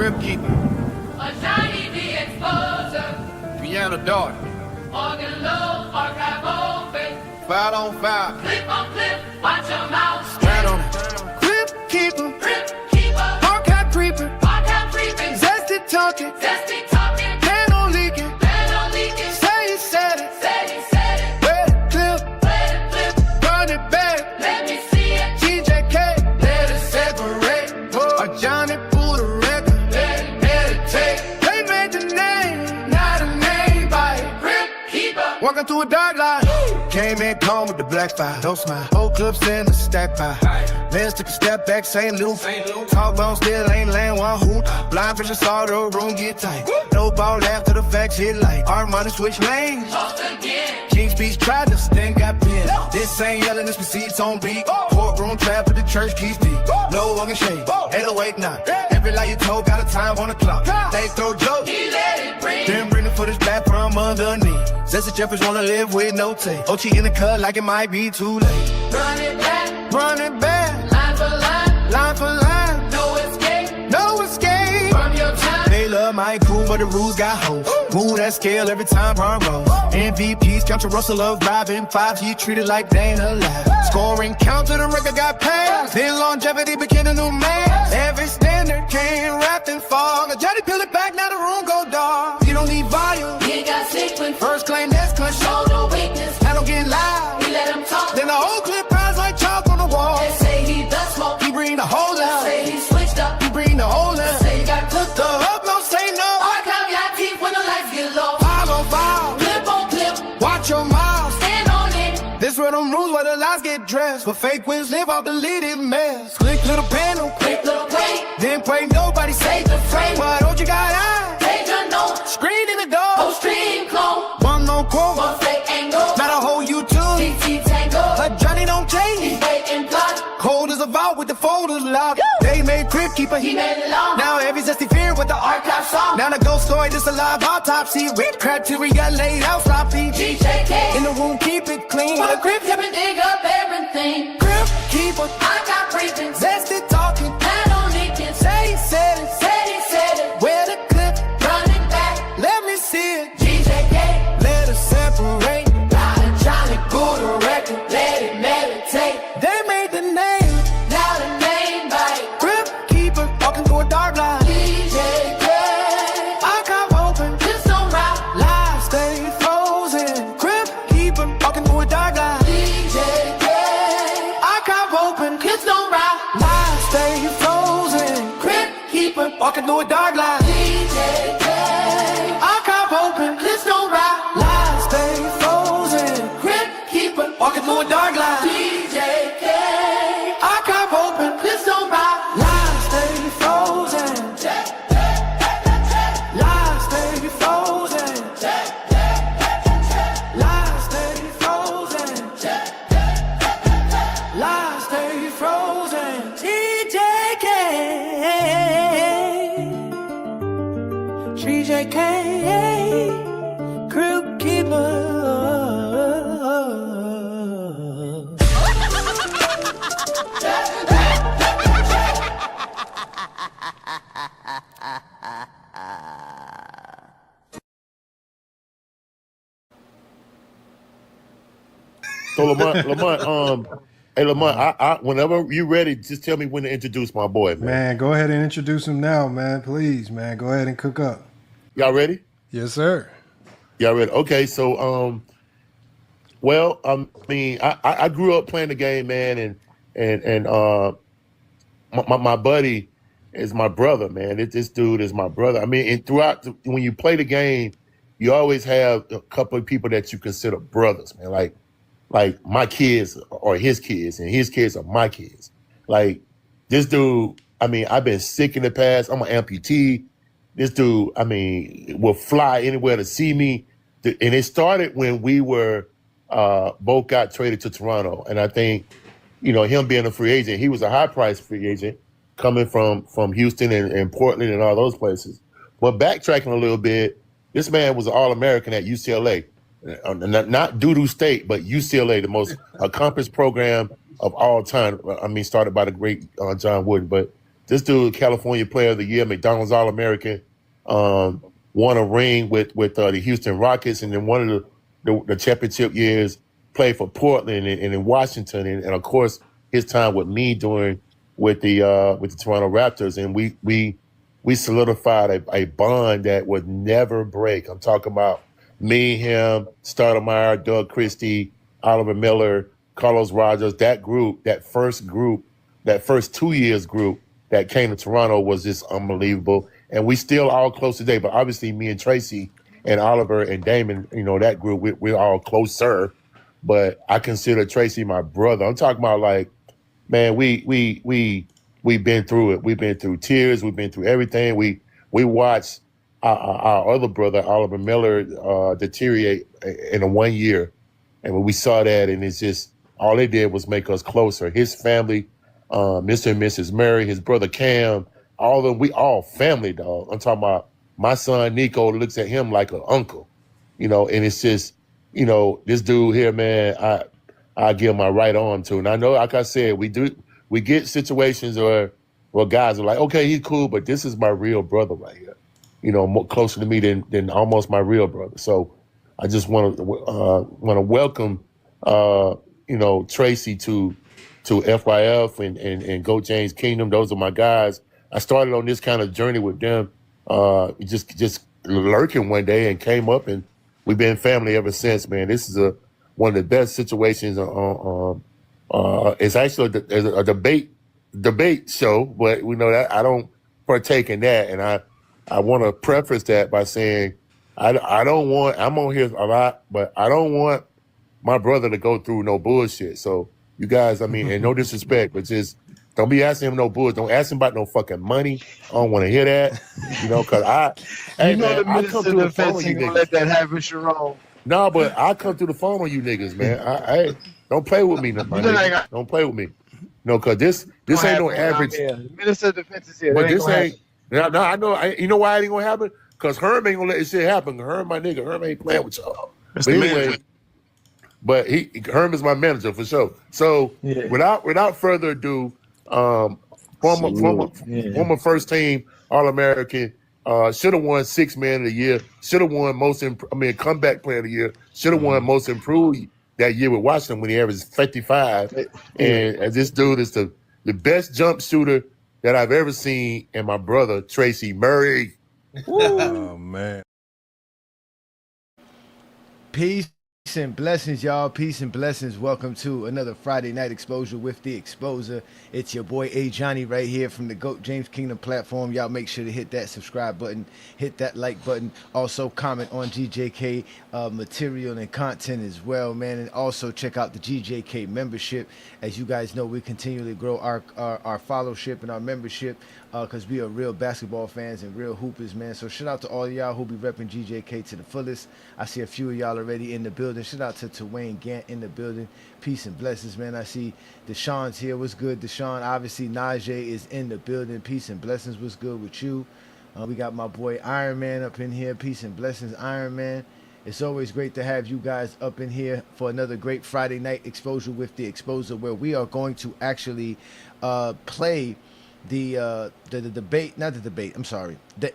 Grip keeper. A shiny the exposer. Piano daughter. Organ low, archive open. Foul on foul. Clip on clip, watch your mouth. Stand on it. Grip keeper. Grip keeper. Archive creeper. Archive creeping. Zesty talking. Zesty talking. Pan on leaking. Pen on leaking. Say he said it. Said he said it. Where the clip. Let it flip. Run it back. Let me see it. GJK. Let it separate. Or Johnny pull the record. Let it Meditate. They made the name. Not a name by it. grip keeper. Walking through a dark line. Came in calm with the black fire. Don't smile. Whole clips in the stack pie. Lens took a step back, St. Luke. Talk bone still ain't laying one hoop. Blind vision saw the room get tight. No ball after the facts hit light. Our money switch lanes. Toast again. King's Speech tried to stand, got pinned. This ain't yelling, this receipts on beat. Courtroom trap for the church keys deep. No one can shake. 808 knock. Every lie you told got a time on the clock. They throw jokes. He let it breathe. Then bring the footage back from underneath. Zesty Jeffers wanna live with no tape. Ochi in the cut like it might be too late. Run it back. Run it back. Line for line. Line for line. No escape. No escape. From your time. They love my crew, but the rules got hoes. Move that scale every time Ron rolls. MVPs, count to Russell Love driving. 5G treated like they ain't alive. Scoring count to the record got passed. Then longevity became a new man. Every standard came wrapped in fog. A jetty peel it back, now the room go dark. You don't need volume. He ain't got sequence. First claim, that's clench. Show no weakness. I don't get loud. He let him talk. Then the whole clip rise like chalk on the wall. They say he does smoke. He bring the whole out. Say he switched up. He bring the whole out. Say he got cooked The up. hub don't say no. Archive your teeth when the lights get low. File on file. Clip on clip. Watch your mouth. Stand on it. This where them rules where the lies get dressed. But fake wins live off deleted mess. Click little panel. Quick little break. Then pray nobody say Save the frame. why don't you got eyes? Page your note. Screen in the door. Post stream clone. One no quote. One fake angle. Not a whole YouTube. TT tango. But Johnny don't He change. waiting block. Cold as a vault with the folders locked. They made Crib Keeper. He made it long. Now every zesty fear with the Archive song. Now the ghost story, this a live autopsy. With criteria laid out sloppy. GJK. In the room, keep it clean. For the grip, him and dig up everything. Grip Keeper. I got briefings. Zesty talking. Had on leaking. Say he said it. Said he said it. Where the clip? Run it back. Let me see it. GJK. Let us separate. Now the Johnny pull the record. Let it meditate. They made the name. Now the name bite. Grip Keeper. Walking through a dark line. GJK. Archive open. Just don't rock. Lives stay frozen. Grip Keeper. Walking through a dark line. GJK. Archive open. Kids don't rock. Lives stay frozen. Grip keeper. Walking through a dark line. GJK. Archive open. Kids don't rock. Lives stay frozen. Grip keeper. Walking through a dark line. GJK. Archive open. Kids don't rock. Lives stay frozen. Lives stay frozen. Lives stay frozen. Lives stay frozen. GJK. GJK. Group keeper. So Lamont, hey Lamont, I whenever you ready, just tell me when to introduce my boy, man. Man, go ahead and introduce him now, man. Please, man. Go ahead and cook up. Y'all ready? Yes, sir. Y'all ready? Okay, so well, I mean, I grew up playing the game, man, and my buddy is my brother, man. This dude is my brother. I mean, and throughout when you play the game, you always have a couple of people that you consider brothers, man. Like my kids are his kids, and his kids are my kids. Like this dude, I mean, I've been sick in the past. I'm an amputee. This dude, I mean, will fly anywhere to see me. And it started when we were both got traded to Toronto. And I think, you know, him being a free agent, he was a high price free agent coming from Houston and Portland and all those places. But backtracking a little bit, this man was an All-American at UCLA. Not doo-doo state, but UCLA, the most accomplished program of all time. I mean, started by the great John Wooden. But this dude, California Player of the Year, McDonald's All-American, won a ring with the Houston Rockets, and then one of the championship years played for Portland and in Washington, and of course his time with me doing with the Toronto Raptors, and we solidified a bond that would never break. I'm talking about me, him, Stoudemire, Doug Christie, Oliver Miller, Carlos Rogers. That first 2 years group that came to Toronto was just unbelievable. And we still all close today. But obviously me and Tracy and Oliver and Damon, that group, we're all closer. But I consider Tracy my brother. I'm talking about like, man, we've been through it. We've been through tears. We've been through everything. We watched our other brother, Oliver Miller, deteriorate in a 1 year. And when we saw that, and it's just, all they did was make us closer. His family, Mr. and Mrs. Murray, his brother Cam, all of them, we all family, dog. I'm talking about my son Nico looks at him like an uncle, and it's just, this dude here, man, I give my right arm to. And I know, like I said, we get situations where guys are like, okay, he's cool, but this is my real brother right here, more closer to me than almost my real brother. So I just want to welcome, Tracy to FYF and Go James Kingdom. Those are my guys. I started on this kind of journey with them, just lurking one day and came up, and we've been family ever since, man. This is one of the best situations. It's actually a debate show, but we know that I don't partake in that, and I want to preface that by saying I'm on here a lot, but I don't want my brother to go through no bullshit. So you guys, and no disrespect, but just don't be asking him no bullshit. Don't ask him about no fucking money. I don't want to hear that, because the minister of defense ain't gonna let that happen, Sharon. No, but I come through the phone on you niggas, man. I don't play with me, my nigga. Don't play with me. No, because this ain't no average. The minister of defense is here. But this ain't. No, I know. You know why it ain't gonna happen? Because Herm ain't gonna let this shit happen. Herm, my nigga. Herm ain't playing with y'all. But anyway, Herm is my manager for sure. So without further ado, former first team All-American, should have won Sixth Man of the Year, should have won comeback player of the year, should have won most improved that year with Washington when he averaged 55. And this dude is the best jump shooter that I've ever seen, and my brother Tracy Murray. Oh man. Peace and blessings, y'all. Peace and blessings. Welcome to another Friday Night Exposure with the Exposer. It's your boy A Johnny right here from the GOAT James Kingdom platform. Y'all make sure to hit that subscribe button, hit that like button. Also comment on GJK material and content as well, man. And also check out the GJK membership. As you guys know, we continually grow our followership and our membership because we are real basketball fans and real hoopers, man. So shout out to all y'all who be repping GJK to the fullest. I see a few of y'all already in the building. Shout out to Wayne Gant in the building. Peace and blessings, man. I see Deshaun's here. What's good, Deshaun? Obviously, Najee is in the building. Peace and blessings. What's good with you? We got my boy Iron Man up in here. Peace and blessings, Iron Man. It's always great to have you guys up in here for another great Friday Night Exposure with the Exposer, where we are going to actually play the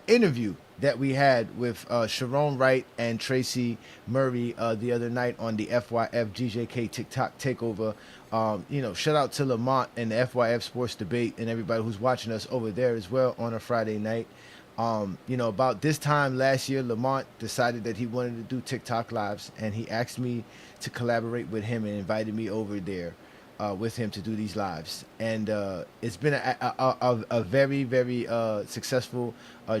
interview that we had with Sharon Wright and Tracy Murray the other night on the FYF GJK TikTok Takeover. Shout out to Lamont and the FYF Sports Debate and everybody who's watching us over there as well on a Friday night. About this time last year, Lamont decided that he wanted to do TikTok lives, and he asked me to collaborate with him and invited me over there with him to do these lives. And it's been a very, very successful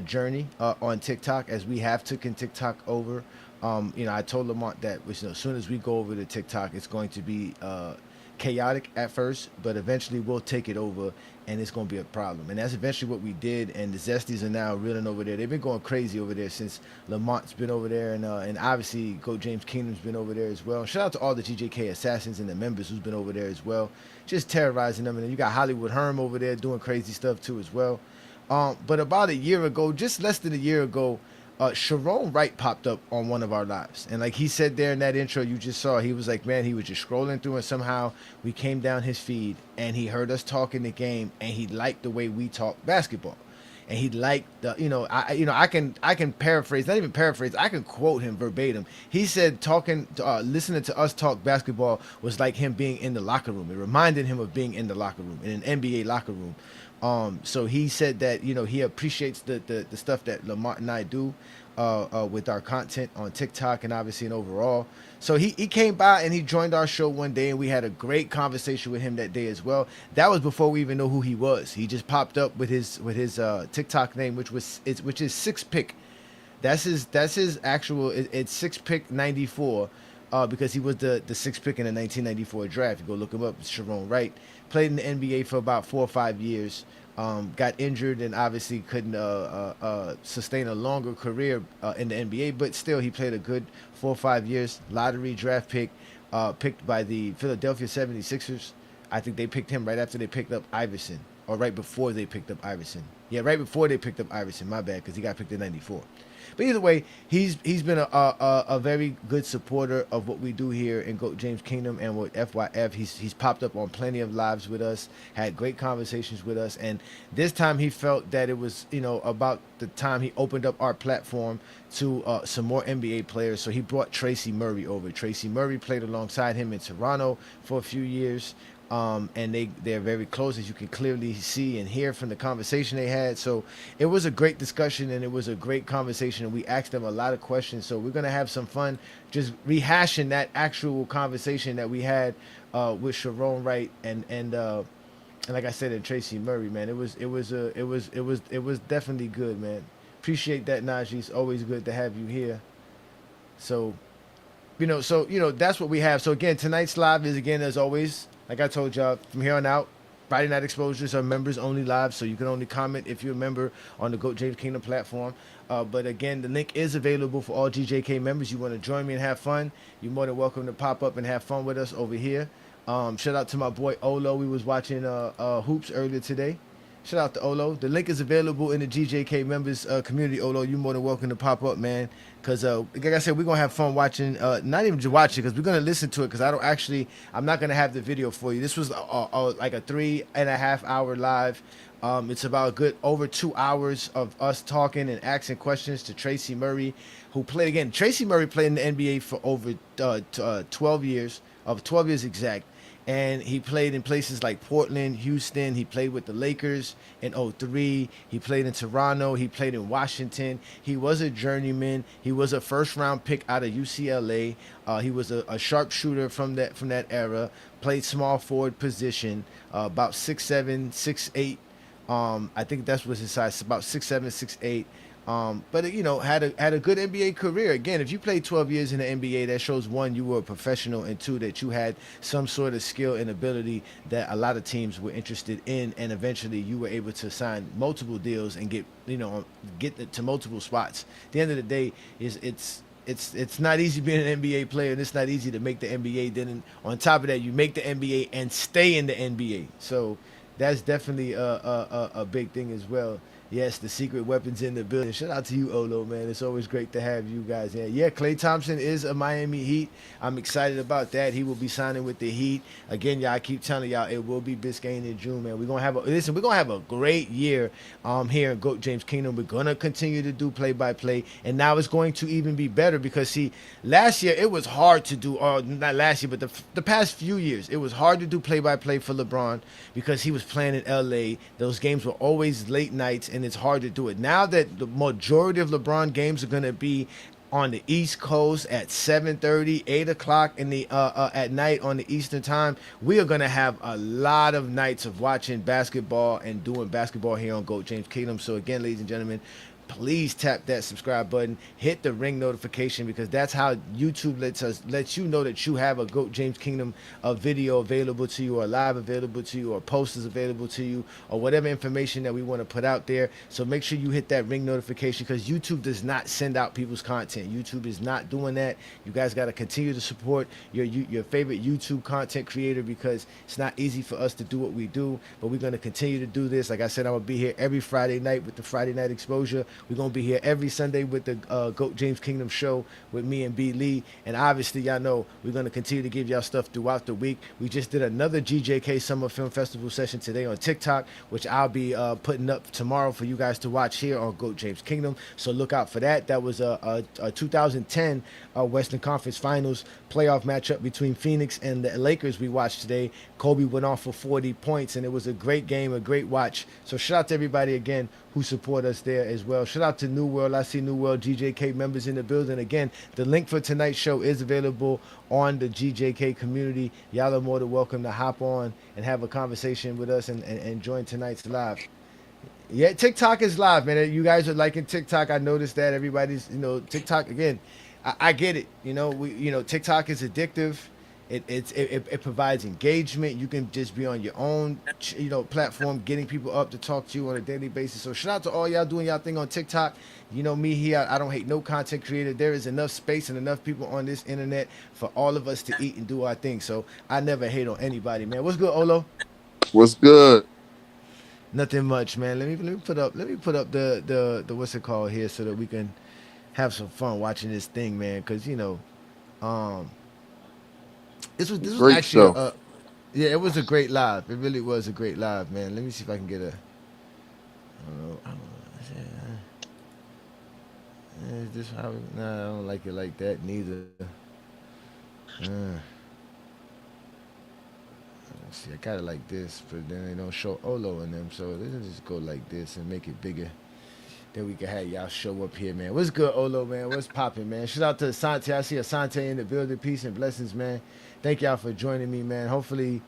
journey on TikTok, as we have taken TikTok over. I told Lamont that as soon as we go over to TikTok, it's going to be chaotic at first, but eventually we'll take it over, and it's going to be a problem. And that's eventually what we did, and the Zesties are now reeling over there. They've been going crazy over there since Lamont's been over there, and obviously Go James Kingdom's been over there as well. Shout out to all the GJK assassins and the members who's been over there as well, just terrorizing them. And then you got Hollywood Herm over there doing crazy stuff too as well. But about a year ago, just less than a year ago, Sharon Wright popped up on one of our lives, and like he said there in that intro you just saw, he was like, man, he was just scrolling through, and somehow we came down his feed, and he heard us talking the game, and he liked the way we talk basketball, and he liked the, I can paraphrase, not even paraphrase, I can quote him verbatim. He said listening to us talk basketball was like him being in the locker room. It reminded him of being in the locker room, in an NBA locker room. So he said that, he appreciates the stuff that Lamont and I do with our content on TikTok and obviously and overall. So he came by and he joined our show one day, and we had a great conversation with him that day as well. That was before we even know who he was. He just popped up with his TikTok name, which is Six Pick. That's his actual. It's Six Pick 94. Because he was the sixth pick in the 1994 draft. You go look him up. It's Sharon Wright. Played in the NBA for about 4 or 5 years. Got injured and obviously couldn't sustain a longer career in the NBA. But still, he played a good 4 or 5 years. Lottery draft pick, picked by the Philadelphia 76ers. I think they picked him right after they picked up Iverson. Or right before they picked up Iverson. Yeah, right before they picked up Iverson. My bad, because he got picked in 94. But either way, he's been a very good supporter of what we do here in GOAT James Kingdom and with FYF. He's popped up on plenty of lives with us, had great conversations with us, and this time he felt that it was about the time he opened up our platform to some more NBA players. So he brought Tracy Murray over. Tracy Murray played alongside him in Toronto for a few years. And they're very close, as you can clearly see and hear from the conversation they had. So it was a great discussion, and it was a great conversation, and we asked them a lot of questions. So we're gonna have some fun just rehashing that actual conversation that we had with Sharon Wright and like I said, and Tracy Murray. Man, it was definitely good, man. Appreciate that, Najee. It's always good to have you here. So that's what we have. So again, tonight's live is, again, as always, like I told y'all, from here on out, Friday Night Exposures are members only live, so you can only comment if you're a member on the GOAT James Kingdom platform. But again, the link is available for all GJK members. You want to join me and have fun, you're more than welcome to pop up and have fun with us over here. Shout out to my boy Olo. We was watching Hoops earlier today. Shout out to Olo. The link is available in the GJK members community. Olo, you're more than welcome to pop up, man. Because, like I said, we're going to have fun watching, not even just watching, because we're going to listen to it, because I'm not going to have the video for you. This was like a 3.5 hour live. It's about a good over 2 hours of us talking and asking questions to Tracy Murray, who played, again, Tracy Murray played in the NBA for over 12 years, 12 years exact. And he played in places like Portland, Houston. He played with the Lakers in 2003. He played in Toronto. He played in Washington. He was a journeyman. He was a first-round pick out of UCLA. He was a sharpshooter from that era. Played small forward position, about 6'7", 6'8". I think that was his size, about 6'7", 6'8". But had a good NBA career. Again, if you played 12 years in the NBA, that shows, one, you were a professional, and two, that you had some sort of skill and ability that a lot of teams were interested in, and eventually you were able to sign multiple deals and get to multiple spots. At the end of the day, it's not easy being an NBA player, and it's not easy to make the NBA. Then on top of that, you make the NBA and stay in the NBA. So that's definitely a big thing as well. Yes, the secret weapons in the building. Shout out to you, Olo, man. It's always great to have you guys here. Yeah, Klay Thompson is a Miami Heat. I'm excited about that. He will be signing with the Heat. Again, y'all, I keep telling y'all, it will be Biscayne in June, man. We're gonna have a great year here in GOAT James Kingdom. We're gonna continue to do play-by-play, and now it's going to even be better, because see, last year it was hard to do, or not last year, but the past few years, it was hard to do play-by-play for LeBron because he was playing in LA. Those games were always late nights, and it's hard to do it. Now that the majority of LeBron games are going to be on the East Coast at 7:30, 8 o'clock in the at night on the Eastern time, we are going to have a lot of nights of watching basketball and doing basketball here on GOAT James Kingdom. So again, ladies and gentlemen, please tap that subscribe button, hit the ring notification, because that's how YouTube lets you know that you have a GOAT James Kingdom video available to you, or live available to you, or posters available to you, or whatever information that we want to put out there. So make sure you hit that ring notification, because YouTube does not send out people's content. YouTube is not doing that. You guys got to continue to support your favorite YouTube content creator, because it's not easy for us to do what we do, but we're going to continue to do this. Like I said, I'm going to be here every Friday night with the Friday Night Exposure. We're gonna be here every Sunday with the GOAT James Kingdom show with me and B Lee. And obviously, y'all know we're gonna continue to give y'all stuff throughout the week. We just did another GJK Summer Film Festival session today on TikTok, which I'll be putting up tomorrow for you guys to watch here on GOAT James Kingdom. So look out for that. That was a 2010 Western Conference Finals playoff matchup between Phoenix and the Lakers we watched today. Kobe went off for 40 points, and it was a great game, a great watch. So shout out to everybody again who support us there as well. Shout out to New World. I see New World GJK members in the building. Again, the link for tonight's show is available on the GJK community. Y'all are more than welcome to hop on and have a conversation with us and join tonight's live. Yeah, TikTok is live, man. You guys are liking TikTok. I noticed that everybody's, TikTok again. I get it. TikTok is addictive. It provides engagement. You can just be on your own, platform, getting people up to talk to you on a daily basis. So shout out to all y'all doing y'all thing on TikTok. You know me here. I don't hate no content creator. There is enough space and enough people on this internet for all of us to eat and do our thing. So I never hate on anybody, man. What's good, Olo? What's good? Nothing much, man. Let me put up the what's it called here so that we can have some fun watching this thing, man. Because this was Great actually show. yeah, it was a great live. It really was a great live, man. Let me see if I can get a. I don't know. Is this how? Nah, I don't like it like that neither. Let's see, I got it like this, but then they don't show Olo in them, so let's just go like this and make it bigger. Then we can have y'all show up here, man. What's good, Olo, man? What's popping, man? Shout out to Asante. I see Asante in the building. Peace and blessings, man. Thank y'all for joining me, man. Hopefully,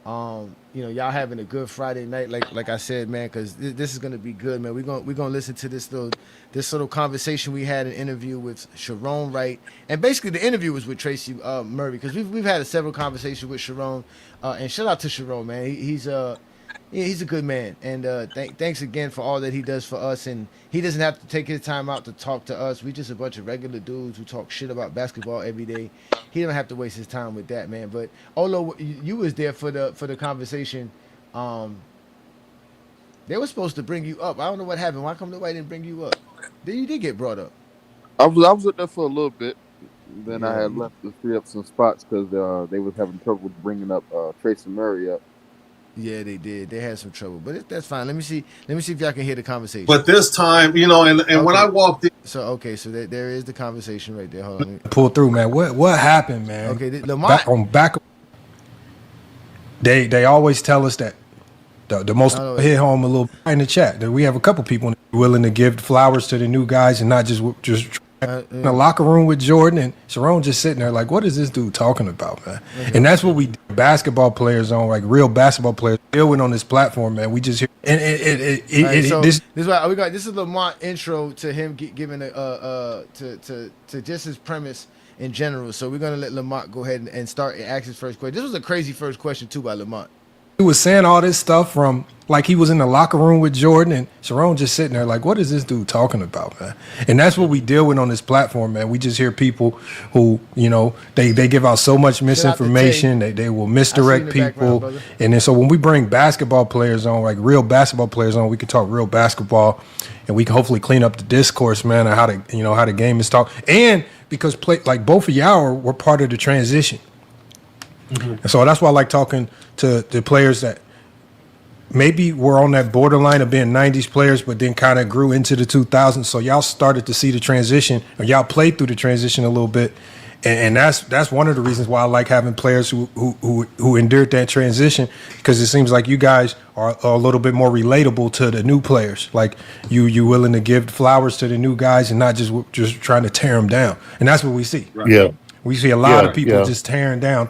y'all having a good Friday night, like I said, man, because this is gonna be good, man. We're gonna listen to this little conversation we had, an interview with Sharon Wright, and basically the interview was with Tracy Murray, because we've had several conversations with Sharon, and shout out to Sharon, man. He's a good man, and thanks again for all that he does for us. And he doesn't have to take his time out to talk to us. We just a bunch of regular dudes who talk shit about basketball every day. He don't have to waste his time with that, man. But Olo, you was there for the conversation. They were supposed to bring you up. I don't know what happened. Why come nobody didn't bring you up? Then you did get brought up. I was up there for a little bit. Then Yeah. I had left to free up some spots because they was having trouble bringing up Tracy Murray up. Yeah, they did. They had some trouble, but that's fine. Let me see if y'all can hear the conversation. But this time, and Okay. when I walked in, So there is the conversation right there. Hold on. Pull through, man. What happened, man? Okay, Lamont. They always tell us that the most Oh, hit home a little in the chat that we have a couple people willing to give flowers to the new guys and not just in the locker room with Jordan, and Sharon just sitting there like, what is this dude talking about, man? And that's what we basketball players on, like real basketball players deal with on this platform, man. We just hear This is why we got. This is Lamont intro to him giving to just his premise in general. So we're gonna let Lamont go ahead and start and ask his first question. This was a crazy first question too by Lamont. He was saying all this stuff from like he was in the locker room with Jordan, and Sharon just sitting there like, what is this dude talking about, man? And that's what we deal with on this platform, man. We just hear people who, they give out so much misinformation. They will misdirect people. And then so when we bring basketball players on, like real basketball players on, we can talk real basketball, and we can hopefully clean up the discourse, man, on how the game is taught. And because both of y'all were part of the transition. Mm-hmm. And so that's why I like talking to the players that maybe were on that borderline of being 90s players, but then kind of grew into the 2000s. So y'all started to see the transition, or y'all played through the transition a little bit. And that's one of the reasons why I like having players who endured that transition, because it seems like you guys are a little bit more relatable to the new players. Like you willing to give flowers to the new guys and not just trying to tear them down. And that's what we see. Right. Yeah. We see a lot of people just tearing down.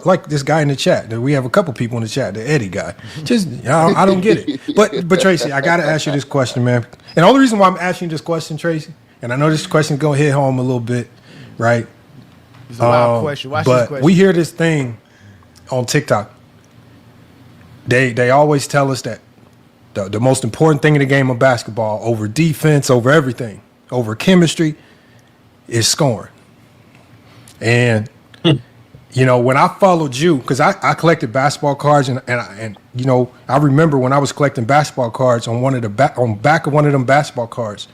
Like this guy in the chat. We have a couple people in the chat, the Eddie guy. Just I don't get it. But Tracy, I got to ask you this question, man. And the only reason why I'm asking you this question, Tracy, and I know this question is going to hit home a little bit, right? It's a wild question. Watch this But question. we hear this thing on TikTok. They always tell us that the most important thing in the game of basketball, over defense, over everything, over chemistry, is scoring. And you know, when I followed you, because I collected basketball cards, and you know, I remember when I was collecting basketball cards on back of one of them basketball cards,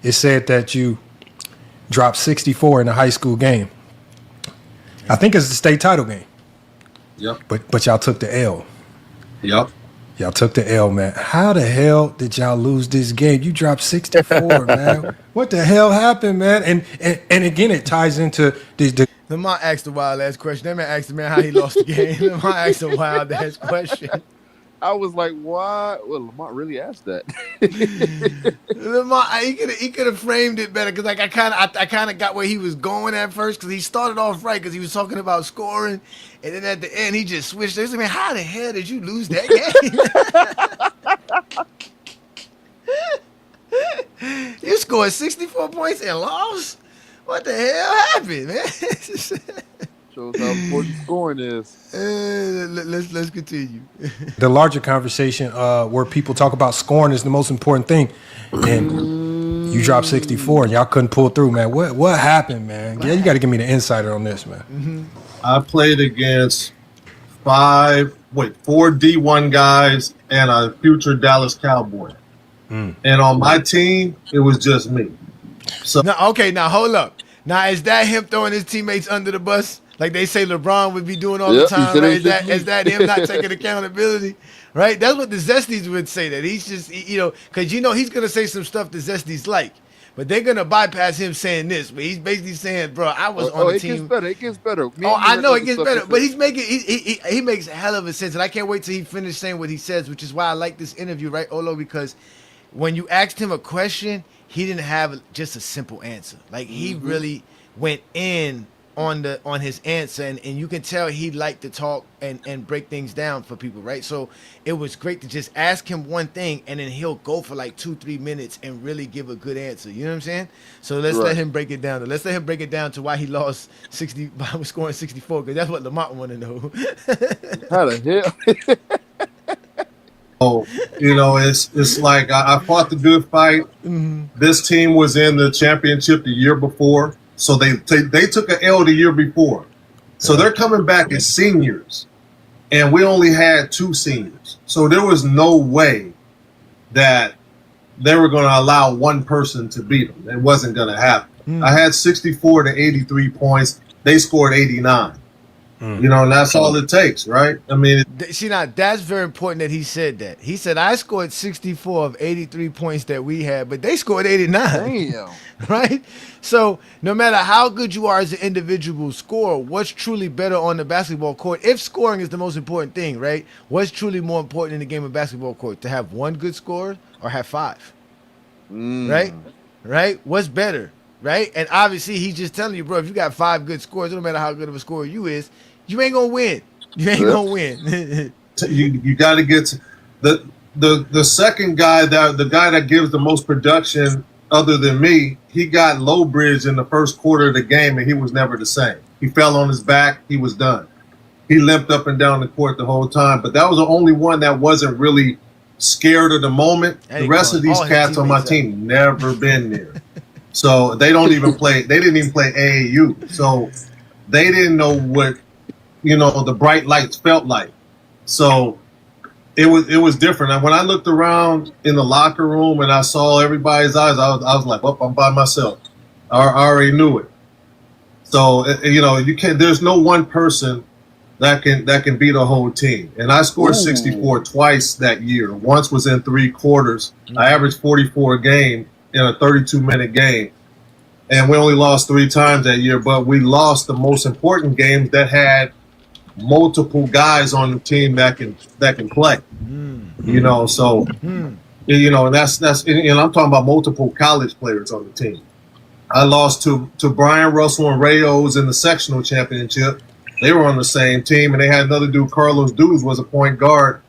it said that you dropped 64 in a high school game. I think it's the state title game. Yep. But y'all took the L. Yep. Y'all took the L, man. How the hell did y'all lose this game? You dropped 64, man. What the hell happened, man? And again, it ties into the Lamont asked a wild ass question. That man asked the man how he lost the game. Lamont asked a wild ass question. I was like, why? Well, Lamont really asked that. Lamont, he could have framed it better because like I kind of got where he was going at first because he started off right because he was talking about scoring, and then at the end he just switched. I mean, how the hell did you lose that game? You scored 64 points and lost. What the hell happened, man? Shows how important scoring is. Let's continue. the larger conversation where people talk about scoring is the most important thing, and you dropped 64 and y'all couldn't pull through, man. What happened, man? Yeah, you got to give me the insider on this, man. Mm-hmm. I played against 4 D1 guys and a future Dallas Cowboy. And on my team, it was just me. So Now, okay, now hold up. Now, is that him throwing his teammates under the bus? Like they say LeBron would be doing all the Yep, he time, said right? it was just Is that him not taking accountability? Right? That's what the Zesties would say, that he's just, you know, because you know he's going to say some stuff the Zesties like. But they're going to bypass him saying this. But he's basically saying, bro, I was on the team. It gets better. It gets better. I know it gets better. But he's making, he makes a hell of a sense. And I can't wait till he finishes saying what he says, which is why I like this interview, right, Olo? Because when you asked him a question, he didn't have just a simple answer. Like he really went in on his answer, and you can tell he liked to talk and break things down for people, right? So it was great to just ask him one thing and then he'll go for like 2-3 minutes and really give a good answer. You know what I'm saying? So let's let him break it down. Let's let him break it down to why he lost 60 by scoring 64, because that's what Lamont want to know. How the hell? you know, it's like I fought the good fight. This team was in the championship the year before, so they took an L the year before. So they're coming back as seniors, and we only had 2 seniors. So there was no way that they were going to allow one person to beat them. It wasn't going to happen. I had 64 to 83 points. They scored 89. You know, and that's all it takes, right? I mean, See, now that's very important that he said that. He said, I scored 64 of 83 points that we had, but they scored 89. Damn. Right? So no matter how good you are as an individual scorer, what's truly better on the basketball court, if scoring is the most important thing, right? What's truly more important in the game of basketball court? To have one good scorer or have 5? Right? Right? What's better? Right? And obviously he's just telling you, bro, if you got 5 good scores, it don't matter how good of a scorer you is, you ain't gonna win. You ain't gonna win. you got to get to the second guy, the guy that gives the most production other than me. He got low bridge in the first quarter of the game, and he was never the same. He fell on his back. He was done. He limped up and down the court the whole time. But that was the only one that wasn't really scared of the moment. The rest of these cats on my team never been there. So they don't even play. They didn't even play AAU. So they didn't know what, you know, the bright lights felt like. So it was different. And when I looked around in the locker room and I saw everybody's eyes, I was like, "Oh, I'm by myself." I already knew it. So you know, you can't. There's no one person that can beat a whole team. And I scored 64 twice that year. Once was in 3 quarters. I averaged 44 a game in a 32-minute game. And we only lost 3 times that year, but we lost the most important games that had multiple guys on the team that can play. You know, so you know, and that's and I'm talking about multiple college players on the team. I lost to Brian Russell and Ray O's in the sectional championship. They were on the same team, and they had another dude, Carlos Duz, was a point guard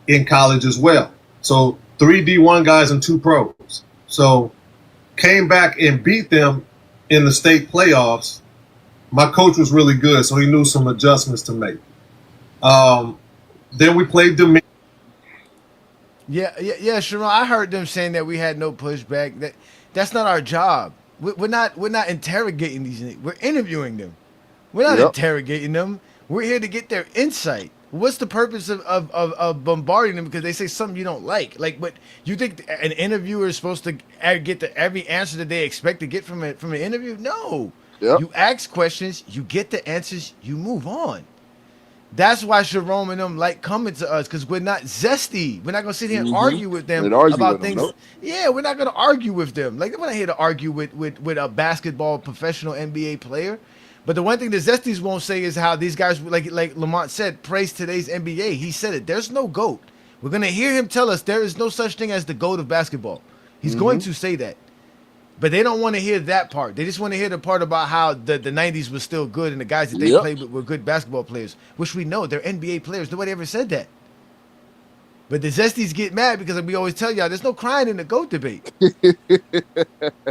in college as well. So 3 D1 guys and 2 pros. So came back and beat them in the state playoffs. My coach was really good, so he knew some adjustments to make. Then we played Dominican. Yeah, Sharon. I heard them saying that we had no pushback. That's not our job. We're not interrogating these. We're interviewing them. We're not Yep. interrogating them. We're here to get their insight. What's the purpose of bombarding them because they say something you don't like? Like, but you think an interviewer is supposed to get every answer that they expect to get from an interview? No. Yep. You ask questions, you get the answers, you move on. That's why Jerome and them like coming to us because we're not zesty. We're not gonna sit here and argue with them And argue about with them, things. nope. Yeah, we're not gonna argue with them. Like we're not here to argue with a basketball professional NBA player. But the one thing the zesties won't say is how these guys, like Lamont said, praise today's NBA. He said it. There's no GOAT. We're gonna hear him tell us there is no such thing as the GOAT of basketball. He's going to say that. But they don't want to hear that part. They just want to hear the part about how the 90s was still good and the guys that they Yep. played with were good basketball players, which we know they're NBA players. Nobody ever said that. But the Zesties get mad because we always tell y'all there's no crying in the GOAT debate.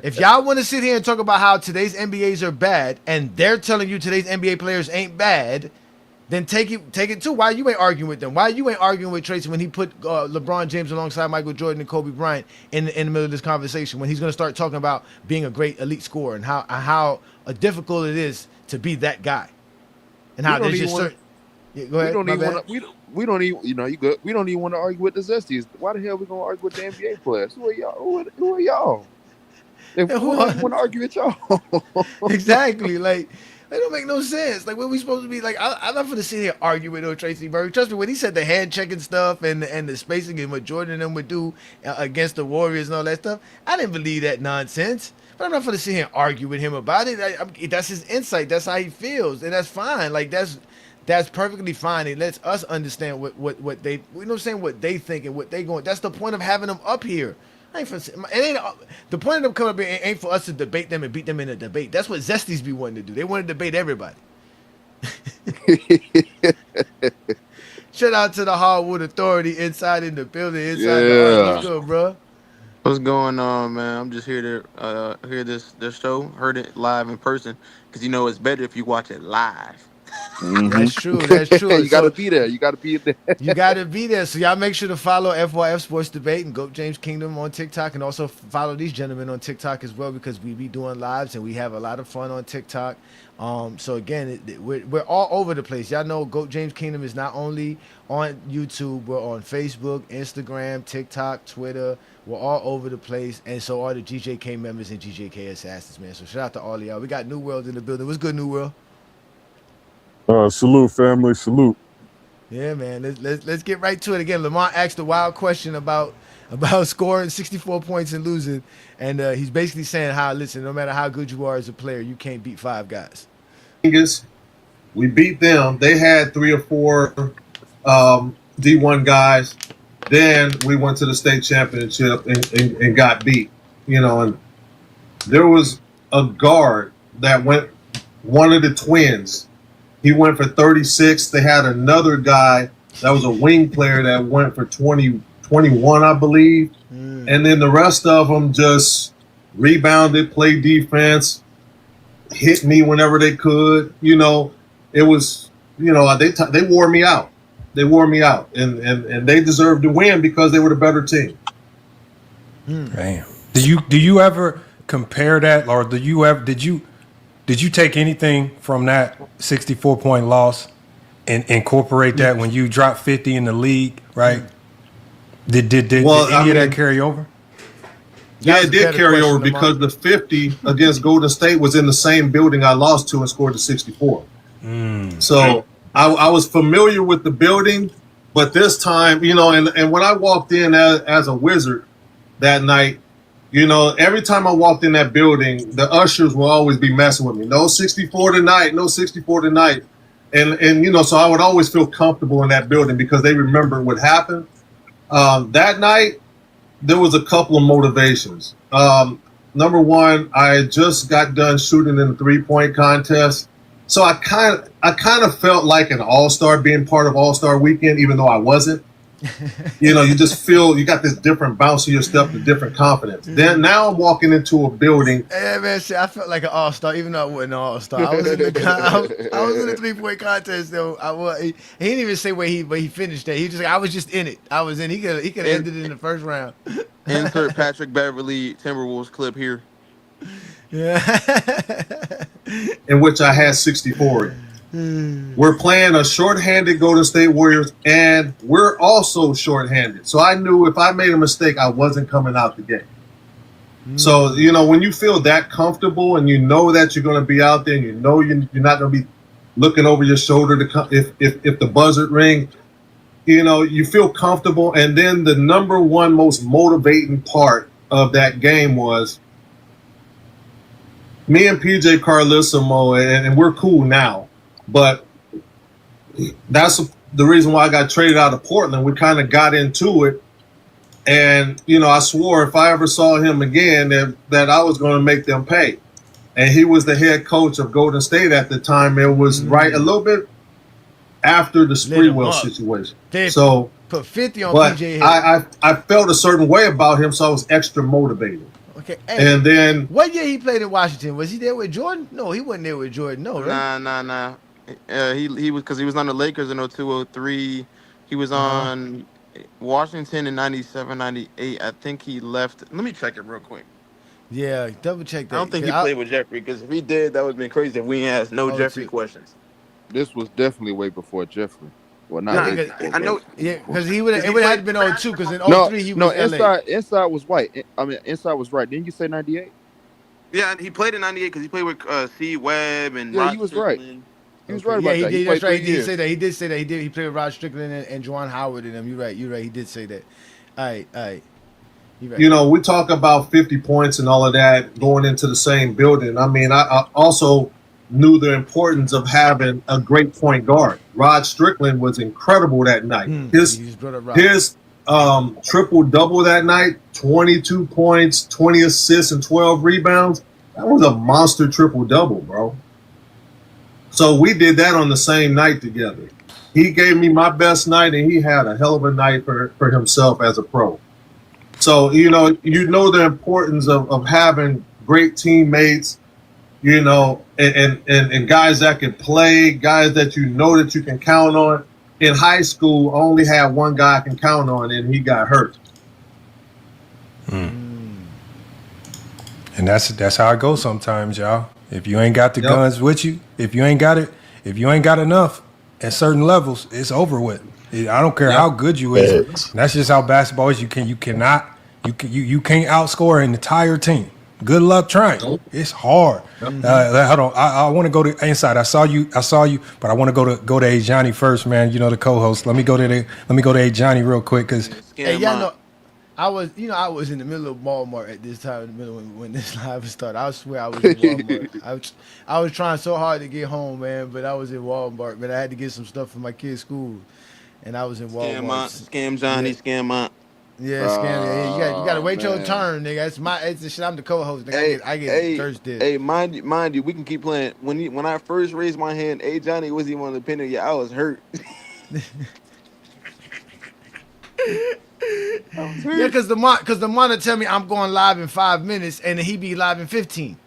If y'all want to sit here and talk about how today's NBAs are bad and they're telling you today's NBA players ain't bad, then take it too. Why you ain't arguing with them? Why you ain't arguing with Tracy when he put LeBron James alongside Michael Jordan and Kobe Bryant in the middle of this conversation when he's going to start talking about being a great elite scorer and how difficult it is to be that guy and how there's just certain. Yeah, go ahead. We don't even, you know, you good. We don't even want to argue with the Zesties. Why the hell we gonna argue with the NBA players? Who are y'all? Who are y'all? If we don't want to argue with y'all, Exactly. Like, it don't make no sense. Like, what we supposed to be like? I'm not gonna sit here and argue with no Tracy Murray. Trust me, when he said the hand checking stuff and the spacing and what Jordan and them would do against the Warriors and all that stuff, I didn't believe that nonsense. But I'm not gonna sit here and argue with him about it. That's his insight. That's how he feels, and that's fine. Like that's perfectly fine. It lets us understand what they, you know what I'm saying, what they think and what they going. That's the point of having them up here. The point of them coming up here ain't for us to debate them and beat them in a debate. That's what Zesties be wanting to do. They want to debate everybody. Shout out to the Hardwood Authority inside in the building. Inside the What's good, bro? What's going on, man? I'm just here to hear this show. Heard it live in person because you know it's better if you watch it live. That's true. That's true. you gotta be there. You gotta be there. You gotta be there. So y'all make sure to follow FYF Sports Debate and Goat James Kingdom on TikTok, and also follow these gentlemen on TikTok as well because we be doing lives and we have a lot of fun on TikTok. So again, we're all over the place. Y'all know Goat James Kingdom is not only on YouTube, we're on Facebook, Instagram, TikTok, Twitter. We're all over the place, and so are the GJK members and GJK assassins, man. So shout out to all of y'all. We got New World in the building. What's good, New World? Salute, family. Salute. Yeah, man. Let's get right to it. Again, Lamont asked a wild question about scoring 64 points and losing, and he's basically saying how, listen, no matter how good you are as a player, you can't beat 5 guys. We beat them. They had 3 or 4 D1 guys. Then we went to the state championship and got beat. You know, and there was a guard that went, one of the twins. He went for 36. They had another guy that was a wing player that went for 21, I believe. And then the rest of them just rebounded, played defense, hit me whenever they could. You know, it was, you know, they wore me out. They wore me out, and they deserved to win because they were the better team. Damn. Do you ever compare that, or did you take anything from that 64-point loss and incorporate that when you dropped 50 in the league, right? Did any of that carry over? Yeah, it did carry over because the 50 against Golden State was in the same building I lost to and scored the 64. So I was familiar with the building, but this time, you know, and when I walked in as a Wizard that night, you know, every time I walked in that building, the ushers will always be messing with me. No 64 tonight, no 64 tonight. And you know, so I would always feel comfortable in that building because they remember what happened. That night, there was a couple of motivations. Number one, I just got done shooting in the 3-point contest. So I kind of felt like an all-star being part of All-Star Weekend, even though I wasn't. You know, you just feel you got this different bounce to your step, the different confidence. Then now I'm walking into a building. Yeah, man, shit, I felt like an all-star, even though I wasn't an all-star. I was in the I was in the 3-point contest though. He didn't even say where he finished that. He just like, I was just in it. I was in. He could have ended it in the first round. Insert Patrick Beverly Timberwolves clip here. Yeah. in which I had 64 in. We're playing a shorthanded Golden State Warriors, and we're also shorthanded. So I knew if I made a mistake, I wasn't coming out the game. So, you know, when you feel that comfortable and you know that you're going to be out there and you know you're not going to be looking over your shoulder to come, if the buzzer ring, you know, you feel comfortable. And then the number one most motivating part of that game was me and PJ Carlissimo, and we're cool now, but that's the reason why I got traded out of Portland. We kind of got into it. And, you know, I swore if I ever saw him again that I was going to make them pay. And he was the head coach of Golden State at the time. It was right a little bit after the Sprewell situation. So put 50 on but PJ. I felt a certain way about him, so I was extra motivated. Okay. Hey, and then what year he played in Washington? Was he there with Jordan? No, he wasn't there with Jordan. No, right? Nah. He was because he was on the Lakers in 02, 03. He was on Washington in 97, 98. I think he left. Let me check it real quick. Yeah, double check that. I don't think he played with Jeffrey, because if he did, that would have been crazy if we ain't asked no Jeffrey questions. This was definitely way before Jeffrey. Well, not way before, I know. Yeah, because it would have had to been 02, because in 03 he was inside was white. I mean, inside was right. Didn't you say 98? Yeah, he played in 98 because he played with C. Webb and yeah, Rod he was Strickland. right. He was right about that. Did, that's right. He did say that. He did say that. He played with Rod Strickland and Juwan Howard and them. You're right. He did say that. All right. Right. You know, we talk about 50 points and all of that going into the same building. I mean, I also knew the importance of having a great point guard. Rod Strickland was incredible that night. His triple-double that night, 22 points, 20 assists, and 12 rebounds. That was a monster triple-double, bro. So we did that on the same night together. He gave me my best night, and he had a hell of a night for himself as a pro. So, you know the importance of having great teammates, you know, and guys that can play, guys that you know that you can count on. In high school, I only had one guy I can count on, and he got hurt. And that's how it goes sometimes, y'all. If you ain't got the guns with you, if you ain't got enough at certain levels, it's over with. I don't care how good you is. That's just how basketball is. You can't outscore an entire team. Good luck trying. It's hard. Hold on. I want to go to inside. I saw you, but I want to go to A Johnny first, man. You know, the co-host. Let me go to A Johnny real quick, because hey, y'all know, I was in the middle of Walmart at this time, in the middle when this live started. I swear I was in Walmart. I was trying so hard to get home, man, but I was in Walmart. But I had to get some stuff for my kids' school, and I was in Walmart. Scam Johnny, scam Aunt. Yeah, scam. You got to wait your turn, nigga. It's the shit. I'm the co-host. Nigga. I get first dibs. Hey, mind you, we can keep playing. When I first raised my hand, A Johnny wasn't even on the pin. Yeah, I was hurt. Yeah, because the monitor tell me I'm going live in 5 minutes, and then he be live in 15.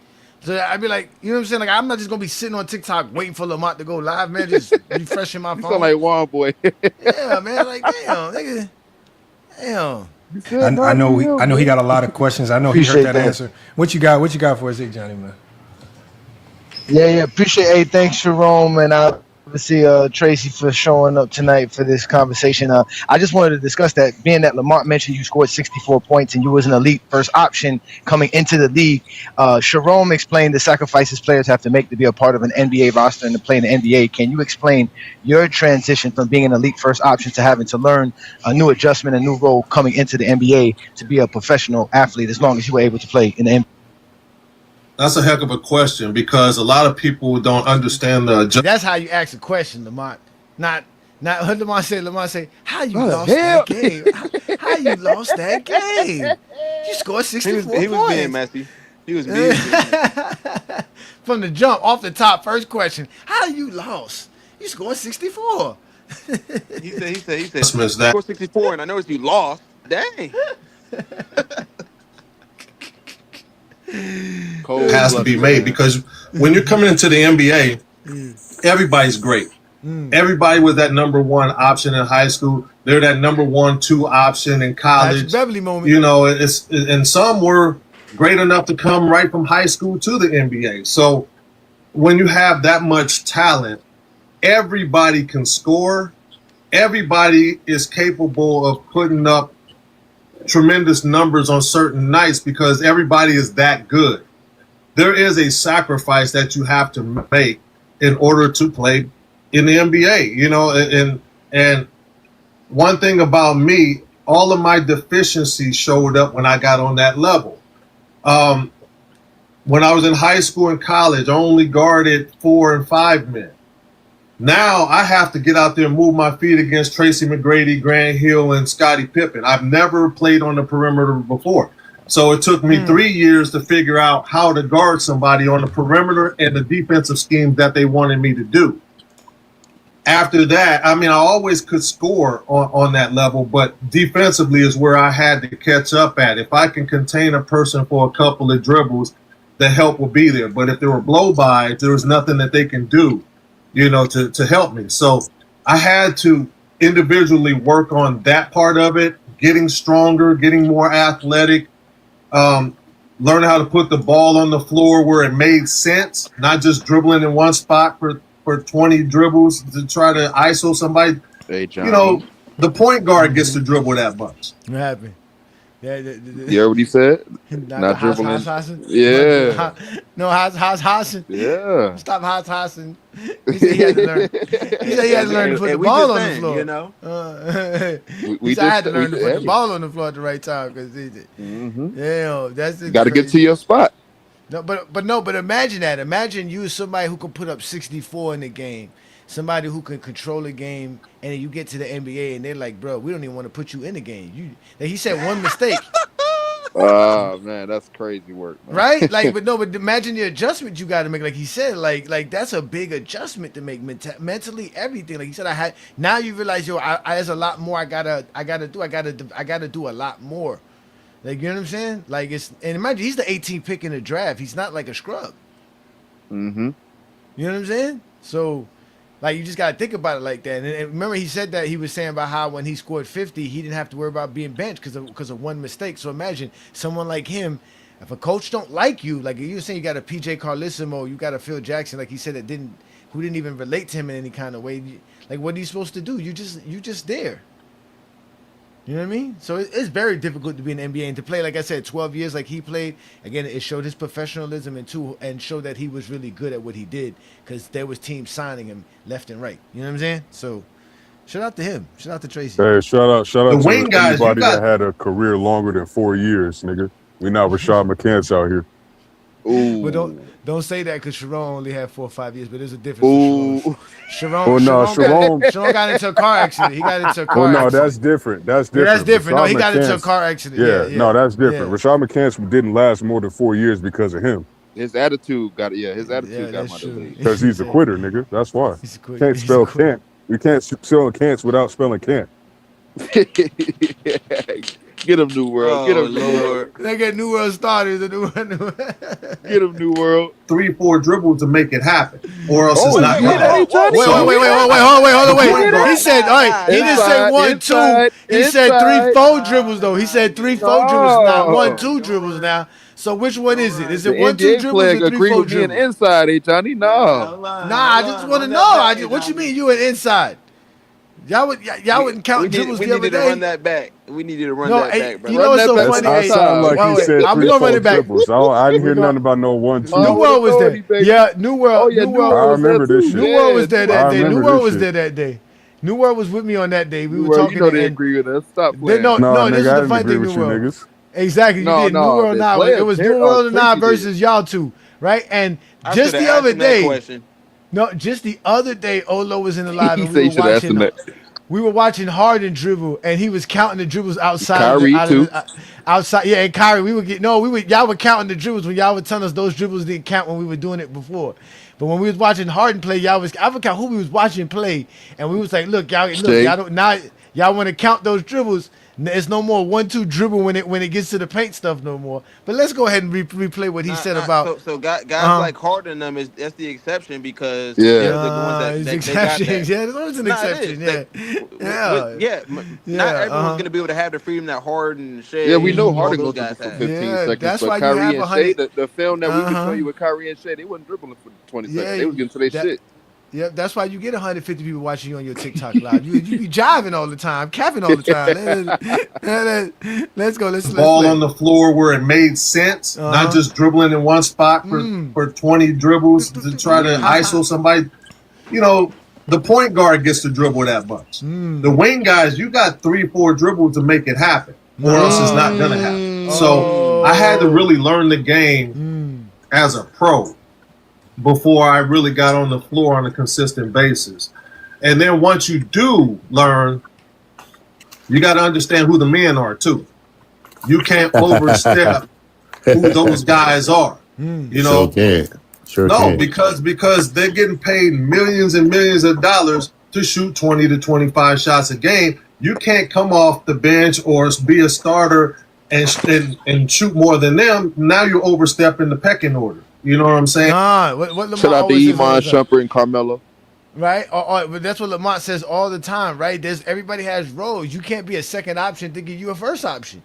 So I'd be like, you know what I'm saying? Like, I'm not just gonna be sitting on TikTok waiting for Lamont to go live, man. Just refreshing my phone. You sound like Juan boy. Yeah, man. Like, damn, nigga. Damn. I know he got a lot of questions. I know he heard that answer. What you got for us, Johnny, man? Yeah. Appreciate thanks, Jerome, and obviously Tracy for showing up tonight for this conversation. I just wanted to discuss that, being that Lamont mentioned you scored 64 points and you was an elite first option coming into the league. Jerome explained the sacrifices players have to make to be a part of an NBA roster and to play in the NBA. Can you explain your transition from being an elite first option to having to learn a new adjustment, a new role coming into the NBA to be a professional athlete, as long as you were able to play in the NBA? That's a heck of a question, because a lot of people don't understand the. That's how you ask a question, Lamont. Not what Lamont say, how you lost that game? How you lost that game? You scored 64 points. He was being messy. He was being From the jump, off the top, first question, how you lost? You scored 64. He said, scored 64, and I noticed you lost. Dang. Has to be made, because when you're coming into the NBA, everybody's great. Everybody was that number one option in high school. They're that number 1-2 option in college. That's Beverly moment. You know, and some were great enough to come right from high school to the NBA. So when you have that much talent, everybody can score. Everybody is capable of putting up tremendous numbers on certain nights because everybody is that good. There is a sacrifice that you have to make in order to play in the NBA, you know, and one thing about me, all of my deficiencies showed up when I got on that level. When I was in high school and college, I only guarded 4 and 5 men. Now I have to get out there and move my feet against Tracy McGrady, Grant Hill, and Scottie Pippen. I've never played on the perimeter before. So it took me 3 years to figure out how to guard somebody on the perimeter and the defensive scheme that they wanted me to do. After that, I mean, I always could score on that level, but defensively is where I had to catch up at. If I can contain a person for a couple of dribbles, the help will be there. But if there were blow-bys, there was nothing that they can do, you know, to help me. So I had to individually work on that part of it, getting stronger, getting more athletic, learn how to put the ball on the floor where it made sense, not just dribbling in one spot for 20 dribbles to try to ISO somebody. Hey, John. You know, the point guard gets to dribble that much. What happened? Yeah, You heard what he said? Not dribbling. Yeah. No, Hassan. Yeah. Stop Hassan. He said he had to learn. He said he had to learn to put the ball on the floor. You know, He said I had to learn to put the ball on the floor at the right time because that's You got to get to your spot. No, but imagine that. Imagine you as somebody who can put up 64 in the game, somebody who can control a game, and then you get to the NBA and they're like, bro, we don't even want to put you in the game. He said one mistake. Oh man, that's crazy work, man. Right? Like, but imagine the adjustment you got to make. Like he said, like that's a big adjustment to make mentally, everything. Like he said, now you realize, there's a lot more I gotta do. I gotta do a lot more. Like, you know what I'm saying? Like, and imagine he's the 18th pick in the draft. He's not like a scrub. Mm-hmm. You know what I'm saying? So, like, you just got to think about it like that. And remember, he said that he was saying about how when he scored 50, he didn't have to worry about being benched because of one mistake. So imagine someone like him, if a coach don't like you, like you were saying, you got a PJ Carlissimo, you got a Phil Jackson, like he said, who didn't even relate to him in any kind of way. Like, what are you supposed to do? You just there. You know what I mean? So it's very difficult to be in the NBA and to play, like I said, 12 years like he played. Again, it showed his professionalism and showed that he was really good at what he did because there was teams signing him left and right. You know what I'm saying? So shout out to him. Shout out to Tracy. Hey, shout out The to wing guys, you anybody got- that had a career longer than 4 years, nigga. We not Rashad McCants out here. Ooh. But don't say that because Sharon only had 4 or 5 years. But there's a difference. Ooh. Sharon got into a car accident. He got into a car accident. That's different. That's different. Yeah, that's different. Rashad No, he got into a McCants- car accident. Yeah, no, that's different. Yeah. Rashad McCants didn't last more than 4 years because of him. His attitude got got that's my true. delay. Because he's a quitter, nigga. That's why. He's a quitter. Can't spell can't. You can't spell can'ts without spelling can't. Get him, New World. Get him, New World. They get New World starters. Get him, New World. 3-4 dribbles to make it happen, or else it's not yeah, going to happen. Wait. He said, all right. He didn't say 1, 2. He said 3, 4 dribbles though. He said 3, 4 dribbles, not 1, 2 dribbles now. So which one is it? Is it 1, 2 dribbles or 3, 4 dribbles? Inside, Johnny. No. Nah, I just want to know. What you mean you an inside? Y'all wouldn't count dribbles the other day. We needed to run that back. We needed to run that back, bro. You know what's so funny? I sound like he said I'm 3, gonna 4 run it back. dribbles. I didn't hear nothing about no 1, 2. New World was there. Yeah, New World. New New World. I remember this shit. New World was there that day. I New remember World this was shit. there that day. New World was with me on that day. We New were World, talking. you know they agree with us. Stop playing. No, nigga, this is I the didn't funny agree thing. with New you World. niggas. Exactly, you did. New World the and I. players It was care. New World and I Tracy did. versus y'all two, right? And I just should've the other asked him that day. question. No, just the other day, Olo was in the live He and said we you were should ask him watching. that. We were watching Harden dribble, and he was counting the dribbles outside. Kyrie, too. Outside, yeah, and Kyrie. Y'all were counting the dribbles when y'all were telling us those dribbles didn't count when we were doing it before. But when we was watching Harden play, I forgot who we was watching play, and we was like, look, y'all want to count those dribbles. It's no more 1-2 dribble when it gets to the paint stuff no more. But let's go ahead and replay what he said about. So guys like Harden them that's the exception because Yeah. they're the ones that His they got exception. that. Yeah, there's always an Nah, it exception. is. Yeah. Not everyone's gonna be able to have the freedom that Harden, Shea, Yeah, we know all Harden those goes guys for had. 15 Yeah, seconds. that's But why you Kyrie have and 100 Shea, the film that we can show you with Kyrie and Shea, they wasn't dribbling for 20 Yeah, seconds. They was getting to their that- shit. Yeah, that's why you get 150 people watching you on your TikTok live. You be jiving all the time, capping all the time. Let's go. Let's Ball play. on the floor where it made sense, not just dribbling in one spot for 20 dribbles to try to ISO somebody. You know, the point guard gets to dribble that much. The wing guys, you got 3-4 dribbles to make it happen, or else it's not gonna happen. So I had to really learn the game as a pro before I really got on the floor on a consistent basis. And then once you do learn, you got to understand who the men are too. You can't overstep who those guys are. You know, Sure no, can. because they're getting paid millions and millions of dollars to shoot 20 to 25 shots a game. You can't come off the bench or be a starter and shoot more than them. Now you're overstepping the pecking order. You know what I'm saying? What Lamont Shout out to always says Iman is, Shumpert and Carmelo. right? But that's what Lamont says all the time, right? Everybody has roles. You can't be a second option to give you a first option.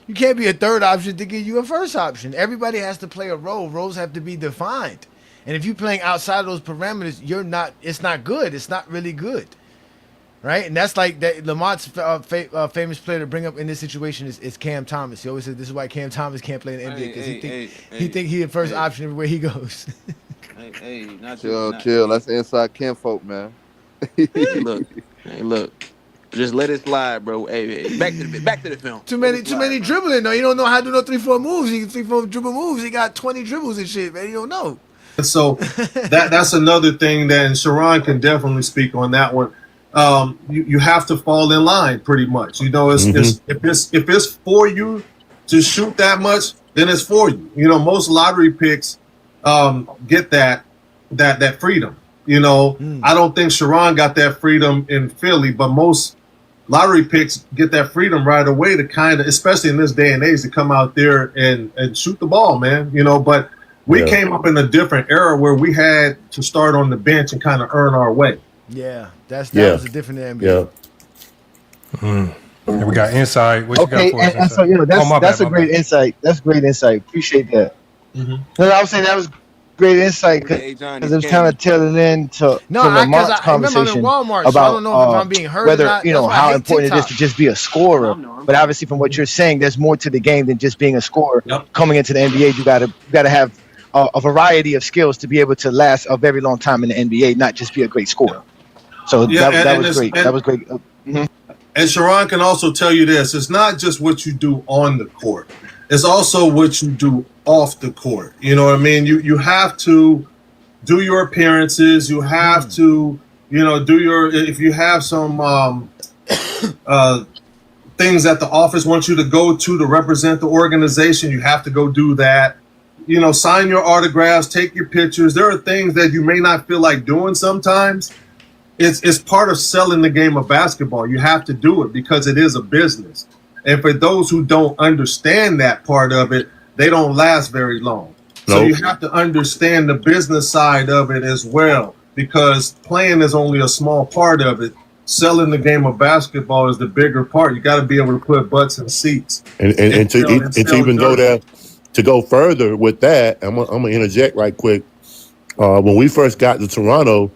You can't be a third option to give you a first option. Everybody has to play a role. Roles have to be defined. And if you're playing outside of those parameters, it's not good. It's not really good. Right? And that's like that. Lamont's famous player to bring up in this situation is Cam Thomas. He always says this is why Cam Thomas can't play in the NBA because he think he the first option everywhere he goes. Chill. That's inside Cam folk, man. Look. Just let it slide, bro. Hey, back to the film. Too many dribbling though. You don't know how to do no 3-4 moves. 3-4 dribble moves. He got 20 dribbles and shit, man. You don't know. And so that's another thing that, and Sharon can definitely speak on that one. You have to fall in line pretty much. You know, if it's for you to shoot that much, then it's for you. You know, most lottery picks get that freedom. You know, I don't think Sharon got that freedom in Philly, but most lottery picks get that freedom right away to kind of, especially in this day and age, to come out there and shoot the ball, man. You know, but we came up in a different era where we had to start on the bench and kind of earn our way. Yeah, that was a different NBA. And we got insight. What Okay, you got for us? and so that's a great insight. That's great insight. Appreciate that. No, I was saying that was great insight because it was kind of tailing into Lamont's conversation Walmart, about so I don't know if I'm being heard whether or not. you know That's why I how hate important it is TikTok. to just be a scorer. But obviously, from what you're saying, there's more to the game than just being a scorer. Coming into the NBA, you gotta have a variety of skills to be able to last a very long time in the NBA, not just be a great scorer. So that was great. That was great. And Sharon can also tell you this: it's not just what you do on the court; it's also what you do off the court. You know what I mean? You have to do your appearances. You have to, do your, if you have some things that the office wants you to go to represent the organization, you have to go do that. Sign your autographs, take your pictures. There are things that you may not feel like doing sometimes. It's part of selling the game of basketball. You have to do it because it is a business. And for those who don't understand that part of it, they don't last very long. So you have to understand the business side of it as well, because playing is only a small part of it. Selling the game of basketball is the bigger part. You got to be able to put butts in seats. And to even go there, to go further with that, I'm gonna interject right quick. When we first got to Toronto,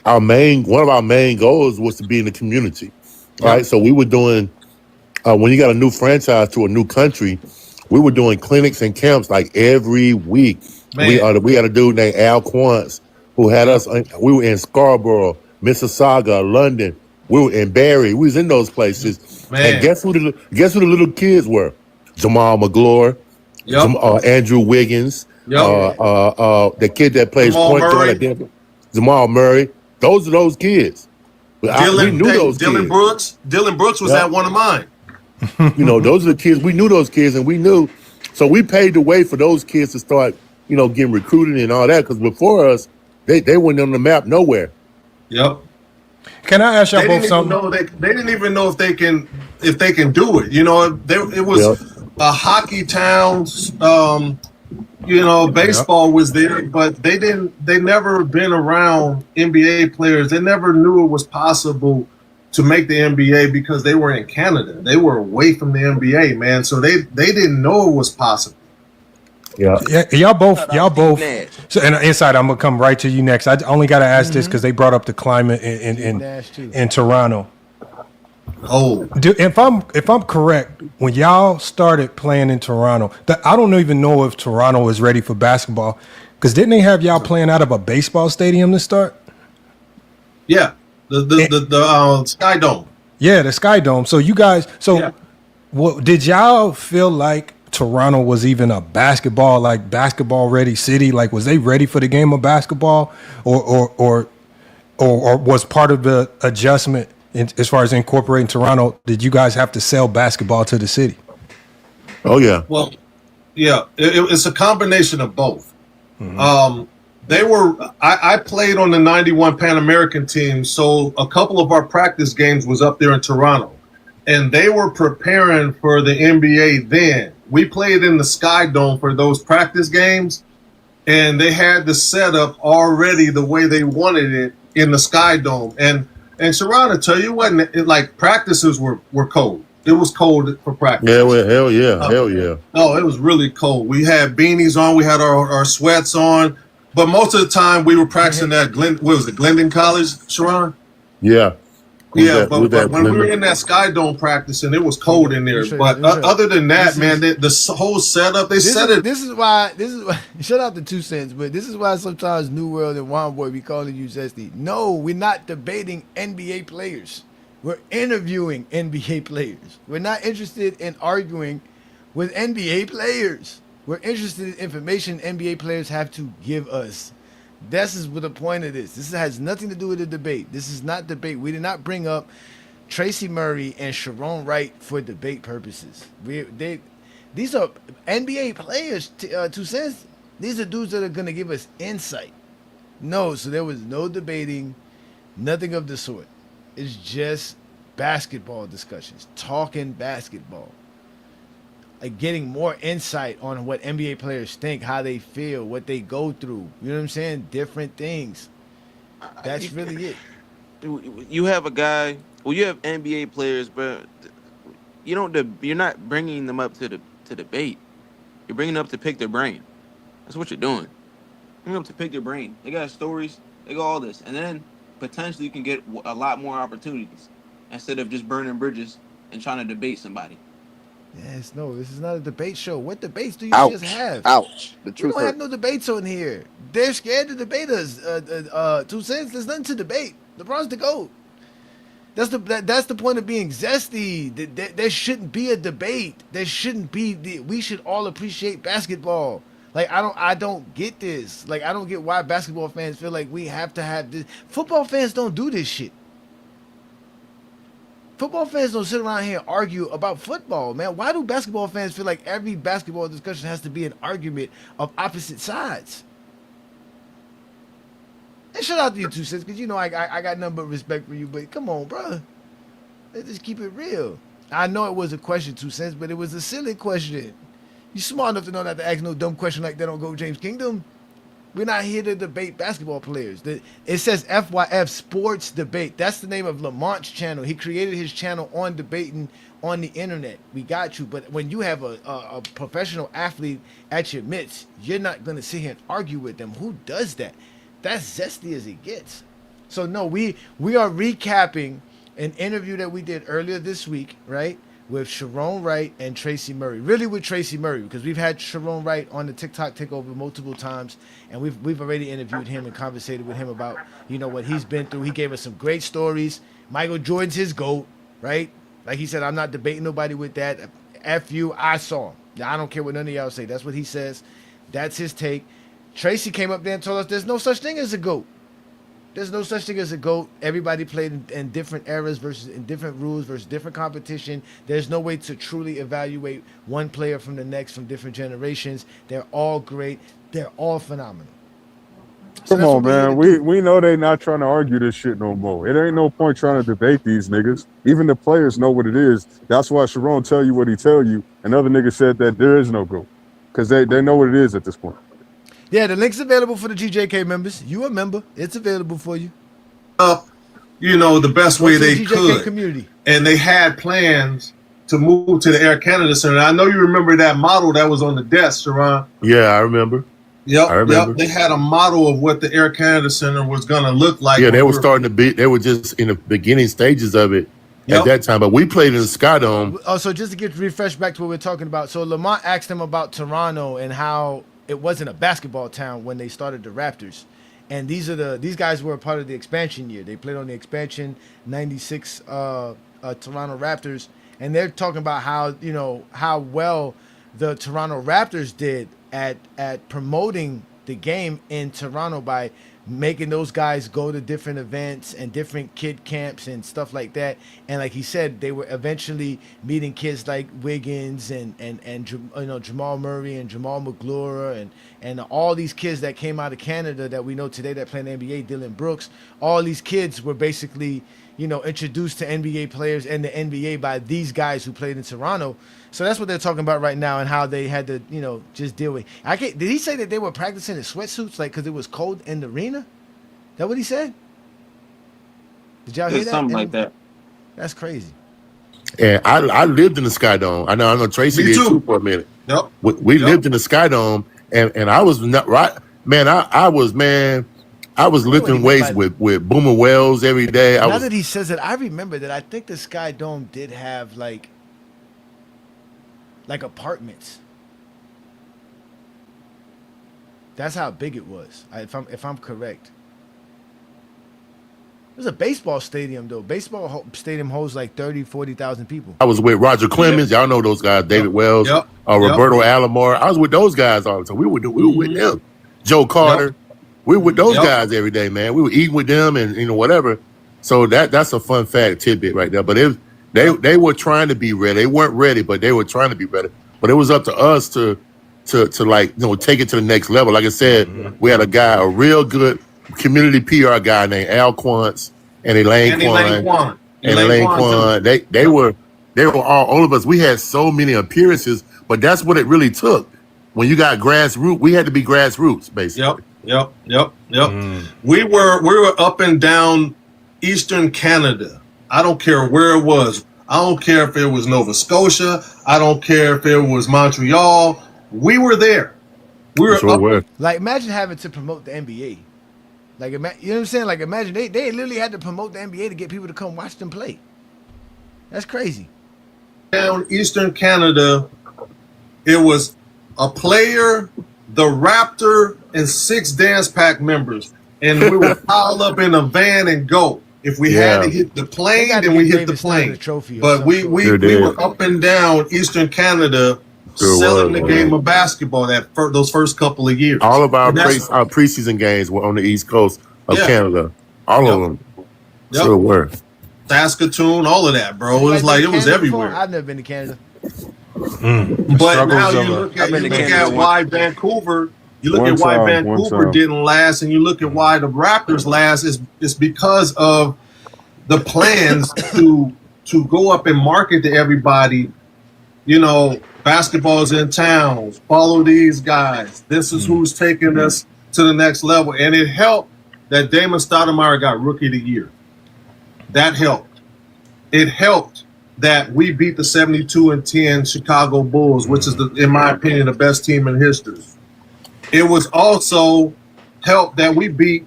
one of our main goals was to be in the community, right? So we were doing, when you got a new franchise to a new country, we were doing clinics and camps like every week. We had a dude named Al Quantz who had us. We were in Scarborough, Mississauga, London. We were in Barrie. We was in those places. And guess who the little kids were? Jamal McGlure, Andrew Wiggins, the kid that plays point guard at Denver, Jamal Murray. Those are those kids. We knew those kids. Dylan Brooks was at one of mine. Those are the kids. We knew those kids, and we knew. So we paved the way for those kids to start, getting recruited and all that. Because before us, they weren't on the map nowhere. Yep. Can I ask y'all both something? They didn't even know if they can if they can do it. It was a hockey town. Baseball was there, but they never been around NBA players. They never knew it was possible to make the NBA because they were in Canada. They were away from the NBA, man. So they didn't know it was possible. Yeah. Y'all both. So, and Inside, I'm gonna come right to you next. I only got to ask this because they brought up the climate in Toronto. Oh, If I'm correct, when y'all started playing in Toronto, I don't even know if Toronto is ready for basketball. Because didn't they have y'all playing out of a baseball stadium to start? Yeah, the Sky Dome. Yeah, the Sky Dome. So you guys, what did y'all feel like Toronto was even a basketball ready city? Like, was they ready for the game of basketball, or was part of the adjustment as far as incorporating Toronto? Did you guys have to sell basketball to the city? Oh yeah. Well, yeah, it's a combination of both. Mm-hmm. I played on the 91 Pan American team, so a couple of our practice games was up there in Toronto, and they were preparing for the NBA then. We played in the Sky Dome for those practice games, and they had the setup already the way they wanted it in the Sky Dome. And Sharon, I tell you, like practices were cold. It was cold for practice. Yeah, well, hell yeah. No, it was really cold. We had beanies on, we had our sweats on, but most of the time we were practicing at Glendon College, Sharon? Yeah. But when we were in that Sky Dome practicing, it was cold in there. But other than that, the whole setup, set it. This is why. Shout out to 2 Cents, but this is why sometimes New World and Wine Boy be calling you Zesty. No, we're not debating NBA players. We're interviewing NBA players. We're not interested in arguing with NBA players. We're interested in information NBA players have to give us. This is what the point of this. This has nothing to do with the debate. This is not debate. We did not bring up Tracy Murray and Sharon Wright for debate purposes. These are NBA players, 2 Cents. These are dudes that are going to give us insight. No, so there was no debating, nothing of the sort. It's just basketball discussions, talking basketball. Like getting more insight on what NBA players think, how they feel, what they go through. You know what I'm saying? Different things. That's really it. You have a guy. Well, you have NBA players, but you're not bringing them up to debate. You're bringing them up to pick their brain. That's what you're doing. Bring them up to pick their brain. They got stories. They got all this, and then potentially you can get a lot more opportunities instead of just burning bridges and trying to debate somebody. Yes, no, this is not a debate show. What debates do you just have? Ouch. The We truth don't have hurt. no debates on here. They're scared to debate us. 2 Cents, there's nothing to debate. LeBron's the GOAT. That's the point of being zesty. There shouldn't be a debate. There shouldn't be. We should all appreciate basketball. Like I don't get this. Like I don't get why basketball fans feel like we have to have this. Football fans don't do this shit. Football fans don't sit around here and argue about football, man. Why do basketball fans feel like every basketball discussion has to be an argument of opposite sides? And shout out to you 2 Cents, because I got nothing but respect for you, but come on, bro. Let's just keep it real. I know it was a question, 2 Cents, but it was a silly question. You smart enough to know not to ask no dumb question like that on Go James Kingdom. We're not here to debate basketball players. It says FYF Sports Debate. That's the name of Lamont's channel. He created his channel on debating on the internet. We got you. But when you have a professional athlete at your midst, you're not going to sit here and argue with them. Who does that? That's zesty as it gets. So, no, we are recapping an interview that we did earlier this week, right? With Sharon Wright and Tracy Murray. Really with Tracy Murray, because we've had Sharon Wright on the TikTok Takeover multiple times, and we've already interviewed him and conversated with him about, what he's been through. He gave us some great stories. Michael Jordan's his GOAT, right? Like he said, I'm not debating nobody with that. F you, I saw him. I don't care what none of y'all say. That's what he says. That's his take. Tracy came up there and told us there's no such thing as a GOAT. There's no such thing as a GOAT. Everybody played in different eras versus in different rules versus different competition. There's no way to truly evaluate one player from the next from different generations. They're all great. They're all phenomenal. So Come that's on, what we're here man. to do. We know they not trying to argue this shit no more. It ain't no point trying to debate these niggas. Even the players know what it is. That's why Sharon tell you what he tell you. Another nigga said that there is no GOAT. Because they know what it is at this point. Yeah, the link's available for the GJK members. You a member. It's available for you. Up, the best Go way to the they GJK could. community. And they had plans to move to the Air Canada Center. I know you remember that model that was on the desk, Sharon. Yeah, I remember. Yep, I remember. They had a model of what the Air Canada Center was going to look like. Yeah, they were starting to be. They were just in the beginning stages of it at that time. But we played in the Sky Dome. Oh, so just to get refreshed back to what we're talking about. So Lamont asked him about Toronto and how it wasn't a basketball town when they started the Raptors. And these guys were a part of the expansion year. They played on the expansion 96 Toronto Raptors, and they're talking about how well the Toronto Raptors did at promoting the game in Toronto by making those guys go to different events and different kid camps and stuff like that. And like he said, they were eventually meeting kids like Wiggins and Jamal Murray and Jamal McGlure and all these kids that came out of Canada that we know today that play in the NBA, Dylan Brooks. All these kids were basically introduced to NBA players and the NBA by these guys who played in Toronto. So that's what they're talking about right now and how they had to, just deal with. Did he say that they were practicing in sweatsuits, like because it was cold in the arena? Is that what he said? Did y'all hear that? Something like that. That's crazy. And I lived in the Sky Dome. I know Tracy Me did too. too for a minute. Yep. We lived in the Sky Dome, and I was not right, man. I was lifting weights with Boomer Wells every day. Now that he says it, I remember that I think the Sky Dome did have like apartments. That's how big it was. If I'm correct. It was a baseball stadium though. Baseball stadium holds like 40,000 people. I was with Roger Clemens. Y'all know those guys. David Wells, Roberto Alomar. I was with those guys all the time. We were with them. Joe Carter. We were with those guys every day, man. We were eating with them and whatever. So that's a fun fact tidbit right there. But they were trying to be ready. They weren't ready, but they were trying to be ready. But it was up to us to take it to the next level. Like I said, we had a real good community PR guy named Al Quantz and Elaine Quan. They were all of us. We had so many appearances, but that's what it really took. When you got grassroots, we had to be grassroots, basically. Yep. We were up and down Eastern Canada. I don't care where it was. I don't care if it was Nova Scotia. I don't care if it was Montreal. We were there. We were up. Like imagine having to promote the NBA. Like you know what I'm saying? Like imagine they literally had to promote the NBA to get people to come watch them play. That's crazy. Down Eastern Canada, it was a player, the Raptor, and 6 dance pack members. And we would pile up in a van and go. If we had to hit the plane, then we hit the plane. But we were up and down Eastern Canada selling the game of basketball those first couple of years. All of our preseason games were on the East Coast of Canada. All of them. Sure were. Saskatoon, all of that, bro. It was like it was everywhere. I've never been to Canada. But now you look at why Vancouver. You look at why Vancouver didn't last, and you look at why the Raptors last. Is because of the plans to go up and market to everybody. Basketball's in town. Follow these guys. This is who's taking us to the next level, and it helped that Damon Stoudemire got Rookie of the Year. That helped. It helped that we beat the 72-10 Chicago Bulls, which is, in my opinion, the best team in history. It was also helped that we beat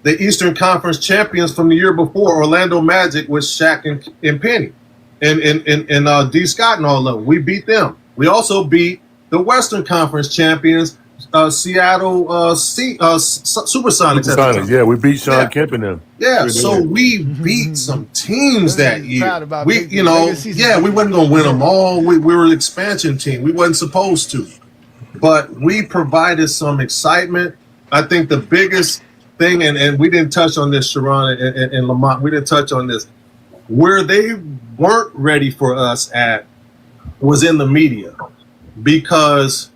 the Eastern Conference champions from the year before, Orlando Magic, with Shaq and Penny and D. Scott and all of them. We beat them. We also beat the Western Conference champions, Seattle Supersonics. Yeah, we beat Sean Kemp and them. Yeah, so we beat some teams that year. We wasn't gonna win them all. We were an expansion team. We wasn't supposed to, but we provided some excitement. I think the biggest thing, and we didn't touch on this, Sharon and Lamont. We didn't touch on this. Where they weren't ready for us at was in the media, because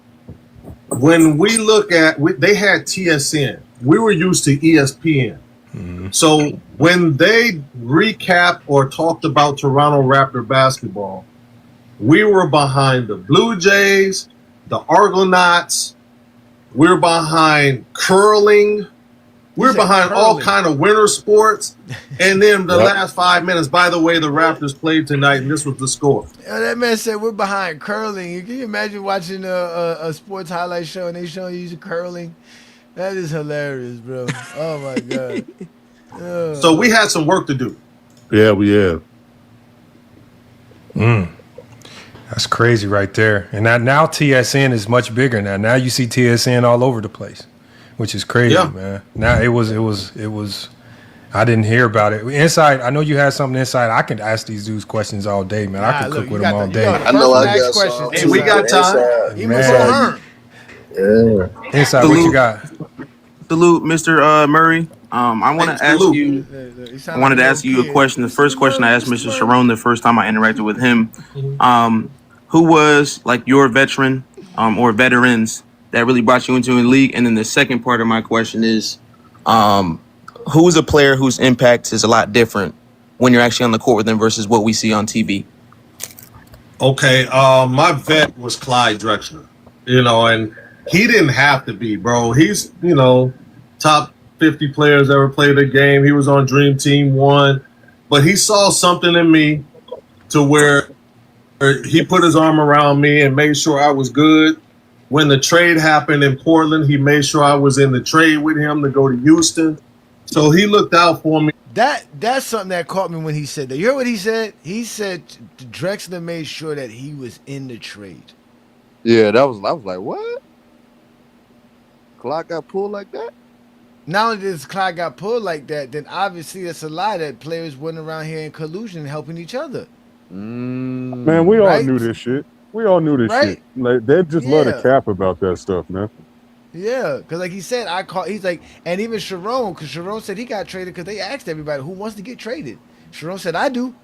when we look at, they had TSN. we were used to ESPN. So when they recapped or talked about Toronto Raptor basketball, we were behind the Blue Jays, the Argonauts. We're behind curling. We're behind all kind of winter sports. And then the last 5 minutes, by the way, the Raptors played tonight, and this was the score. That man said we're behind curling. Can you imagine watching a sports highlight show and they showing you curling? That is hilarious, bro. Oh, my God. So we had some work to do. Yeah, we have. That's crazy right there. And now TSN is much bigger now. Now you see TSN all over the place, which is crazy, man. Now it was. I didn't hear about it. Inside, I know you had something inside. I can ask these dudes questions all day, man. I can cook with them all day. I know I got some. Hey, we got time. Yeah. Inside, what you got? Salute, Mr. Murray. I want to ask you. I wanted to ask you a question. The first question I asked Mr. Sharon the first time I interacted with him, who was like your veteran or veterans that really brought you into the league? And then the second part of my question is, who's a player whose impact is a lot different when you're actually on the court with them versus what we see on TV? Okay, my vet was Clyde Drexler, and he didn't have to be, bro. He's, top 50 players ever played the game. He was on Dream Team 1, but he saw something in me to where he put his arm around me and made sure I was good. When the trade happened in Portland, he made sure I was in the trade with him to go to Houston. So he looked out for me. That's something that caught me when he said that. You heard what he said? He said Drexler made sure that he was in the trade. Yeah, I was like, what? Clock got pulled like that? Not only does Clyde got pulled like that, then obviously that's a lie that players went around here in collusion helping each other. Man, we all knew this shit. We all knew this shit. Like they just love to cap about that stuff, man. Yeah, because like he said, he's like, and even Sharon, because Sharon said he got traded because they asked everybody who wants to get traded. Sharon said, I do.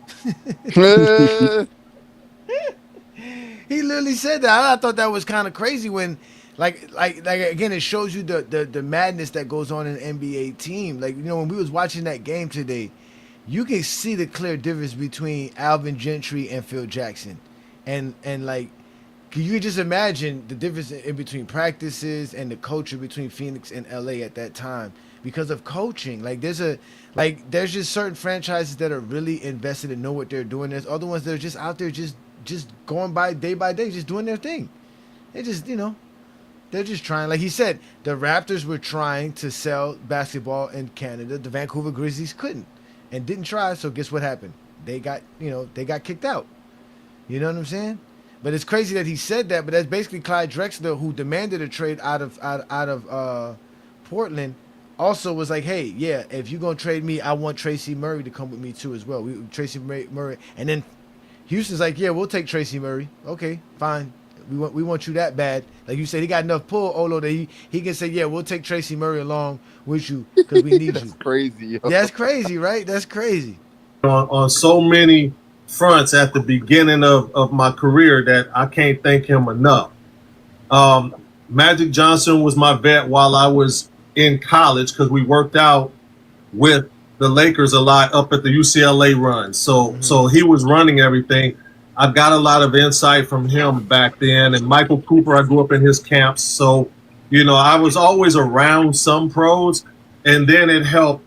He literally said that. I thought that was kind of crazy when like again, it shows you the madness that goes on in an NBA team. Like, when we was watching that game today, you can see the clear difference between Alvin Gentry and Phil Jackson. And like, you can just imagine the difference in between practices and the culture between Phoenix and LA at that time because of coaching. Like there's just certain franchises that are really invested and know what they're doing. There's other ones that are just out there just going by day, just doing their thing. They just, they're just trying. Like he said, the Raptors were trying to sell basketball in Canada. The Vancouver Grizzlies couldn't and didn't try. So guess what happened? They got kicked out. You know what I'm saying? But it's crazy that he said that. But that's basically Clyde Drexler, who demanded a trade out of Portland, also was like, hey, yeah, if you're gonna trade me, I want Tracy Murray to come with me too as well. Tracy Murray, and then Houston's like, yeah, we'll take Tracy Murray. Okay, fine. We want you that bad. Like you said, he got enough pull, Olo, that he can say, yeah, we'll take Tracy Murray along with you because we need That's you. crazy, yo. That's crazy, right? That's crazy. On so many fronts at the beginning of my career that I can't thank him enough. Magic Johnson was my vet while I was in college because we worked out with the Lakers a lot up at the UCLA run. So he was running everything. I got a lot of insight from him back then. And Michael Cooper, I grew up in his camps. So, I was always around some pros. And then it helped.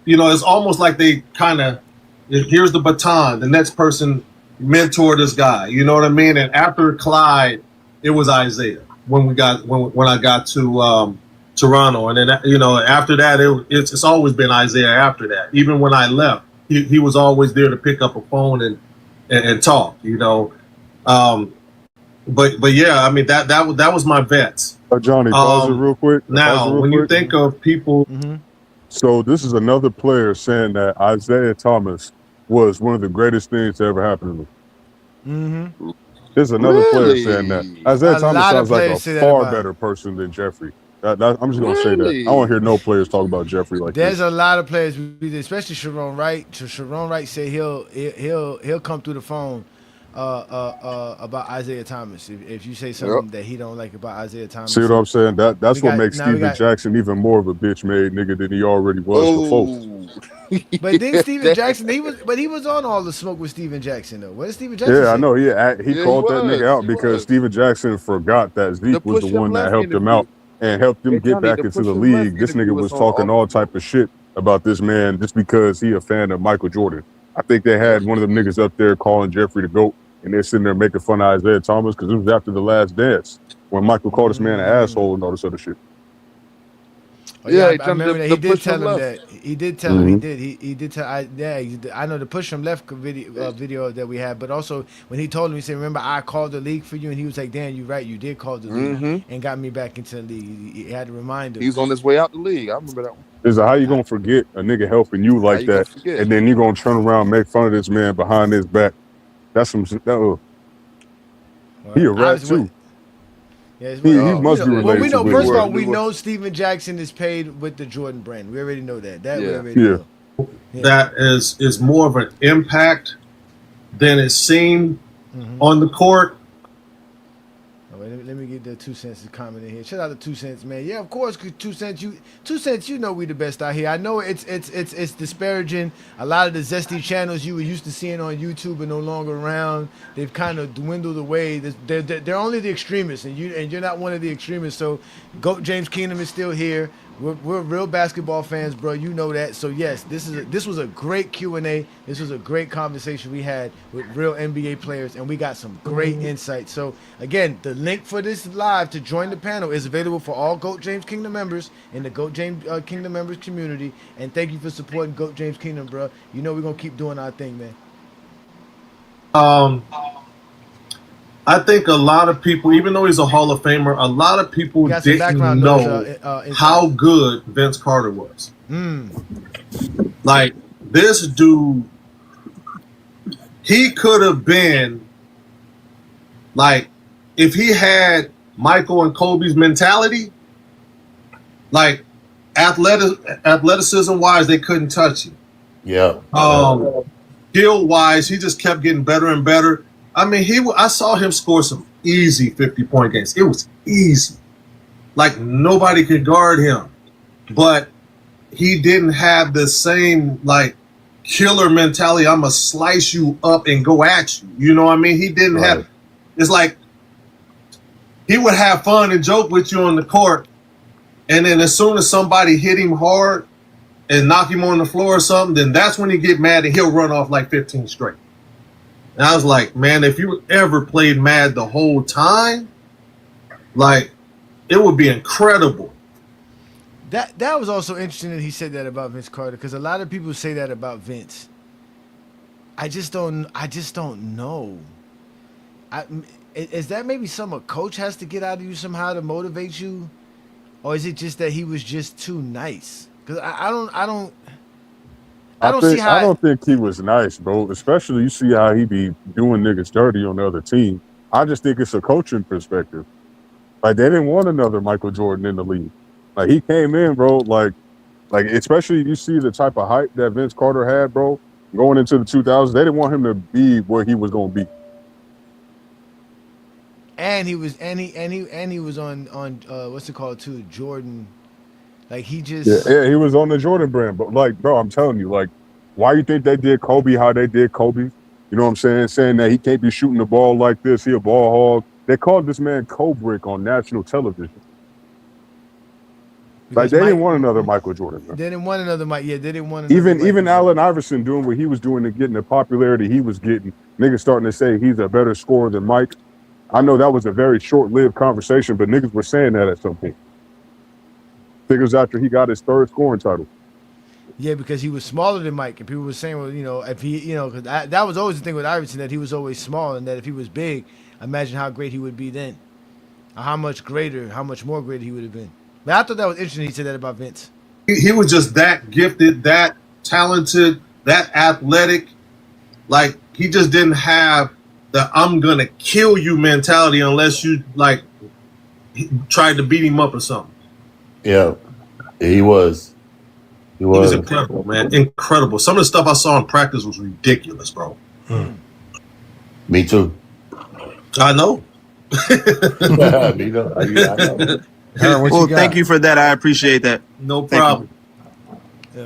It's almost like they kind of, here's the baton. The next person mentor this guy. You know what I mean? And after Clyde, it was Isaiah when I got to Toronto. And then, after that, it's always been Isaiah after that. Even when I left, he was always there to pick up a phone and talk, but yeah, I mean that was my vets. Johnny, pause it real quick. You think of people, so this is another player saying that Isaiah Thomas was one of the greatest things to ever happen to him. There's another player saying that Isaiah Thomas sounds like a far better person than Jeffrey. I'm just gonna say that. I don't hear no players talk about Jeffrey like There's this. a lot of players, especially Sharon Wright. So Sharon Wright said he'll come through the phone about Isaiah Thomas. If you say something that he don't like about Isaiah Thomas, See what I'm saying? That's what makes now we Steven got. Jackson even more of a bitch made nigga than he already was before. Oh, But then Steven Jackson, he was on all the smoke with Steven Jackson though. What did Steven Jackson Yeah, I say? know. He yeah, he called that nigga was. out He because was. Steven Jackson forgot that The Zeke was the push him one that left helped him out interview. and helped him Hey get Johnny, back the into push the him left league. This interview nigga was was on talking all all the type smoke. of shit about this man just because he a fan of Michael Jordan. I think they Yep. had one of them niggas up there calling Jeffrey the GOAT, and they're sitting there making fun of Isaiah Thomas because it was after the Last Dance when Michael called this man an asshole and all this other shit. Oh Yeah, yeah, hey I Johnny, remember that he the did push tell him him left. that. He did tell him. Mm-hmm. He did tell. I know the push from left video that we had, but also when he told him, he said, "Remember, I called the league for you," and he was like, "Damn, you right, you did call the league Mm-hmm. and got me back into the league." He had to remind him. He's on his way out the league. I remember that one. Is how you gonna forget a nigga helping you How like you gonna that, forget? and then you gonna turn around and make fun of this man behind his back? That's some. He a rat Obviously, too. yeah, He Oh must be shit. well, we related to know. Whitney. First of all, New we word. know Steven Jackson is paid with the Jordan brand. We already know that. That we Yeah. already Yeah. know. Yeah. That is more of an impact than it seemed on the court. Oh, wait, let me get the 2 cents comment in here. Shout out to 2 cents, man. Yeah, of course, 'cause 2 cents. 2 cents. You know we the best out here. I know it's disparaging. A lot of the zesty channels you were used to seeing on YouTube are no longer around. They've kind of dwindled away. They're only the extremists, and you're not one of the extremists. So, Goat James Kingdom is still here. We're real basketball fans, bro. You know that. So yes, this was a great Q&A. This was a great conversation we had with real NBA players, and we got some great insight. So again, the link for this live to join the panel is available for all Goat James Kingdom members in the Goat James Kingdom members community. And thank you for supporting Goat James Kingdom, bro. You know we're gonna keep doing our thing, man. I think a lot of people, even though he's a Hall of Famer, a lot of people We got some didn't background know noise, how good Vince Carter was. Like, this dude, he could have been, like, if he had Michael and Kobe's mentality, like, athleticism-wise, they couldn't touch him. Yeah. Skill-wise, he just kept getting better and better. I mean, I saw him score some easy 50-point games. It was easy. Like, nobody could guard him. But he didn't have the same, like, killer mentality. I'm going to slice you up and go at you. You know what I mean? He didn't have – it's like he would have fun and joke with you on the court, and then as soon as somebody hit him hard and knock him on the floor or something, then that's when he get mad and he'll run off like 15 straight. And I was like, man, if you ever played Mad the whole time, like, it would be incredible. That was also interesting that he said that about Vince Carter, because a lot of people say that about Vince. I just don't know. Is that maybe something a coach has to get out of you somehow to motivate you, or is it just that he was just too nice? Because I don't see how. I don't think he was nice, bro. Especially you see how he be doing niggas dirty on the other team. I just think it's a coaching perspective. Like, they didn't want another Michael Jordan in the league. Like, he came in, bro. Like especially you see the type of hype that Vince Carter had, bro, going into the 2000s. They didn't want him to be where he was gonna be. And he was on what's it called too, Jordan. Like, he just Yeah, he was on the Jordan brand. But like, bro, I'm telling you, like, why you think they did Kobe how they did Kobe? You know what I'm saying? Saying that he can't be shooting the ball like this. He a ball hog. They called this man Kubrick on national television. Like, they didn't want another Michael Jordan. Man. They didn't want another Mike. Yeah, they didn't want another Even Michael Allen Iverson doing what he was doing and getting the popularity he was getting. Niggas starting to say he's a better scorer than Mike. I know that was a very short-lived conversation, but niggas were saying that at some point. Figures after he got his third scoring title. Yeah, because he was smaller than Mike, and people were saying, well, you know, if he, you know, because that was always the thing with Iverson, that he was always small, and that if he was big, imagine how great he would be then, or how much more greater he would have been. But I thought that was interesting. He said that about Vince. He was just that gifted, that talented, that athletic. Like, he just didn't have the "I'm gonna kill you" mentality unless you, like, tried to beat him up or something. Yeah, he was. He was incredible, man. Incredible. Some of the stuff I saw in practice was ridiculous, bro. Me too. I know. Me too. I know. Aaron, what Well, you thank got? you for that. I appreciate that. No Thank you. problem.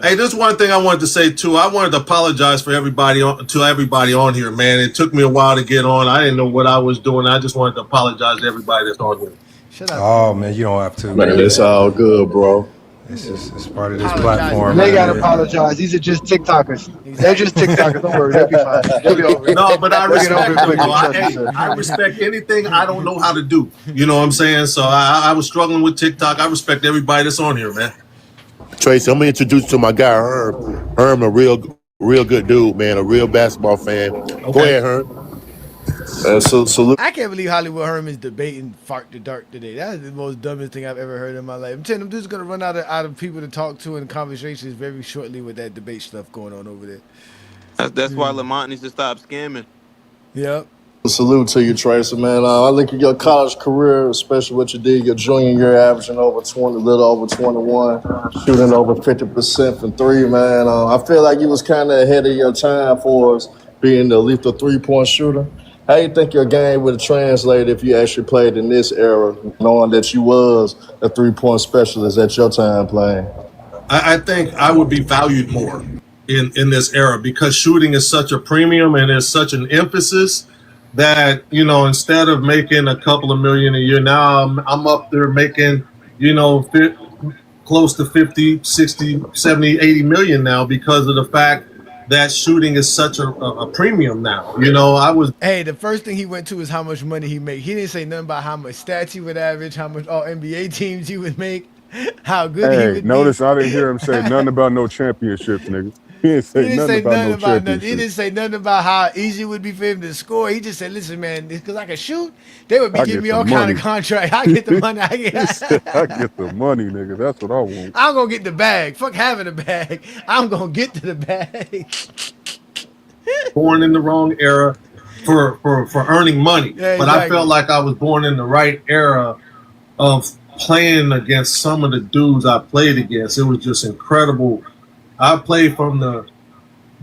Hey, there's one thing I wanted to say too. I wanted to apologize for everybody on here, man. It took me a while to get on. I didn't know what I was doing. I just wanted to apologize to everybody that's on here. Shut up. Oh man, you don't have to. Man, it's all good, bro. It's part of this Apologize. platform. They gotta Man. apologize. These are just TikTokers. They're just TikTokers. Don't worry, they'll be fine. They'll be over it. No, but I They'll get over respect it them. quickly. Trust me, Hey, sir. I respect anything I don't know how to do. You know what I'm saying? So I was struggling with TikTok. I respect everybody that's on here, man. Tracy, I'm gonna introduce you to my guy Herm. Herm, a real good dude, man, a real basketball fan. Go ahead, Herm. Salute. I can't believe Hollywood Herman's debating Fart the Dark today. That is the most dumbest thing I've ever heard in my life. I'm telling you, I'm just gonna run out of people to talk to in conversations very shortly with that debate stuff going on over there. That's why Lamont needs to stop scamming. Yep. Salute to you, Tracy, man. I look at your college career, especially what you did your junior year, averaging over 20, a little over 21, shooting over 50% from three, man. I feel like you was kind of ahead of your time for us being the lethal three-point shooter. How you think your game would have translated if you actually played in this era, knowing that you was a three-point specialist at your time playing? I think I would be valued more in this era because shooting is such a premium and there's such an emphasis that, you know, instead of making a couple of million a year, now I'm up there making, you know, close to 50, 60, 70, 80 million now because of the fact that shooting is such a premium now. You know, Hey, the first thing he went to is how much money he made. He didn't say nothing about how much stats he would average, how much all NBA teams he would make, how good he Hey, would notice be. I didn't hear him say nothing about no championships, nigga. He didn't He say didn't nothing say about no nothing about nothing. He championships. didn't say nothing about how easy it would be for him to score. He just said, "Listen, man, because I can shoot, they would be I giving get me the all kind money. of contract. I get the money. He said, I get the money, nigga. That's what I want. I'm gonna get the bag. Fuck having a bag. I'm gonna get to the bag." born in the wrong era for earning money. Yeah, But I exactly. felt like I was born in the right era of playing against some of the dudes I played against. It was just incredible. I played from the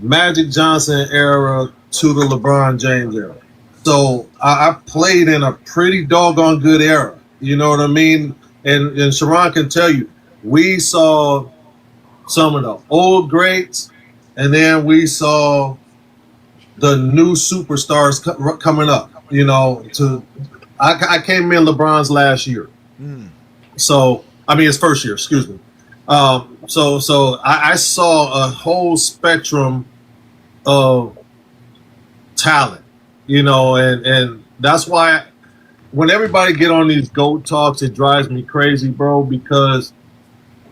Magic Johnson era to the LeBron James era. So I played in a pretty doggone good era. You know what I mean? And Sharon can tell you, we saw some of the old greats, and then we saw the new superstars coming up. You know, I came in LeBron's last year, so I mean his first year. Excuse me. So I saw a whole spectrum of talent. You know, and that's why when everybody get on these GOAT talks, it drives me crazy, bro, because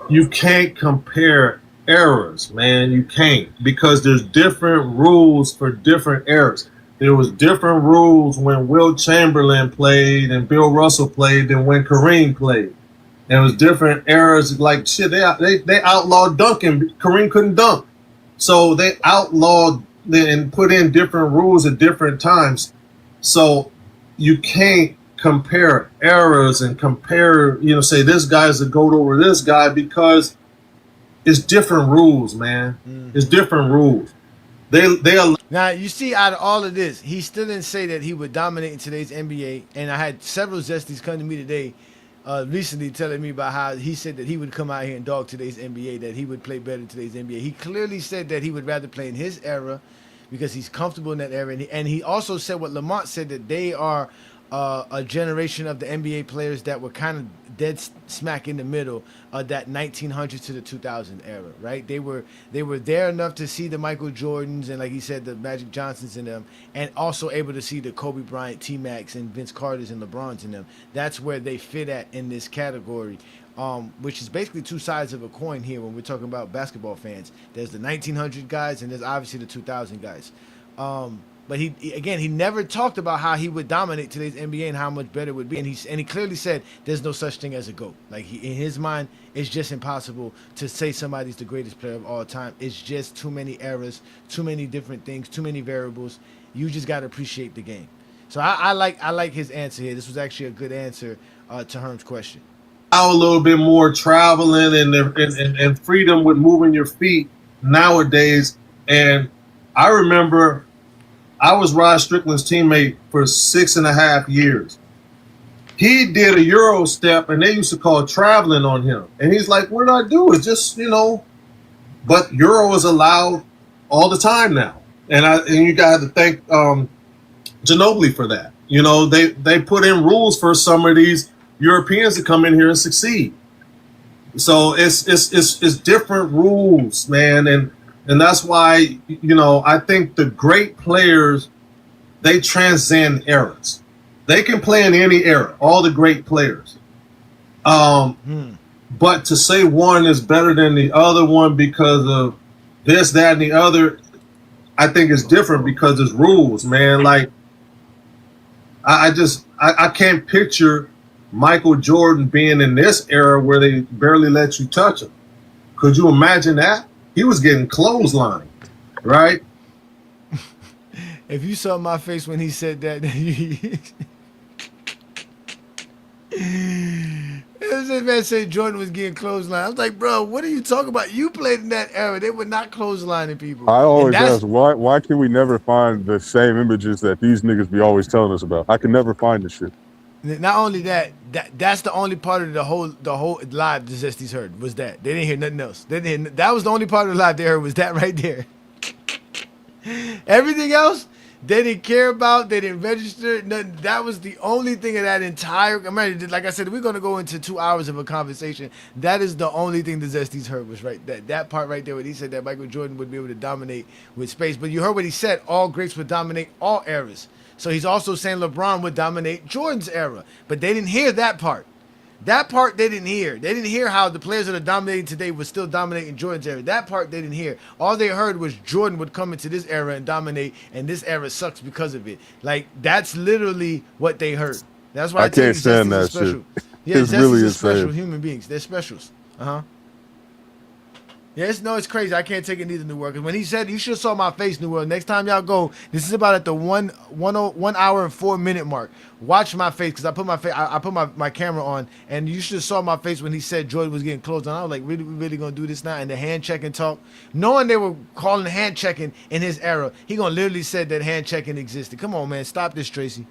you can't compare eras, man. You can't, because there's different rules for different eras. There was different rules when Will Chamberlain played and Bill Russell played than when Kareem played. And it was different eras. Like shit, they outlawed dunking. Kareem couldn't dunk, so they outlawed and put in different rules at different times. So you can't compare eras and compare, you know, say this guy's a GOAT over this guy because it's different rules, man. It's different rules. They allow. Now you see, out of all of this, he still didn't say that he would dominate in today's NBA. And I had several Zesties come to me today, recently telling me about how he said that he would come out here and dog today's NBA, that he would play better in today's NBA. He clearly said that he would rather play in his era because he's comfortable in that era. And he also said what Lamont said, that they are a generation of the NBA players that were kind of dead smack in the middle of that 1900 to the 2000 era, right? They were there enough to see the Michael Jordans and, like he said, the Magic Johnsons in them, and also able to see the Kobe Bryant, T-Max, and Vince Carters and LeBrons in them. That's where they fit at in this category, which is basically two sides of a coin here when we're talking about basketball fans. There's the 1900 guys, and there's obviously the 2000 guys. But he never talked about how he would dominate today's NBA and how much better it would be. And he clearly said there's no such thing as a GOAT. Like, in his mind, it's just impossible to say somebody's the greatest player of all time. It's just too many eras, too many different things, too many variables. You just got to appreciate the game. So I like his answer here. This was actually a good answer to Herm's question. A little bit more traveling and freedom with moving your feet nowadays. And I remember I was Rod Strickland's teammate for 6.5 years. He did a Euro step, and they used to call traveling on him. And he's like, what did I do? It's just, but Euro is allowed all the time now. And you got to thank Ginobili for that. They put in rules for some of these Europeans to come in here and succeed. So it's different rules, man. And that's why, I think the great players, they transcend eras. They can play in any era, all the great players. But to say one is better than the other one because of this, that, and the other, I think it's different because there's rules, man. Like, I can't picture Michael Jordan being in this era where they barely let you touch him. Could you imagine that? He was getting clotheslined, right? If you saw my face when he said that, this man said Jordan was getting clotheslined. I was like, bro, what are you talking about? You played in that era. They were not clotheslining people. I always ask, why can we never find the same images that these niggas be always telling us about? I can never find this shit. Not only that's the only part of the whole live the Zesties heard was that. They didn't hear nothing else. That was the only part of the live they heard was that right there. Everything else, they didn't care about. They didn't register. Nothing. That was the only thing of that entire. Like I said, we're gonna go into 2 hours of a conversation. That is the only thing the Zesties heard was right that part right there when he said that Michael Jordan would be able to dominate with space. But you heard what he said. All greats would dominate all eras. So he's also saying LeBron would dominate Jordan's era. But they didn't hear that part. That part they didn't hear. They didn't hear how the players that are dominating today were still dominating Jordan's era. That part they didn't hear. All they heard was Jordan would come into this era and dominate, and this era sucks because of it. Like, that's literally what they heard. That's why I can't stand that shit. Yeah, it's really insane. Special human beings. They're specials. Yeah, it's crazy. I can't take it neither, New World. Because when he said, you should have saw my face, New World. Next time y'all go, this is about at the 1 hour and 4 minute mark. Watch my face because I put my camera on, and you should have saw my face when he said Jordan was getting closed on. I was like, really, we really gonna do this now? And the hand checking talk, knowing they were calling hand checking in his era, he gonna literally said that hand checking existed. Come on, man, stop this, Tracy.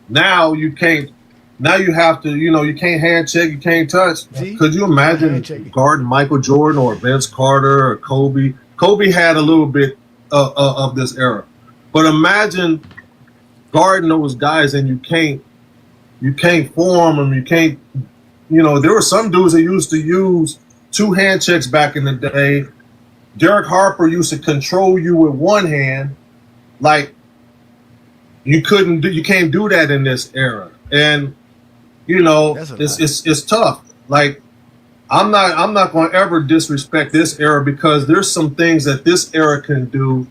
Now you can't. Now you have to, you can't hand check, you can't touch. See? Could you imagine guarding Michael Jordan or Vince Carter or Kobe? Kobe had a little bit of this era, but imagine guarding those guys and you can't form them. You can't, there were some dudes that used to use 2 hand checks back in the day. Derek Harper used to control you with one hand, like you can't do that in this era, and. It's tough. Like, I'm not going to ever disrespect this era because there's some things that this era can do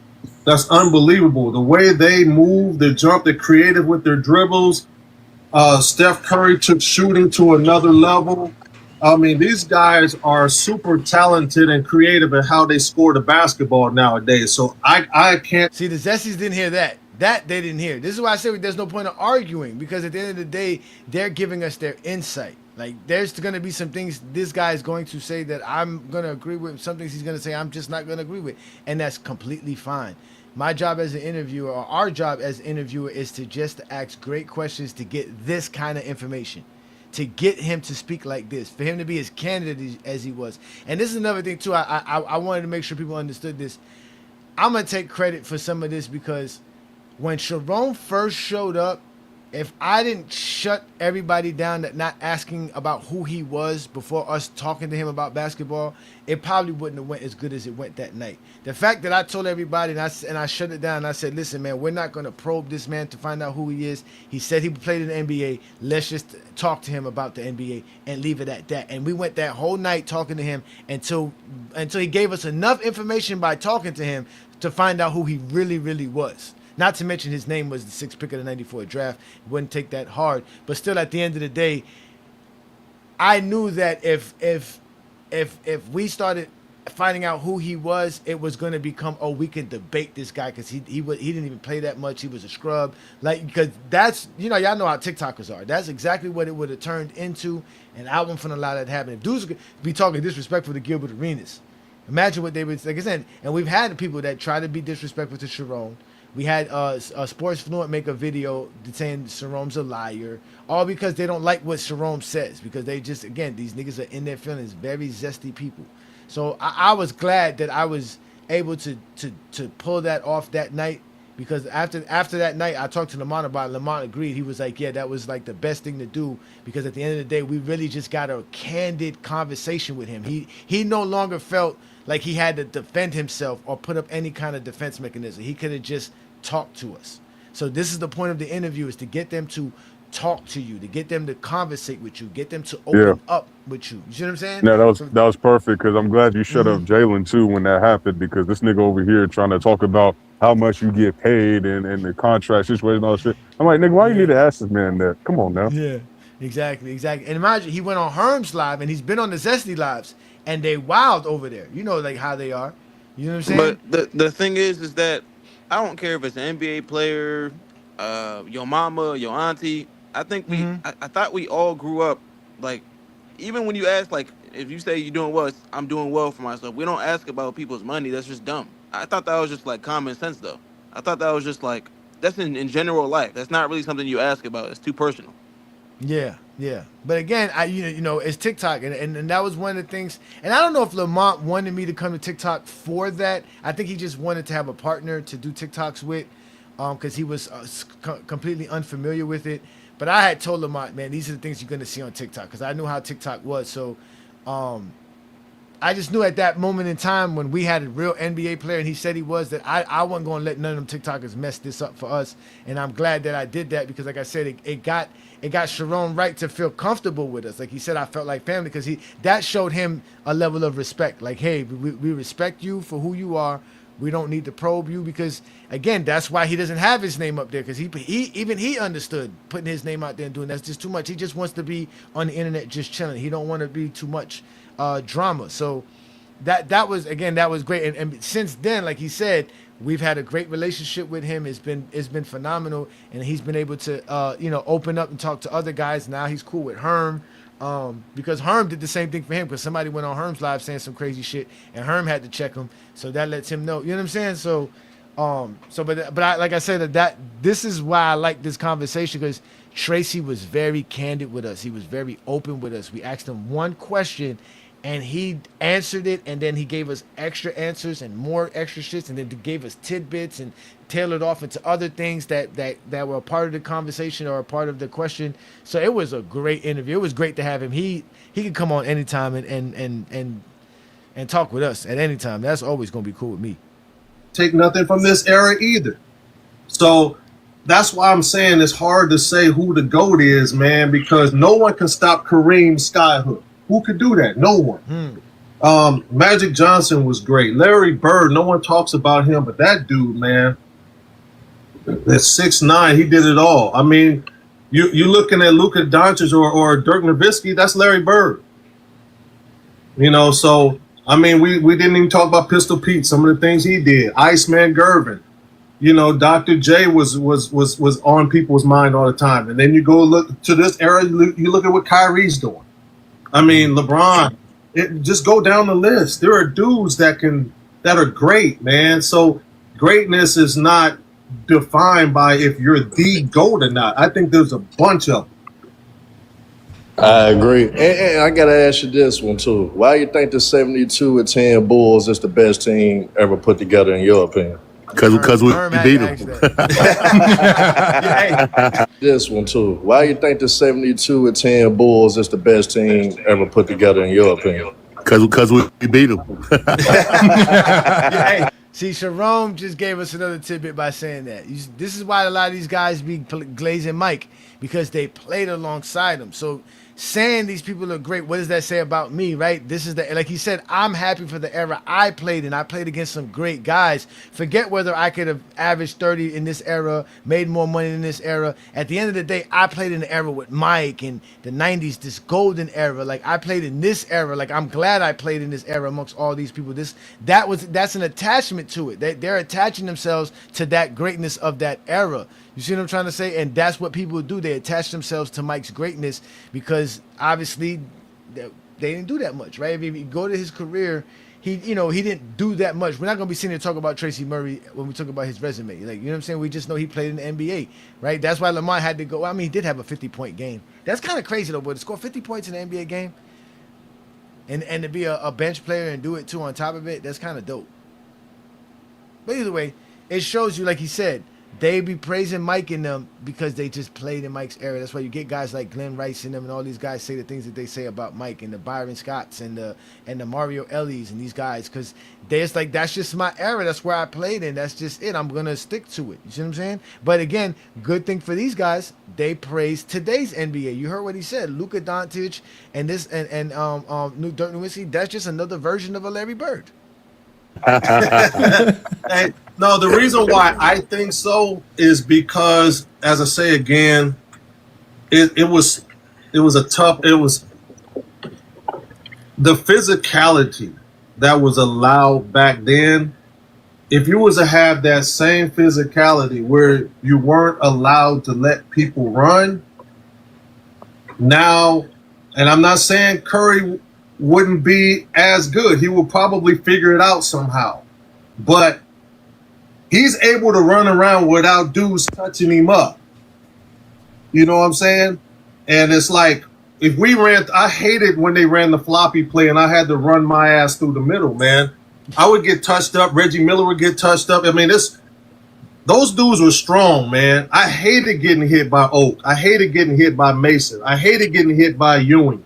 that's unbelievable. The way they move, they jump, they're creative with their dribbles. Steph Curry took shooting to another level. I mean, these guys are super talented and creative in how they score the basketball nowadays. So I can't see the Zesties didn't hear that. That they didn't hear. This is why I say there's no point of arguing because at the end of the day, they're giving us their insight. Like, there's going to be some things this guy is going to say that I'm going to agree with. Some things he's going to say I'm just not going to agree with. And that's completely fine. My job as an interviewer, or our job as an interviewer, is to just ask great questions to get this kind of information. To get him to speak like this, for him to be as candid as he was. And this is another thing, too. I wanted to make sure people understood this. I'm going to take credit for some of this because when Sharon first showed up, if I didn't shut everybody down that not asking about who he was before us talking to him about basketball, it probably wouldn't have went as good as it went that night. The fact that I told everybody and I shut it down and I said, listen, man, we're not going to probe this man to find out who he is. He said he played in the NBA. Let's just talk to him about the NBA and leave it at that. And we went that whole night talking to him until he gave us enough information by talking to him to find out who he really, really was. Not to mention his name was the 6th pick of the 94 draft. It wouldn't take that hard. But still, at the end of the day, I knew that if we started finding out who he was, it was going to become, oh, we can debate this guy because he didn't even play that much. He was a scrub. Like, because that's, y'all know how TikTokers are. That's exactly what it would have turned into, and I wouldn't allow that to happen. If dudes be talking disrespectful to Gilbert Arenas, imagine what they would, like I said, and we've had people that try to be disrespectful to Sharon. We had Sports Fluent make a video saying Sharome's a liar, all because they don't like what Sharome says, because they just, again, these niggas are in their feelings, very zesty people. So I was glad that I was able to pull that off that night, because after that night, I talked to Lamont about it. Lamont agreed. He was like, yeah, that was like the best thing to do, because at the end of the day, we really just got a candid conversation with him. He no longer felt like he had to defend himself or put up any kind of defense mechanism. He could have just talked to us. So this is the point of the interview, is to get them to talk to you, to get them to conversate with you, get them to open up with you. You see what I'm saying? Yeah, that was perfect, because I'm glad you shut up Jalen too when that happened, because this nigga over here trying to talk about how much you get paid and the contract situation and all that shit. I'm like, nigga, why you need to ask this man that? Come on now. Yeah, exactly. And imagine, he went on Herm's live, and he's been on the Zesty lives, and they wild over there. You know, like how they are. You know what I'm saying? But the thing is that I don't care if it's an NBA player, your mama, your auntie. I think I thought we all grew up like, even when you ask, like, if you say you're doing well, I'm doing well for myself. We don't ask about people's money. That's just dumb. I thought that was just like common sense, though. I thought that was just like, that's in general life. That's not really something you ask about. It's too personal. Yeah. But again, you know, it's TikTok, and that was one of the things. And I don't know if Lamont wanted me to come to TikTok for that. I think he just wanted to have a partner to do TikToks with, because he was completely unfamiliar with it. But I had told Lamont, man, these are the things you're going to see on TikTok, because I knew how TikTok was. So I just knew at that moment in time when we had a real NBA player, and he said he was, that I wasn't going to let none of them TikTokers mess this up for us. And I'm glad that I did that, because like I said, it got Sharone Wright to feel comfortable with us. Like he said, I felt like family, because that showed him a level of respect. Like, hey, we respect you for who you are. We don't need to probe you, because again, that's why he doesn't have his name up there, because he understood putting his name out there and doing that's just too much. He just wants to be on the internet just chilling. He don't want to be too much drama. So that was great. And since then, like he said, we've had a great relationship with him. It's been phenomenal, and he's been able to open up and talk to other guys. Now he's cool with Herm. Because Herm did the same thing for him, because somebody went on Herm's live saying some crazy shit, and Herm had to check him, so that lets him know. You know what I'm saying? So, but I, like I said, that this is why I like this conversation, because Tracy was very candid with us. He was very open with us. We asked him one question, and he answered it, and then he gave us extra answers and more extra shits, and then gave us tidbits and tailored off into other things that were a part of the conversation or a part of the question. So it was a great interview. It was great to have him. He could come on anytime and talk with us at any time. That's always going to be cool with me. Take nothing from this era either. So that's why I'm saying it's hard to say who the GOAT is, man, because no one can stop Kareem Skyhook. Who could do that? No one. Magic Johnson was great. Larry Bird, no one talks about him, but that dude, man, at 6'9", he did it all. I mean, you looking at Luka Doncic or Dirk Nowitzki, that's Larry Bird. You know, so I mean, we didn't even talk about Pistol Pete, some of the things he did. Iceman Gervin. You know, Dr. J was on people's mind all the time. And then you go look to this era, you look at what Kyrie's doing. I mean, LeBron, just go down the list. There are dudes that are great, man. So greatness is not defined by if you're the GOAT or not. I think there's a bunch of them. I agree. And I got to ask you this one, too. Why you think the 72-10 Bulls is the best team ever put together, in your opinion? Because we beat them. This one, too. Why you think the 72-10 Bulls is the best team ever put together, in your opinion? Because we beat them. See, Sharone just gave us another tidbit by saying that. This is why a lot of these guys be glazing Mike, because they played alongside him. So saying these people are great, what does that say about me, right? This is like he said, I'm happy for the era I played in. I played against some great guys. Forget whether I could have averaged 30 in this era, made more money in this era. At the end of the day, I played in the era with Mike in the 90s, this golden era. Like, I played in this era. Like, I'm glad I played in this era amongst all these people. That's an attachment to it. They're attaching themselves to that greatness of that era. You see what I'm trying to say? And that's what people do. They attach themselves to Mike's greatness, because obviously they didn't do that much, right? If you go to his career, he didn't do that much. We're not gonna be sitting here talking about Tracy Murray when we talk about his resume. Like, you know what I'm saying? We just know he played in the NBA, right? That's why Lamont had to go. I mean, he did have a 50-point game. That's kind of crazy though, but to score 50 points in an NBA game and to be a bench player and do it too on top of it, that's kind of dope. But either way, it shows you, like he said, they be praising Mike and them because they just played in Mike's era. That's why you get guys like Glenn Rice and them, and all these guys say the things that they say about Mike, and the Byron Scotts and the Mario Ellies and these guys, because it's like, that's just my era. That's where I played in. That's just it. I'm gonna stick to it. You see what I'm saying? But again, good thing for these guys, they praise today's NBA. You heard what he said, Luka Doncic and this and Dirk Nowitzki. That's just another version of a Larry Bird. Hey, no, the reason why I think so is because, as I say again, it was the physicality that was allowed back then. If you was to have that same physicality where you weren't allowed to let people run now, and I'm not saying Curry wouldn't be as good. He will probably figure it out somehow. But he's able to run around without dudes touching him up. You know what I'm saying? And it's like, if we I hated when they ran the floppy play and I had to run my ass through the middle, man. I would get touched up. Reggie Miller would get touched up. I mean, those dudes were strong, man. I hated getting hit by Oak. I hated getting hit by Mason. I hated getting hit by Ewing.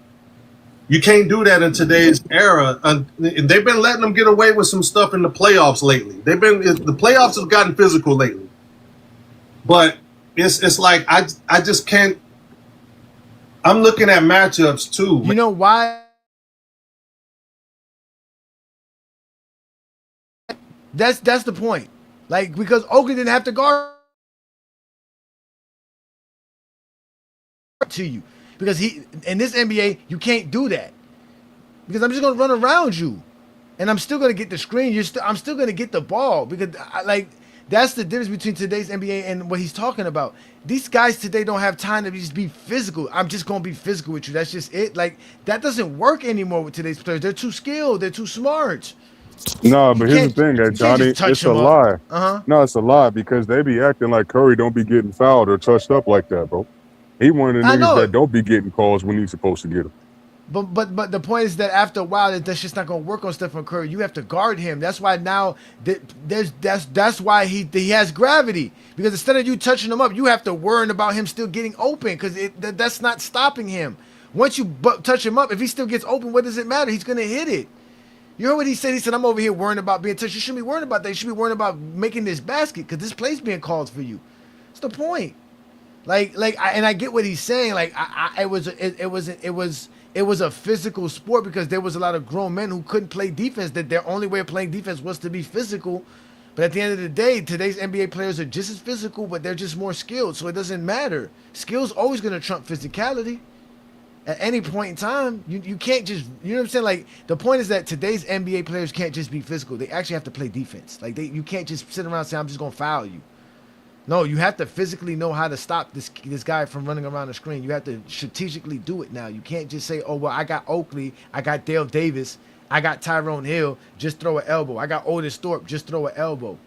You can't do that in today's era. And they've been letting them get away with some stuff in the playoffs lately. The playoffs have gotten physical lately. But it's like I just can't. I'm looking at matchups too. You know why? That's the point. Like, because Oakley didn't have to guard to you. Because in this NBA, you can't do that. Because I'm just gonna run around you, and I'm still gonna get the screen. I'm still gonna get the ball, because that's the difference between today's NBA and what he's talking about. These guys today don't have time to just be physical. I'm just gonna be physical with you. That's just it. Like, that doesn't work anymore with today's players. They're too skilled. They're too smart. No, but here's the thing, Johnny. It's a lie. No, it's a lie, because they be acting like Curry don't be getting fouled or touched up like that, bro. He one of the niggas that don't be getting calls when he's supposed to get them. But the point is that after a while, that's just not going to work on Stephen Curry. You have to guard him. That's why now that's why he has gravity, because instead of you touching him up, you have to worry about him still getting open, because that's not stopping him. Once you touch him up, if he still gets open, what does it matter? He's going to hit it. You heard what he said? He said, I'm over here worrying about being touched. You shouldn't be worrying about that. You should be worrying about making this basket, because this play's being called for you. That's the point. I get what he's saying. Like, it was a physical sport, because there was a lot of grown men who couldn't play defense, that their only way of playing defense was to be physical. But at the end of the day, today's NBA players are just as physical, but they're just more skilled. So it doesn't matter. Skill's always going to trump physicality at any point in time. You can't just, you know what I'm saying? Like, the point is that today's NBA players can't just be physical. They actually have to play defense. Like, you can't just sit around and say, I'm just going to foul you. No, you have to physically know how to stop this guy from running around the screen. You have to strategically do it now. You can't just say, oh, well, I got Oakley, I got Dale Davis, I got Tyrone Hill, just throw an elbow. I got Otis Thorpe, just throw an elbow.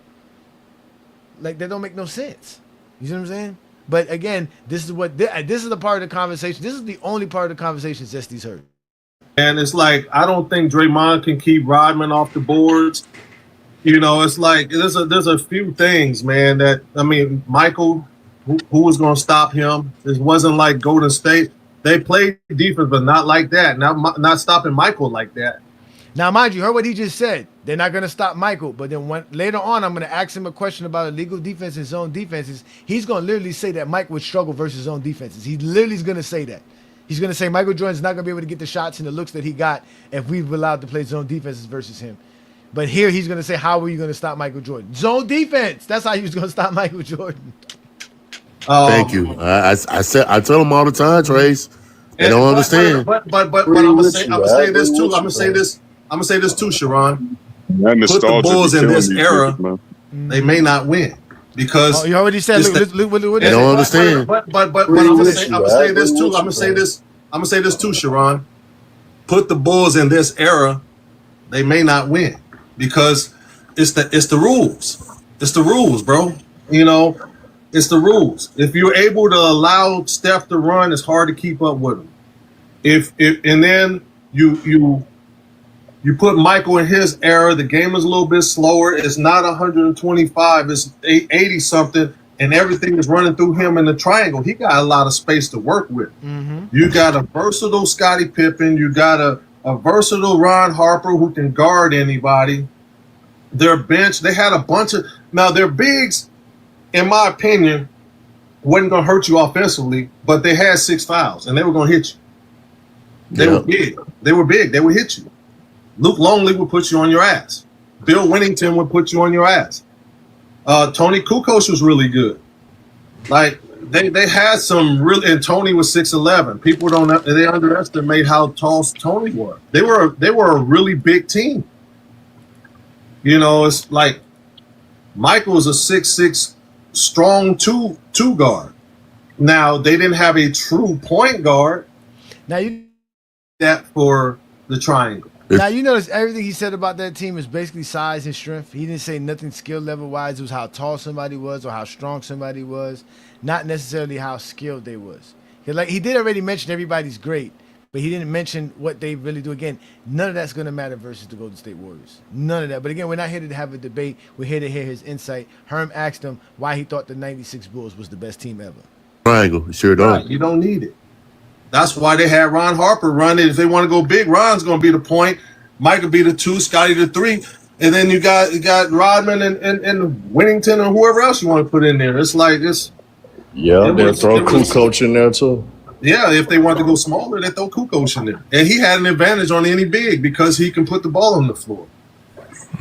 Like, that don't make no sense. You see what I'm saying? But again, this is the part of the conversation. This is the only part of the conversation Zesty's heard. And it's like, I don't think Draymond can keep Rodman off the boards. You know, it's like there's a few things, man, that, I mean, Michael, who was going to stop him? It wasn't like Golden State. They played defense, but not like that. Not stopping Michael like that. Now, mind you, heard what he just said. They're not going to stop Michael. But then later on, I'm going to ask him a question about illegal defense and zone defenses. He's going to literally say that Mike would struggle versus zone defenses. He literally is going to say that. He's going to say Michael Jordan's not going to be able to get the shots and the looks that he got if we've allowed to play zone defenses versus him. But here he's going to say, how are you going to stop Michael Jordan? Zone defense. That's how he was going to stop Michael Jordan. Thank you. I tell them all the time, Trace. They don't understand. But I'm gonna say this too. I'm gonna say this too, Sharon. Put the Bulls in this era, they may not win because you already said. Look, they don't understand. But I'm gonna say this too. I'm gonna say this too, Sharon. Put the Bulls in this era, they may not win because it's the rules. It's the rules, bro. You know, it's the rules. If you're able to allow Steph to run, it's hard to keep up with him. If and then you put Michael in his era, the game is a little bit slower. It's not 125, it's 80 something, and everything is running through him in the triangle. He got a lot of space to work with. You got a versatile Scottie Pippen. You got a versatile Ron Harper who can guard anybody. Their bench, they had a bunch of now their bigs, in my opinion, wasn't gonna hurt you offensively, but they had 6 fouls and they were gonna hit you. They were big. They were big. They would hit you. Luke Longley would put you on your ass. Bill Winnington would put you on your ass. Tony Kukoc was really good. Like they had some really, and Tony was 6'11". People they underestimate how tall Tony was. They were a really big team. You know, it's like Michael was a 6'6", strong two guard. Now they didn't have a true point guard. Now you that for the triangle. Now you notice everything he said about that team is basically size and strength. He didn't say nothing skill level wise. It was how tall somebody was or how strong somebody was, not necessarily how skilled they was. Like he did already mention everybody's great, but he didn't mention what they really do. Again, none of that's going to matter versus the Golden State Warriors. None of that. But again, we're not here to have a debate. We're here to hear his insight. Herm asked him why he thought the '96 Bulls was the best team ever. Triangle, sure don't. Right, you don't need it. That's why they had Ron Harper run it. If they want to go big, Ron's going to be the point. Mike will be the 2, Scotty the 3, and then you got Rodman and Winnington or whoever else you want to put in there. It's like this. Yeah, they'll throw Kukoc in there too. Yeah, if they want to go smaller, they throw Kukoc in there, and he had an advantage on any big because he can put the ball on the floor.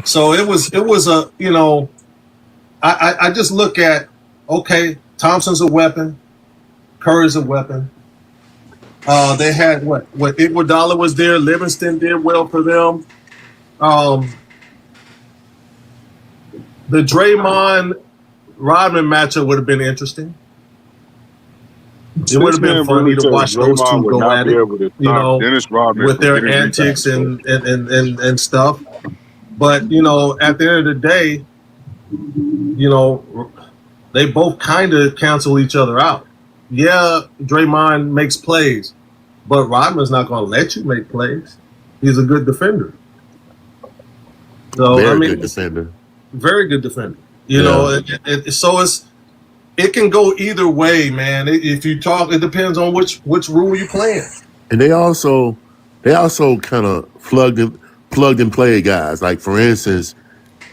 So it was a I just look at okay, Thompson's a weapon, Curry's a weapon. They had what Iguodala was there. Livingston did well for them. The Draymond Rodman matchup would have been interesting. It would have been funny to watch those two go at it, with their antics and stuff. But at the end of the day, they both kind of cancel each other out. Yeah, Draymond makes plays, but Rodman's not going to let you make plays. He's a good defender. So Very good defender. Very good defender. It can go either way, man. If you talk, it depends on which rule you're playing. And they also kind of plugged and played guys. Like for instance,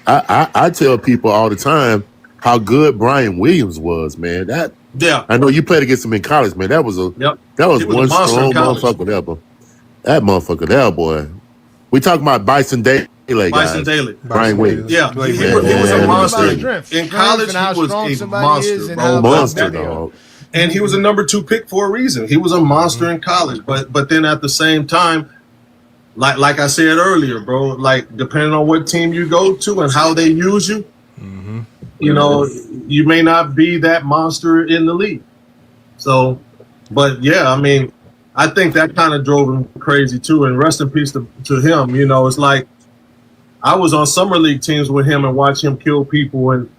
I tell people all the time how good Brian Williams was, man. I know you played against him in college, man. That was one strong motherfucker there, bro. That motherfucker there, boy. We talking about Bison Daly, guys. Bison Daly. Brian Williams. Yeah, he was a monster. In college, he was a monster, bro. Monster, dog. And he was a number 2 pick for a reason. He was a monster in college, but then at the same time, like I said earlier, bro, like depending on what team you go to and how they use you, you may not be that monster in the league. So, but yeah, I mean, I think that kind of drove him crazy too. And rest in peace to him. It's like I was on summer league teams with him and watch him kill people, and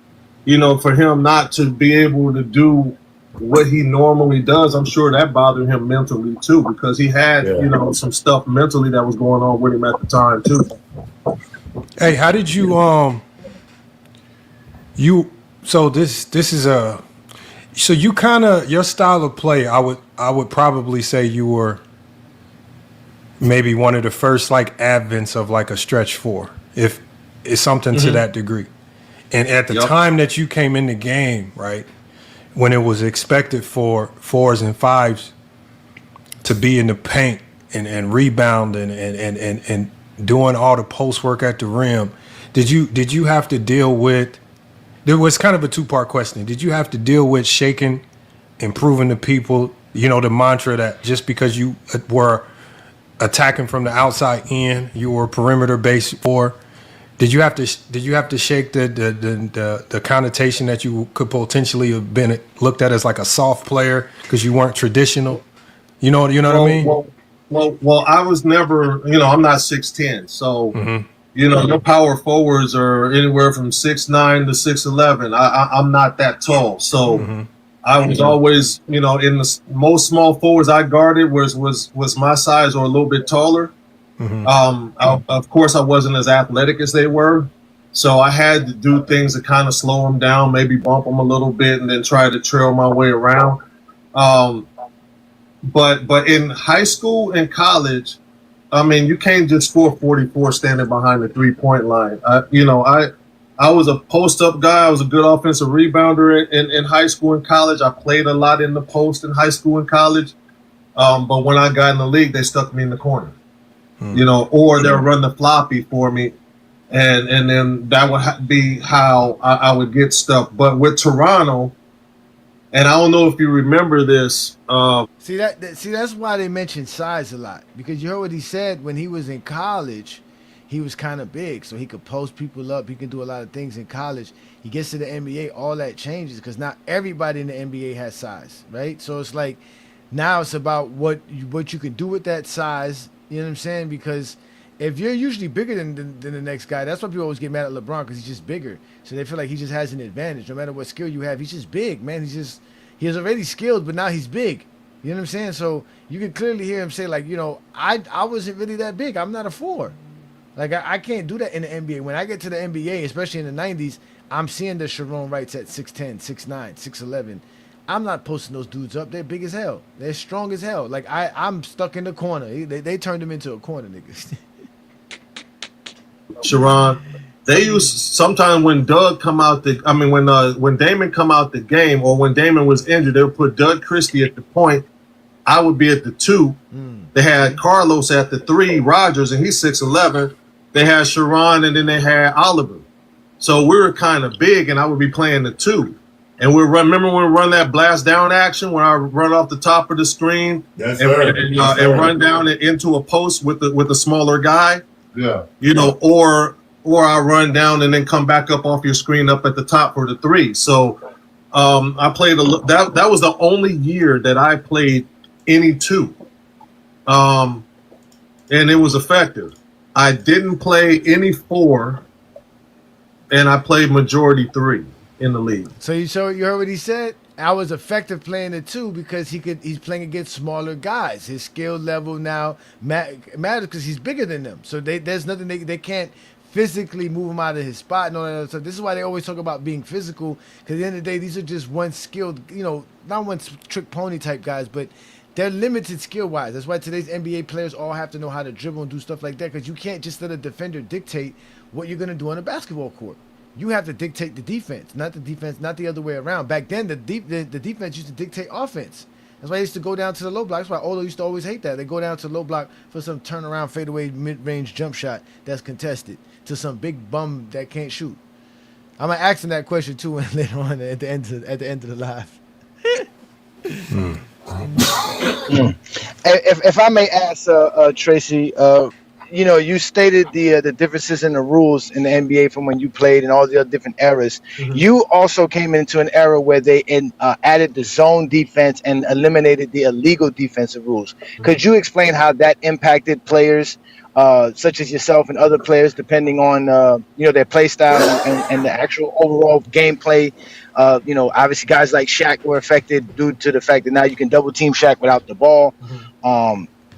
for him not to be able to do what he normally does, I'm sure that bothered him mentally too, because he had some stuff mentally that was going on with him at the time too. Hey, how did you so you kind of, your style of play, I would probably say you were maybe one of the first like advents of like a stretch 4, if it's something to that degree. And at the time that you came in the game, right, when it was expected for 4s and 5s to be in the paint and rebound and doing all the post work at the rim, did you have to deal with? There was kind of a 2-part question. Did you have to deal with shaking and proving to people, the mantra that just because you were attacking from the outside in, you were perimeter based 4? Did you have to shake the connotation that you could potentially have been looked at as like a soft player because you weren't traditional? You know what I mean? Well, I was never, I'm not 6'10", so your power forwards are anywhere from 6'9" to 6'11". I'm not that tall, so I was always, in the most small forwards I guarded was my size or a little bit taller. Of course, I wasn't as athletic as they were, so I had to do things to kind of slow them down, maybe bump them a little bit, and then try to trail my way around. But in high school and college, I mean, you can't just score 44 standing behind the 3-point line. I was a post-up guy. I was a good offensive rebounder in high school and college. I played a lot in the post in high school and college. But when I got in the league, they stuck me in the corner, or they'll run the floppy for me. And then that would be how I would get stuck. But with Toronto, and I don't know if you remember this. See, that's why they mention size a lot, because you heard what he said when he was in college. He was kind of big, so he could post people up. He can do a lot of things in college. He gets to the NBA, all that changes because not everybody in the NBA has size, right? So it's like now it's about what you can do with that size. You know what I'm saying? Because if you're usually bigger than the next guy, that's why people always get mad at LeBron, because he's just bigger. So they feel like he just has an advantage. No matter what skill you have, he's just big, man. He's already skilled, but now he's big. You know what I'm saying? So you can clearly hear him say, like, I wasn't really that big. I'm not a 4. Like, I can't do that in the NBA. When I get to the NBA, especially in the 90s, I'm seeing the Sharon Wrights at 6'10", 6'9", 6'11". I'm not posting those dudes up. They're big as hell. They're strong as hell. Like, I'm stuck in the corner. They turned him into a corner, niggas. Sharon, they used sometimes when Doug come out when Damon come out the game, or when Damon was injured, they would put Doug Christie at the point. I would be at the 2. They had Carlos at the 3, Rogers, and he's 6'11". They had Sharon, and then they had Oliver. So we were kind of big, and I would be playing the 2. And remember when we run that blast down action where I run off the top of the screen and run down it into a post with a smaller guy. Yeah. Or I run down and then come back up off your screen up at the top for the 3. So I played that was the only year that I played any 2. And it was effective. I didn't play any 4, and I played majority 3 in the league. So you heard what he said? I was effective playing the 2 because he's playing against smaller guys. His skill level now matters because he's bigger than them. So there's nothing they can't physically move him out of his spot and all that other stuff. This is why they always talk about being physical, because at the end of the day, these are just one skilled, not one trick pony type guys, but they're limited skill-wise. That's why today's NBA players all have to know how to dribble and do stuff like that, because you can't just let a defender dictate what you're going to do on a basketball court. You have to dictate the defense, not the other way around. Back then, the defense used to dictate offense. That's why they used to go down to the low block. That's why Olo used to always hate that. They go down to the low block for some turnaround, fadeaway, mid-range jump shot that's contested to some big bum that can't shoot. I'm going to ask him that question, too, later on at the end of the live. If I may ask, Tracy, you stated the differences in the rules in the NBA from when you played and all the other different eras. You also came into an era where they added the zone defense and eliminated the illegal defensive rules. Could you explain how that impacted players such as yourself and other players, depending on their play style and the actual overall gameplay? Obviously guys like Shaq were affected due to the fact that now you can double team Shaq without the ball.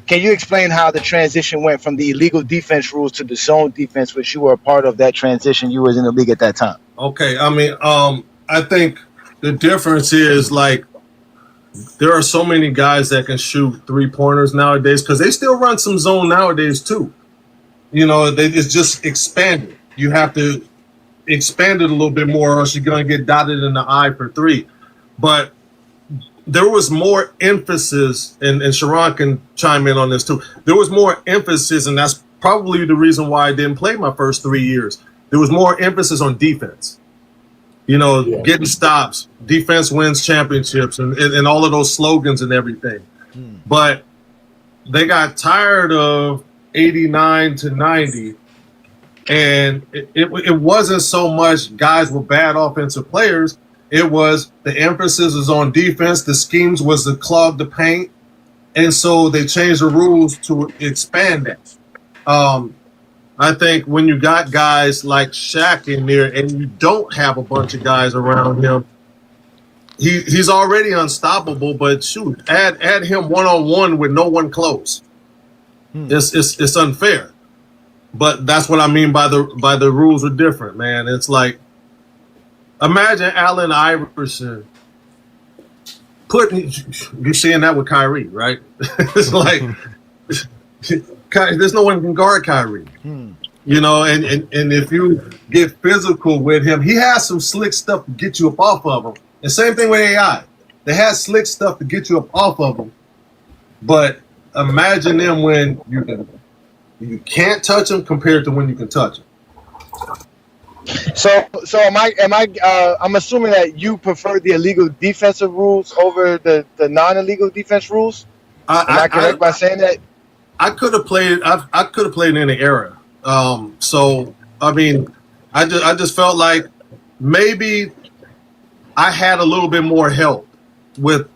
Can you explain how the transition went from the illegal defense rules to the zone defense, which you were a part of that transition? You was in the league at that time. Okay. I mean, I think the difference is, like, there are so many guys that can shoot 3-pointers nowadays, because they still run some zone nowadays too. It's just expanded. You have to expand it a little bit more, or else you're going to get dotted in the eye for 3. But there was more emphasis, and Sharon can chime in on this too. There was more emphasis, and that's probably the reason why I didn't play my first 3 years. There was more emphasis on defense. Getting stops, defense wins championships, and all of those slogans and everything. But they got tired of 89 to 90, and it wasn't so much guys were bad offensive players. It was the emphasis was on defense. The schemes was to clog the paint, and so they changed the rules to expand that. I think when you got guys like Shaq in there and you don't have a bunch of guys around him, he's already unstoppable. But shoot, add him one-on-one with no one close. It's unfair. But that's what I mean by the rules are different, man. It's like, imagine Allen Iverson you're seeing that with Kyrie, right? It's like there's no one can guard Kyrie. You know, and if you get physical with him, he has some slick stuff to get you up off of him. And same thing with AI. They have slick stuff to get you up off of them. But imagine them when you can't touch them compared to when you can touch them. So I'm assuming that you prefer the illegal defensive rules over the non-illegal defense rules. Am I correct by saying that? I could have played. I could have played in the era. So I mean, I just felt like maybe I had a little bit more help with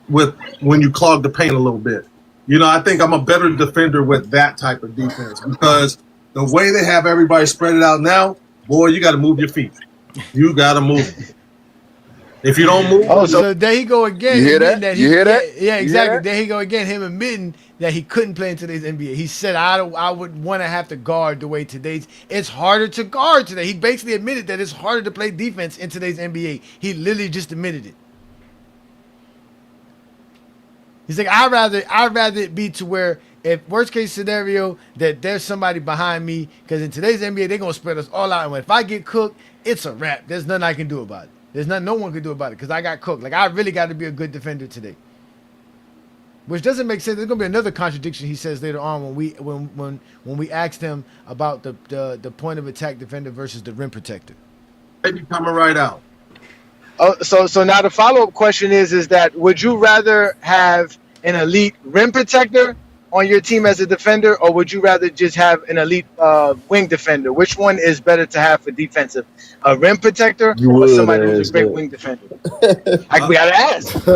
when you clog the paint a little bit. You know, I think I'm a better defender with that type of defense because the way they have everybody spread it out now, boy, you got to move your feet. You got to move. If you don't move, so there he go again. You hear that? You hear that? Yeah, exactly. There he go again. Him admitting that he couldn't play in today's NBA. He said, "I would want to have to guard the way today's. It's harder to guard today." He basically admitted that it's harder to play defense in today's NBA. He literally just admitted it. He's like, I'd rather it be to where if worst case scenario that there's somebody behind me, because in today's NBA they're gonna spread us all out, and if I get cooked, it's a wrap. There's nothing I can do about it. There's nothing no one can do about it because I got cooked. Like I really got to be a good defender today, which doesn't make sense. There's gonna be another contradiction he says later on when we asked him about the point of attack defender versus the rim protector. maybe coming right out. So now the follow-up question is that would you rather have an elite rim protector on your team as a defender, or would you rather just have an elite wing defender? Which one is better to have for defensive? A rim protector or somebody who's a great wing defender? We gotta ask.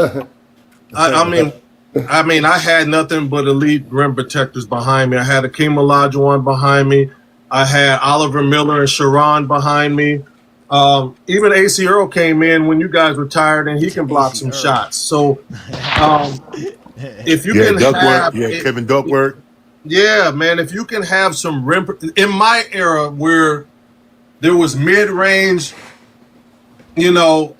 I mean, I had nothing but elite rim protectors behind me. I had Akeem Olajuwon behind me. I had Oliver Miller and Sharon behind me. Even AC Earl came in when you guys retired, and he can block some shots. So, if you can have Kevin Duckworth. Yeah, man, if you can have some rim in my era where there was mid-range, you know,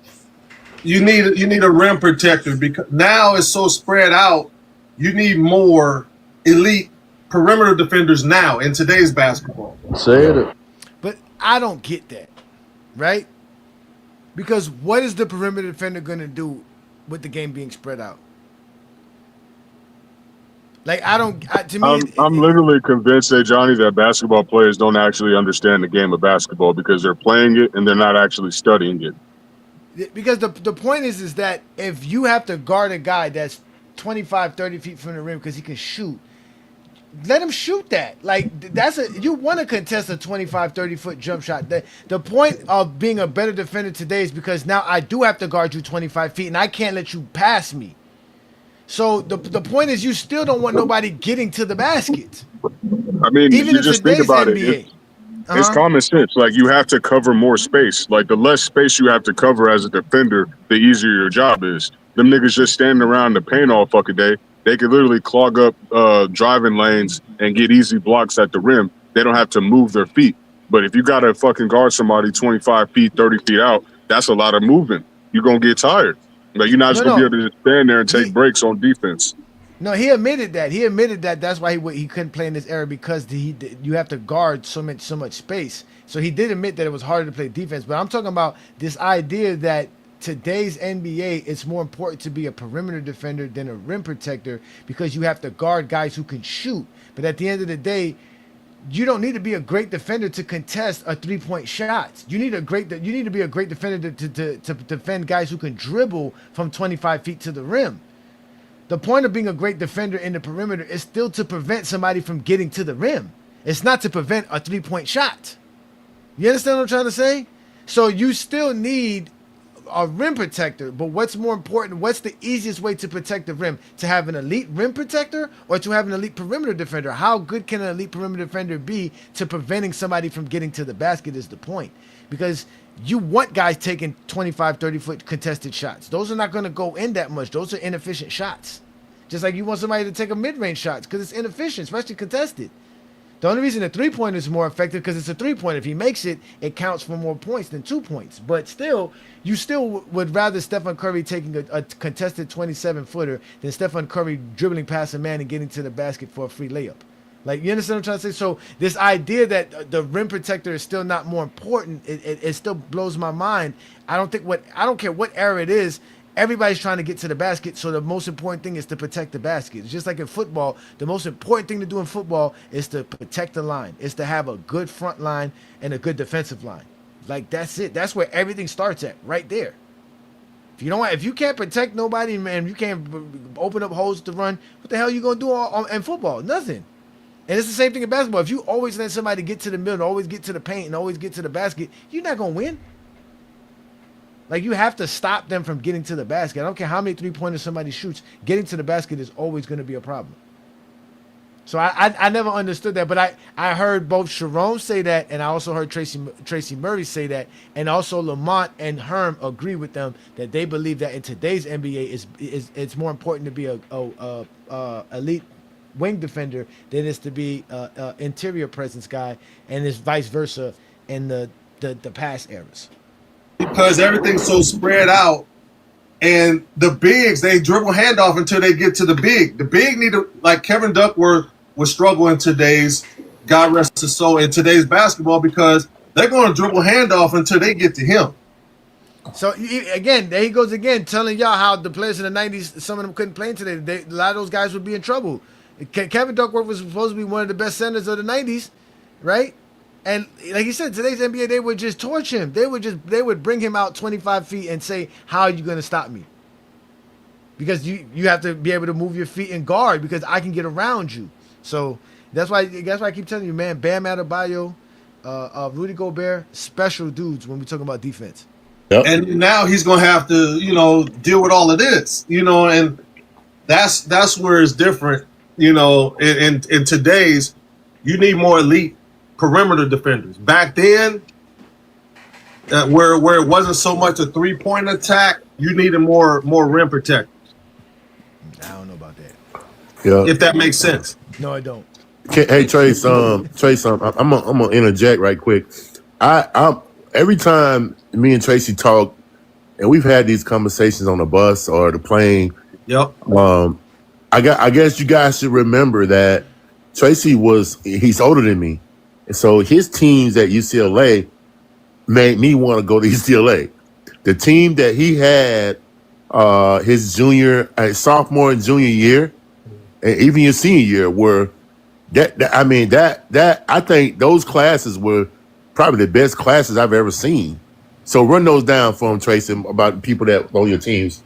you need a rim protector because now it's so spread out. You need more elite perimeter defenders now in today's basketball. Say it. But I don't get that, right? Because what is the perimeter defender going to do with the game being spread out? Like to me, I'm literally convinced that Johnny, that basketball players don't actually understand the game of basketball because they're playing it and they're not actually studying it. Because the point is that if you have to guard a guy that's 25, 30 feet from the rim because he can shoot, let him shoot that. Like you want to contest a 25, 30 foot jump shot. The point of being a better defender today is because now I do have to guard you 25 feet and I can't let you pass me. So the point is you still don't want nobody getting to the basket. I mean, even you just think about NBA. It's common sense. Like you have to cover more space. Like the less space you have to cover as a defender, the easier your job is. Them niggas just standing around the paint all fucking day. They could literally clog up driving lanes and get easy blocks at the rim. They don't have to move their feet. But if you got to fucking guard somebody 25 feet, 30 feet out, that's a lot of movement. You're going to get tired. Like you're not just going to be able to just stand there and take breaks on defense. No, he admitted that. He admitted that that's why he couldn't play in this era because you have to guard so much space. So he did admit that it was harder to play defense. But I'm talking about this idea that today's NBA, it's more important to be a perimeter defender than a rim protector because you have to guard guys who can shoot. But at the end of the day, you don't need to be a great defender to contest a 3-point shot. You need to be a great defender to defend guys who can dribble from 25 feet to the rim. The point of being a great defender in the perimeter is still to prevent somebody from getting to the rim. It's not to prevent a 3-point shot. You understand what I'm trying to say? So you still need a rim protector, but what's more important? What's the easiest way to protect the rim? To have an elite rim protector or to have an elite perimeter defender? How good can an elite perimeter defender be to preventing somebody from getting to the basket is the point. Because you want guys taking 25, 30-foot contested shots. Those are not going to go in that much. Those are inefficient shots. Just like you want somebody to take a mid-range shot because it's inefficient, especially contested. The only reason a three-pointer is more effective because it's a three-pointer. If he makes it, it counts for more points than 2 points. But still, you still would rather Stephen Curry taking a contested 27-footer than Stephen Curry dribbling past a man and getting to the basket for a free layup. Like, you understand what I'm trying to say? So this idea that the rim protector is still not more important, it still blows my mind. I don't care what era it is. Everybody's trying to get to the basket, so the most important thing is to protect the basket. It's just like in football, the most important thing to do in football is to protect the line. It's to have a good front line and a good defensive line. Like, that's it. That's where everything starts at, right there. If you can't protect nobody, man, you can't open up holes to run, what the hell are you going to do in football? Nothing. And it's the same thing in basketball. If you always let somebody get to the middle, always get to the paint, and always get to the basket, you're not going to win. Like, you have to stop them from getting to the basket. I don't care how many three-pointers somebody shoots. Getting to the basket is always going to be a problem. So I never understood that. But I heard both Sharon say that, and I also heard Tracy Murray say that. And also Lamont and Herm agree with them that they believe that in today's NBA, it's more important to be a elite wing defender than it is to be a interior presence guy, and it's vice versa in the past eras. Because everything's so spread out, and the bigs, they dribble handoff until they get to the big. The big need to, like Kevin Duckworth was struggling today's, God rest his soul, in today's basketball because they're going to dribble handoff until they get to him. So again, there he goes again, telling y'all how the players in the 90s, some of them couldn't play today. A lot of those guys would be in trouble. Kevin Duckworth was supposed to be one of the best centers of the 90s, right? And like you said, today's NBA, they would just torch him. They would bring him out 25 feet and say, "How are you going to stop me?" Because you have to be able to move your feet and guard because I can get around you. So that's why I keep telling you, man. Bam Adebayo, Rudy Gobert, special dudes when we're talking about defense. Yep. And now he's going to have to, deal with all of this, and that's where it's different, in today's, you need more elite perimeter defenders. Back then, where it wasn't so much a three-point attack, you needed more rim protectors. I don't know about that. Yeah. If that makes sense. No, I don't. Hey Trace, I'm gonna interject right quick. I'm every time me and Tracy talk, and we've had these conversations on the bus or the plane. Yep. I guess you guys should remember that Tracy he's older than me. And so his teams at UCLA made me want to go to UCLA. The team that he had his sophomore and junior year, and even your senior year, were I think those classes were probably the best classes I've ever seen. So run those down for him, Tracy, about people that on your teams.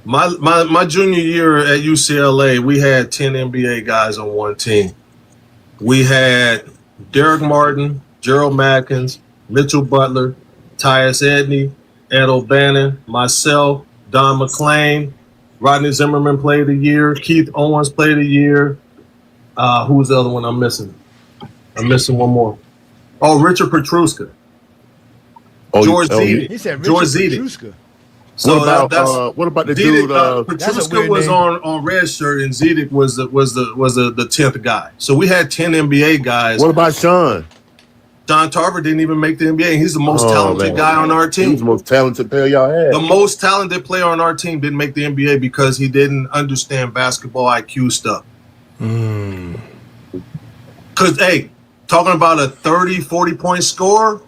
My junior year at UCLA, we had 10 NBA guys on one team. We had Derek Martin, Gerald Matkins, Mitchell Butler, Tyus Edney, Ed O'Bannon, myself, Don McClain, Rodney Zimmerman played a year, Keith Owens played a year. Who's the other one I'm missing? I'm missing one more. Oh, Richard Petruska. George Zedek. He said George Richard Zedek. Petruska. So what about the dude? Petruska was on red shirt, and Zedek was the 10th guy. So we had 10 NBA guys. What about Sean? John Tarver didn't even make the NBA. He's the most talented guy on our team. He's the most talented player y'all had. The most talented player on our team didn't make the NBA because he didn't understand basketball IQ stuff. Because, hey, talking about a 30, 40-point scorer,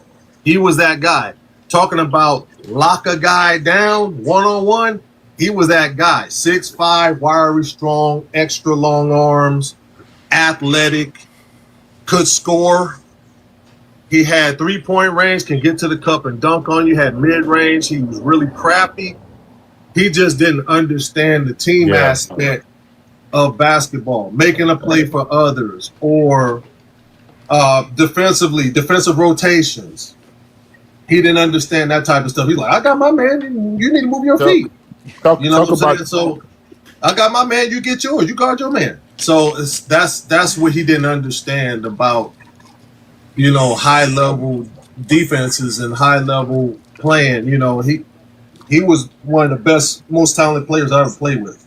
he was that guy. Talking about lock a guy down one-on-one, he was that guy. 6'5", wiry, strong, extra long arms, athletic, could score. He had three-point range, can get to the cup and dunk on you, had mid-range. He was really crafty. He just didn't understand the team aspect of basketball, making a play for others, or defensive rotations. he didn't understand that type of stuff. He's like, I got my man, and you need to move your feet. Talk You know what I'm saying? about So I got my man, you get yours, you guard your man. So that's what he didn't understand about, you know, high level defenses and high level playing. You know, he was one of the best, most talented players I ever played with.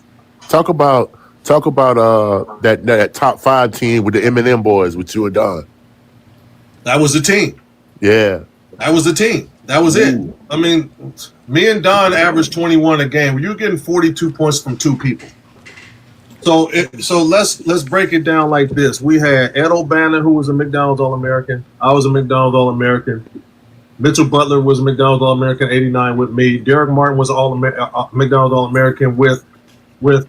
talk about that top 5 team with the Eminem boys with you and Don. That was the team. Yeah. That was the team. That was it. I mean, me and Don averaged 21 a game. You're getting 42 points from 2 people. So let's break it down like this. We had Ed O'Bannon, who was a McDonald's All-American. I was a McDonald's All-American. Mitchell Butler was a McDonald's All-American '89 with me. Derek Martin was an McDonald's All-American with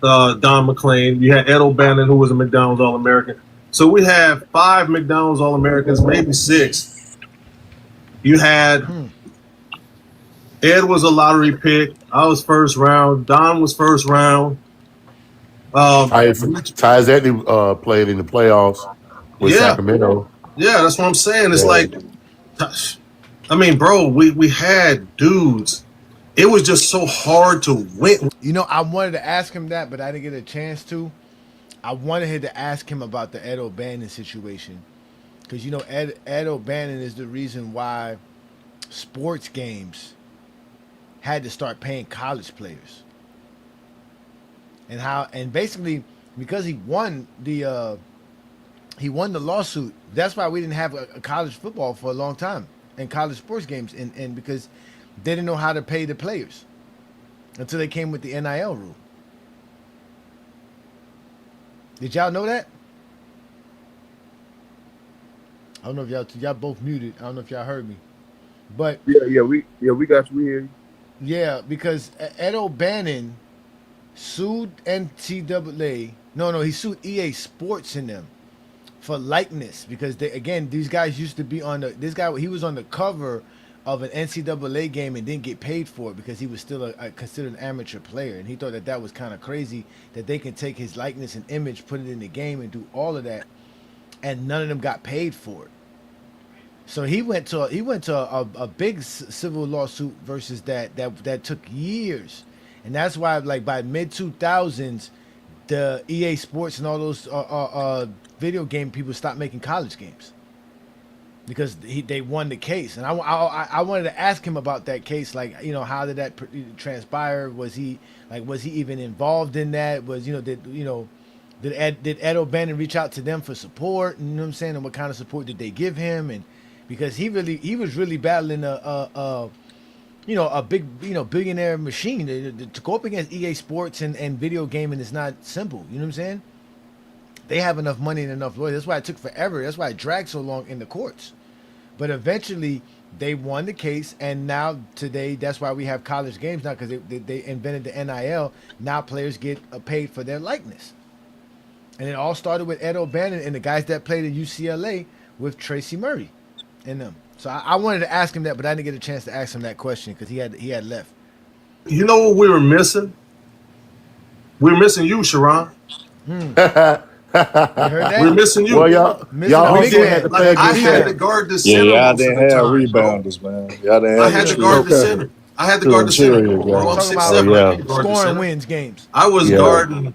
Don McClain. You had Ed O'Bannon, who was a McDonald's All-American. So we had 5 McDonald's All-Americans, maybe 6. You had Ed was a lottery pick. I was first round. Don was first round. Ty Zetley played in the playoffs with Sacramento. Yeah, that's what I'm saying. It's like, I mean, bro, we had dudes. It was just so hard to win. You know, I wanted to ask him that, but I didn't get a chance to. I wanted to ask him about the Ed O'Bannon situation. Because, you know, Ed O'Bannon is the reason why sports games had to start paying college players. And basically, because he won the lawsuit, that's why we didn't have a college football for a long time and college sports games, and because they didn't know how to pay the players until they came with the NIL rule. Did y'all know that? I don't know if y'all both muted. I don't know if y'all heard me, but Yeah, we got you. We hear you. yeah, because Ed O'Bannon sued NCAA. No, he sued EA Sports in them for likeness because these guys used to be on he was on the cover of an NCAA game and didn't get paid for it because he was still considered an amateur player, and he thought that was kind of crazy that they can take his likeness and image, put it in the game, and do all of that, and none of them got paid for it. So he went to a big civil lawsuit versus that took years. And that's why, like, by mid-2000s, the EA Sports and all those video game people stopped making college games because they won the case. And I wanted to ask him about that case, like, you know, how did that transpire? Was he even involved in that? Did Ed O'Bannon reach out to them for support? You know what I'm saying? And what kind of support did they give him? And because he was really battling a big, billionaire machine. To go up against EA Sports and video gaming is not simple. You know what I'm saying? They have enough money and enough lawyers. That's why it took forever. That's why it dragged so long in the courts. But eventually, they won the case, and now today, that's why we have college games now, because they invented the NIL. Now players get paid for their likeness. And it all started with Ed O'Bannon and the guys that played at UCLA with Tracy Murray and them. So I wanted to ask him that, but I didn't get a chance to ask him that question because he had left. You know what we were missing? We were missing you, Sharon. You heard that? We're missing you. Well, y'all also had to play I against had to that. guard the Yeah, center. y'all most of didn't the have time, bro. rebounders, man. Y'all didn't have I had to guard the center. I had to guard the center. Interior, Bro, I'm yeah. Talking 6'7". about I had to guard the scoring center. wins games. I was Yeah. guarding,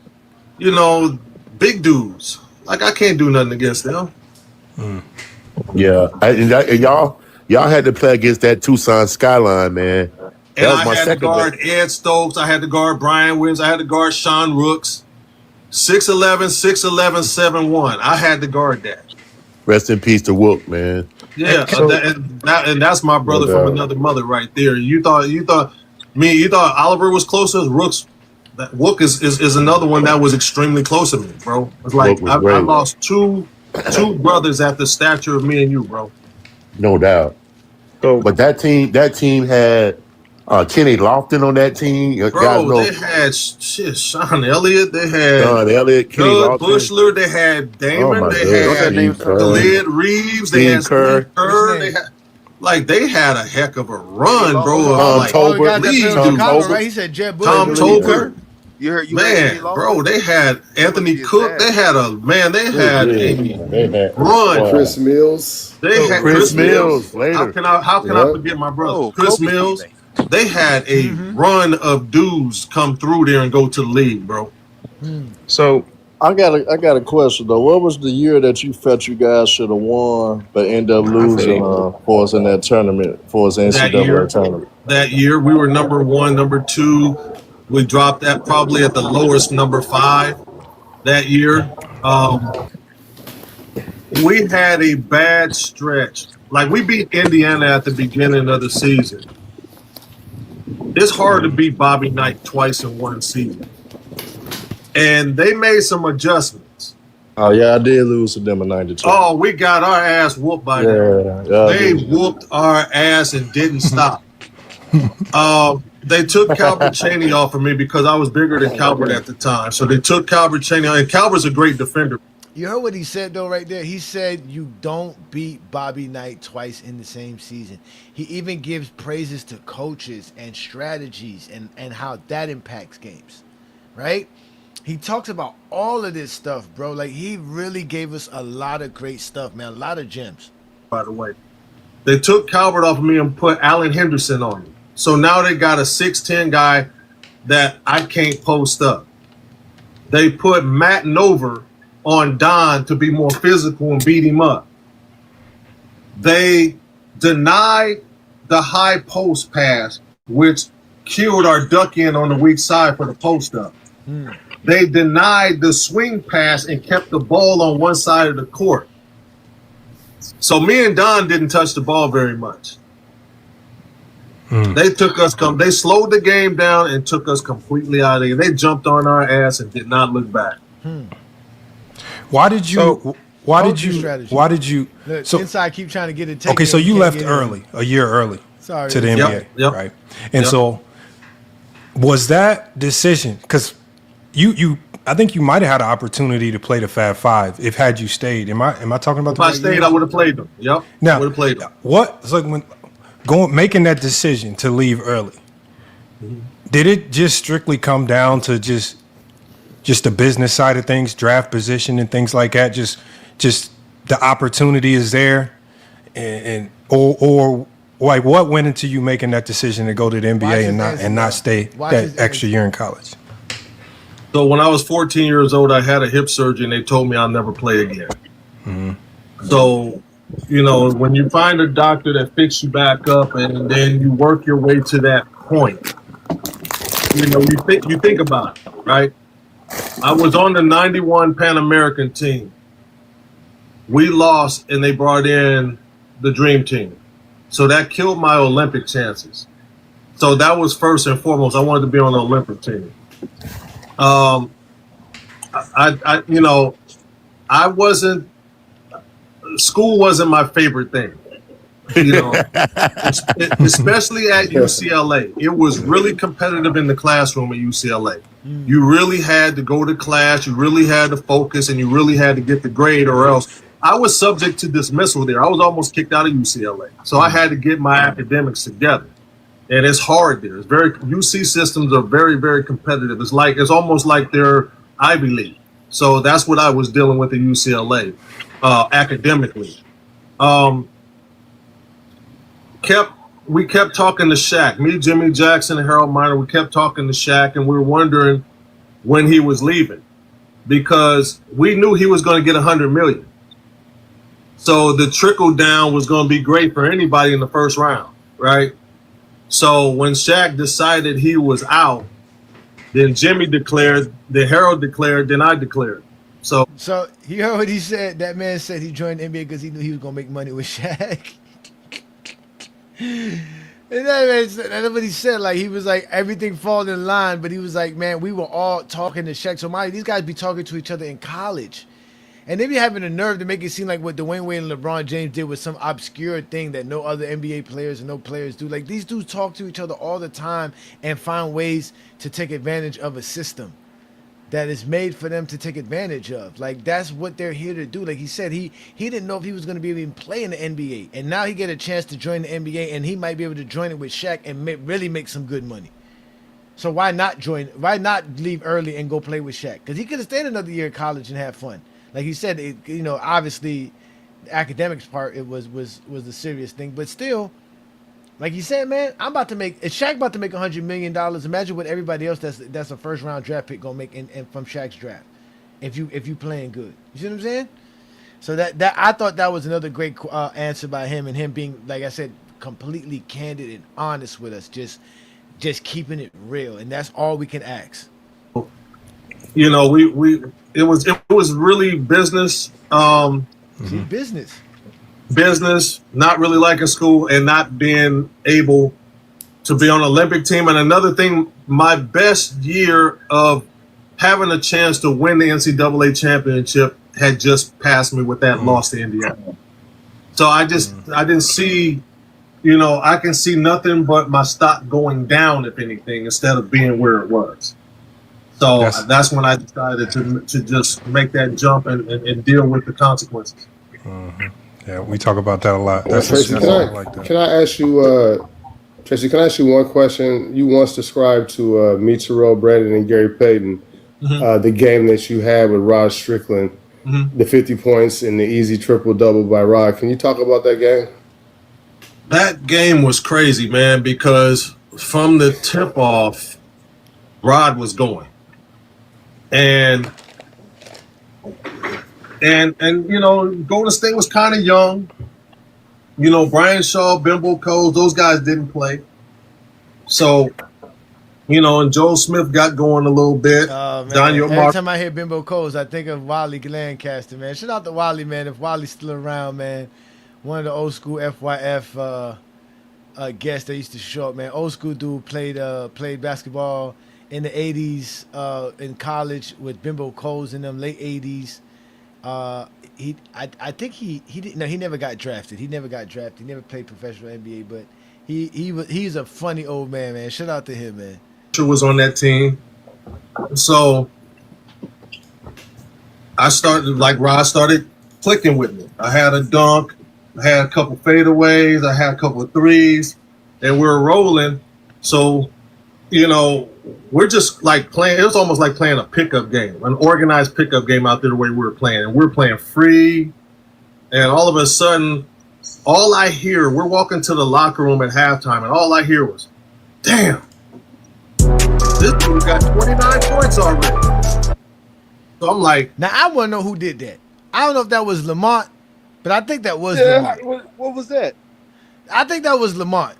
big dudes. Like, I can't do nothing against them. Yeah. And y'all had to play against that Tucson skyline, man. And That was I my had to second guard Ed Stokes. I had to guard Brian Williams. I had to guard Sean Rooks. 6'11", 6'11", 7'1". I had to guard that. Rest in peace to Wook, man. Yeah, and that's my brother No doubt. from another mother right there. You thought Oliver was closer. Rooks, Wook is another one that was extremely close to me, bro. It's like Wook was I great. lost two brothers at the stature of me and you, bro. No doubt. So But that team had Kenny Lofton on that team. You guys Bro, know they had Sean Elliott. They had Don Elliott, Kenny Doug Lofton. Bushler. They had Damon. my They goodness. had Steve Kerr. Khalid Reeves. They Steve had Kerr. Steve Kerr. What's his They had a heck of a run, bro. Tom Like, Tolbert. All the guys that played in Tom Chicago, Tolbert. right? He said Jeb Bush. Tom Steve Kerr. Tolbert. You heard any Man, loss? bro, they had Anthony Cook. They had a They had run. Chris Mills. They had Chris Chris Mills. Mills later. How can I Yep. forget my brother? Oh, Chris Kobe Mills. teammate. They had a run of dudes come through there and go to the league, bro. So I got a question though. What was the year that you felt you guys should have won, but end up losing for us in that tournament, for us NCAA tournament? That year, we were number 1, number 2. We dropped that probably at the lowest, number 5 that year. We had a bad stretch. Like, we beat Indiana at the beginning of the season. It's hard to beat Bobby Knight twice in one season. And they made some adjustments. Oh yeah, I did lose to them in '92. Oh, we got our ass whooped by them. They whooped our ass and didn't stop. They took Calvert Chaney off of me because I was bigger than Calvert at the time. So they took Calvert Chaney, and Calvert's a great defender. You heard what he said though, right there. He said you don't beat Bobby Knight twice in the same season. He even gives praises to coaches and strategies and how that impacts games, right? He talks about all of this stuff, bro. Like, he really gave us a lot of great stuff, man. A lot of gems. By the way, they took Calvert off of me and put Allen Henderson on me. So now they got a 6'10" guy that I can't post up. They put Matt Nover on Don to be more physical and beat him up. They denied the high post pass, which killed our duck in on the weak side for the post up. They denied the swing pass and kept the ball on one side of the court. So me and Don didn't touch the ball very much. They took us, they slowed the game down and took us completely out of it. They jumped on our ass and did not look back. Why did you? Why did you? Look, So inside keep trying to get it. okay, so you left early, a year early, Sorry. to the NBA, Yep. right? And so was that decision because you? I think you might have had an opportunity to play the Fab Five if had you stayed. Am I talking about? If I stayed, I would have played them. Yep. Now, would have played them. what? It's like when making that decision to leave early. Did it just strictly come down to just the business side of things, draft position and things like that? Just the opportunity is there, or like what went into you making that decision to go to the NBA and not stay that extra year in college? So when I was 14 years old, I had a hip surgery and they told me I'll never play again. So, when you find a doctor that fixes you back up and then you work your way to that point, you think about it, right? I was on the 91 Pan American team. We lost and they brought in the Dream Team. So that killed my Olympic chances. So that was first and foremost. I wanted to be on the Olympic team. School wasn't my favorite thing, especially at UCLA. It was really competitive in the classroom at UCLA. You really had to go to class, you really had to focus, and you really had to get the grade, or else I was subject to dismissal there. I was almost kicked out of UCLA. So I had to get my academics together. And it's hard there. It's UC systems are very, very competitive. It's almost like they're Ivy League. So that's what I was dealing with at UCLA, academically. We kept talking to Shaq. Me, Jimmy Jackson, and Harold Miner, we kept talking to Shaq, and we were wondering when he was leaving because we knew he was going to get $100 million. So the trickle down was going to be great for anybody in the first round, right? So when Shaq decided he was out, then Jimmy declared, then Harold declared, then I declared. So you heard what he said? That man said he joined the NBA because he knew he was going to make money with Shaq. And that's what he said. Like, he was like, everything falls in line, but he was like, man, we were all talking to Shaq. So these guys be talking to each other in college. And they be having the nerve to make it seem like what Dwayne Wade and LeBron James did was some obscure thing that no other NBA players and no players do. Like, these dudes talk to each other all the time and find ways to take advantage of a system that is made for them to take advantage of. Like, that's what they're here to do. Like he said, he didn't know if he was going to be able to even play in the NBA. And now he get a chance to join the NBA, and he might be able to join it with Shaq and really make some good money. So why not join? Why not leave early and go play with Shaq? Because he could have stayed another year in college and had fun. Like he said, obviously, the academics part was the serious thing, but still, like you said, man, is Shaq about to make $100 million? Imagine what everybody else that's a first round draft pick gonna make in from Shaq's draft. If you playing good, you see what I'm saying? So that I thought that was another great answer by him, and him being, like I said, completely candid and honest with us, just keeping it real, and that's all we can ask. You know, it was really business. Business, not really liking school, and not being able to be on an Olympic team. And another thing, my best year of having a chance to win the NCAA championship had just passed me with that loss to Indiana. So I didn't see, I can see nothing but my stock going down, if anything, instead of being where it was. So that's when I decided to just make that jump and deal with the consequences. Mm-hmm. Yeah, we talk about that a lot. Tracy, can I ask you, Tracy, can I ask you one question? You once described to me, Terrell Brandon, and Gary Payton the game that you had with Rod Strickland, the 50 points and the easy triple-double by Rod. Can you talk about that game? That game was crazy, man, because from the tip-off, Rod was going. And Golden State was kind of young. Brian Shaw, Bimbo Coles, those guys didn't play. So, and Joel Smith got going a little bit. Every time I hear Bimbo Coles, I think of Wally Lancaster, man. Shout out to Wally, man. If Wally's still around, man. One of the old school FYF guests that used to show up, man. Old school dude played basketball in the 80s in college with Bimbo Coles in them late 80s. I think he didn't. No, he never got drafted. He never played professional NBA, but he's a funny old man. Shout out to him, man. Was on that team, so I Rod started clicking with me. I had a dunk, I had a couple fadeaways, I had a couple of threes, and we were rolling. So, we're just like playing. It was almost like playing a pickup game, an organized pickup game out there the way we were playing. And we were playing free. And all of a sudden, we're walking to the locker room at halftime, and all I hear was, damn, this dude got 29 points already. So I'm like. Now, I want to know who did that. I don't know if that was Lamont, but I think that was Lamont. What was that? I think that was Lamont.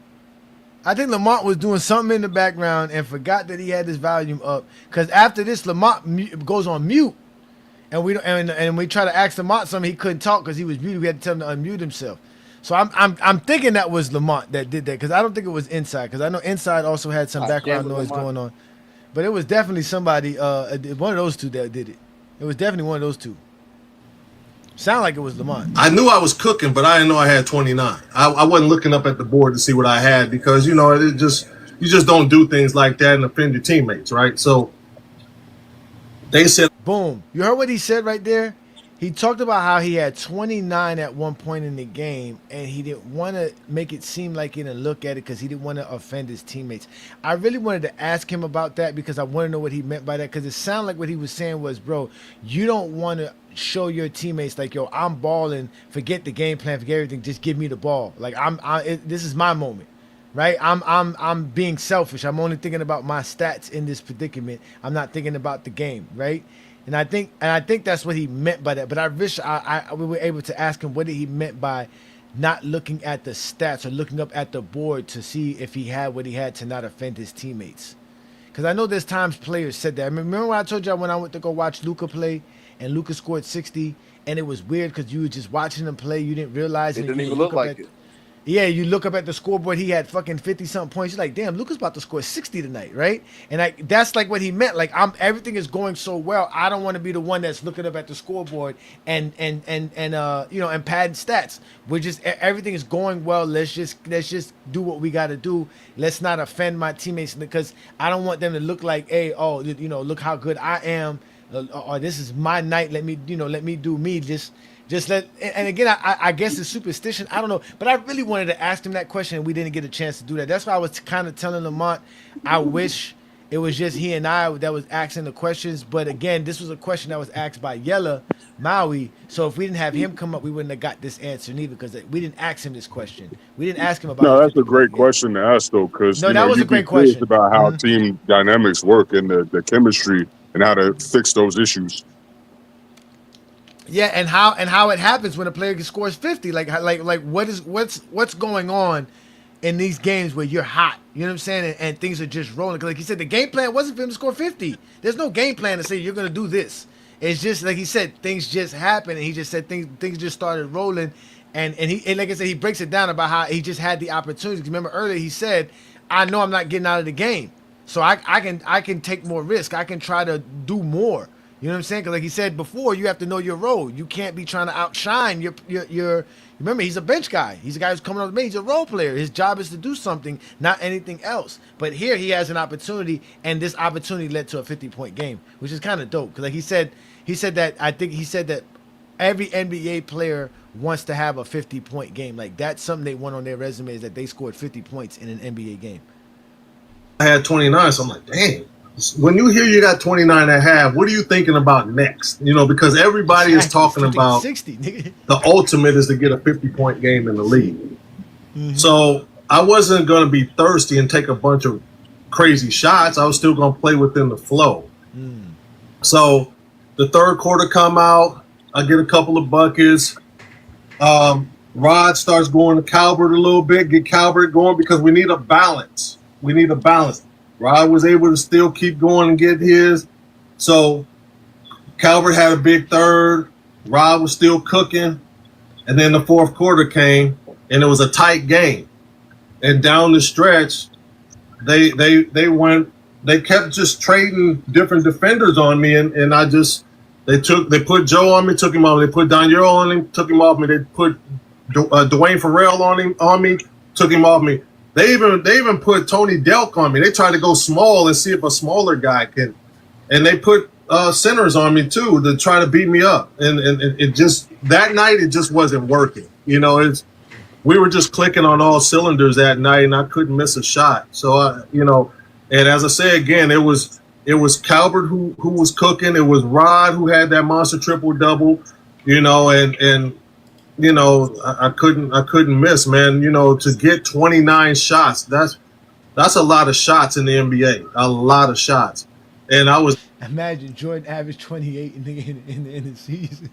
I think Lamont was doing something in the background and forgot that he had his volume up. Because after this, Lamont goes on mute, and we try to ask Lamont something, he couldn't talk because he was muted. We had to tell him to unmute himself. So I'm thinking that was Lamont that did that, because I don't think it was Inside, because I know Inside also had some background noise going on. But it was definitely somebody, one of those two that did it. It was definitely one of those two. Sound like it was Lamont. I knew I was cooking, but I didn't know I had 29. I wasn't looking up at the board to see what I had, because you just don't do things like that and offend your teammates, right? So they said, boom. You heard what he said right there? He talked about how he had 29 at one point in the game, and he didn't want to make it seem like he didn't look at it because he didn't want to offend his teammates. I really wanted to ask him about that, because I want to know what he meant by that, because it sounded like what he was saying was, bro, you don't want to show your teammates like, yo, I'm balling, forget the game plan, forget everything, just give me the ball. Like this is my moment, right? I'm being selfish. I'm only thinking about my stats in this predicament. I'm not thinking about the game, right? And I think that's what he meant by that. But I wish we were able to ask him what he meant by not looking at the stats or looking up at the board to see if he had what he had to not offend his teammates. Because I know there's times players said that. I remember when I told you when I went to go watch Luka play, and Luka scored 60, and it was weird because you were just watching him play. You didn't realize it. Didn't even look like it. Yeah, you look up at the scoreboard, he had fucking 50-something points. You're like, damn, Luka's about to score 60 tonight, right? And that's like what he meant. Like, everything is going so well. I don't want to be the one that's looking up at the scoreboard and padding stats. We're just, everything is going well. Let's just do what we got to do. Let's not offend my teammates, because I don't want them to look like, hey, look how good I am, or this is my night. Let me do me. Just let, and again, I guess it's superstition. I don't know, but I really wanted to ask him that question, and we didn't get a chance to do that. That's why I was kind of telling Lamont, I wish It was just he and I that was asking the questions. But again, this was a question that was asked by Yella Maui. So if we didn't have him come up, we wouldn't have got this answer neither, because we didn't ask him this question. We didn't ask him about No, his that's a 50 great point game. question to ask though, because No, that was a you'd be great curious question. about how team dynamics work and the chemistry and how to fix those issues. Yeah, and how it happens when a player scores 50. Like what's going on in these games where you're hot, you know what I'm saying, and things are just rolling. 'Cause like he said, the game plan wasn't for him to score 50. There's no game plan to say you're gonna do this. It's just like he said, things just happen, and he just said things just started rolling, and like I said, he breaks it down about how he just had the opportunity. Remember earlier he said, I know I'm not getting out of the game, so I can take more risk. I can try to do more. You know what I'm saying? Because like he said before, you have to know your role. You can't be trying to outshine your. Remember, he's a bench guy. He's a guy who's coming up with me. He's a role player. His job is to do something, not anything else. But here he has an opportunity, and this opportunity led to a 50-point game, which is kind of dope. Because like he said that every NBA player wants to have a 50-point game. Like that's something they want on their resume, is that they scored 50 points in an NBA game. I had 29, so I'm like, dang. When you hear you got 29 and a half, what are you thinking about next? You know, because everybody is talking about 60, nigga. the ultimate is to get a 50-point game in the league. Mm-hmm. So I wasn't going to be thirsty and take a bunch of crazy shots. I was still going to play within the flow. So the third quarter come out, I get a couple of buckets. Rod starts going to Calvert a little bit, get Calvert going, because we need a balance. Rod was able to still keep going and get his. So Calvert had a big third. Rod was still cooking. And then the fourth quarter came, and it was a tight game. And down the stretch, they kept just trading different defenders on me, and they put Joe on me, took him off. They put Daniel on him, took him off me. They put Dwayne Farrell on me, took him off me. They even put Tony Delk on me. They tried to go small and see if a smaller guy can, and they put centers on me too to try to beat me up. And it just, that night it just wasn't working. You know, we were just clicking on all cylinders that night, and I couldn't miss a shot. So and as I say again, it was Calvert who was cooking. It was Rod who had that monster triple double. You know, and you know, I couldn't miss, man. You know, to get 29 shots, that's a lot of shots in the NBA. A lot of shots. And I was imagine Jordan averaged 28 in the season.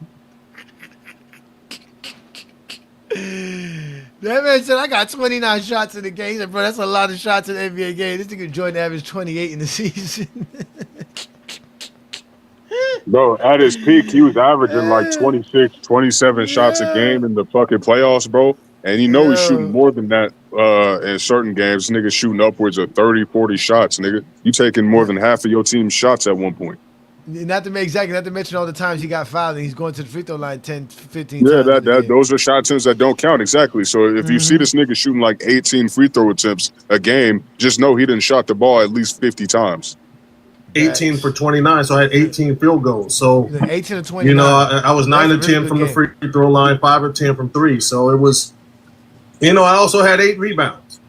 That man said, I got 29 shots in the game. He said, bro, that's a lot of shots in the NBA game. This nigga Jordan averaged 28 in the season. Bro, at his peak, he was averaging like 26, 27 shots a game in the fucking playoffs, bro. And he's shooting more than that in certain games. Niggas shooting upwards of 30, 40 shots, nigga. You taking more than half of your team's shots at one point. Not to mention all the times he got fouled and he's going to the free throw line 10, 15 times. Yeah, those are shot attempts that don't count, exactly. So if you see this nigga shooting like 18 free throw attempts a game, just know he done shot the ball at least 50 times. 18 for 29, so I had 18 field goals. So 18 to 29. You know, I was 9 or 10 from the free throw line, 5 or 10 from 3. So it was, you know, I also had 8 rebounds.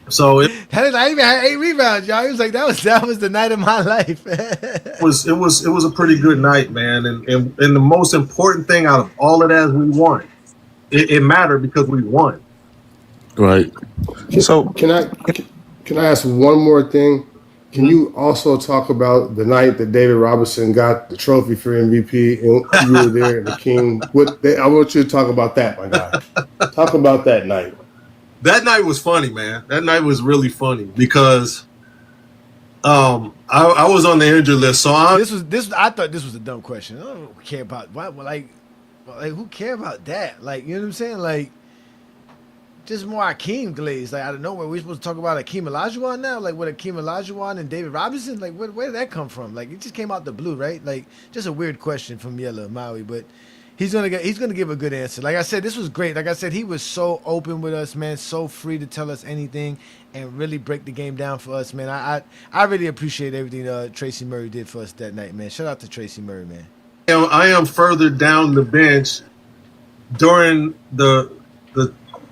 So I even had 8 rebounds, y'all. He was like, that was the night of my life. it was a pretty good night, man. And the most important thing out of all of that is we won. It mattered because we won. Right. So can I ask one more thing? Can you also talk about the night that David Robinson got the trophy for MVP and you were there, the King? I want you to talk about that, my guy. Talk about that night. That night was funny, man. That night was really funny because I was on the injured list. So I thought this was a dumb question. I don't care about why. Like who care about that? Like, you know what I'm saying? Like, just more Akeem glaze, like out of nowhere. We're supposed to talk about Akeem Olajuwon now, like what Akeem Olajuwon and David Robinson, like where did that come from? Like it just came out the blue, right? Like just a weird question from Yella Maui, but he's gonna give a good answer. Like I said, this was great. Like I said, he was so open with us, man, so free to tell us anything and really break the game down for us, man. I really appreciate everything Tracy Murray did for us that night, man. Shout out to Tracy Murray, man. I am further down the bench during the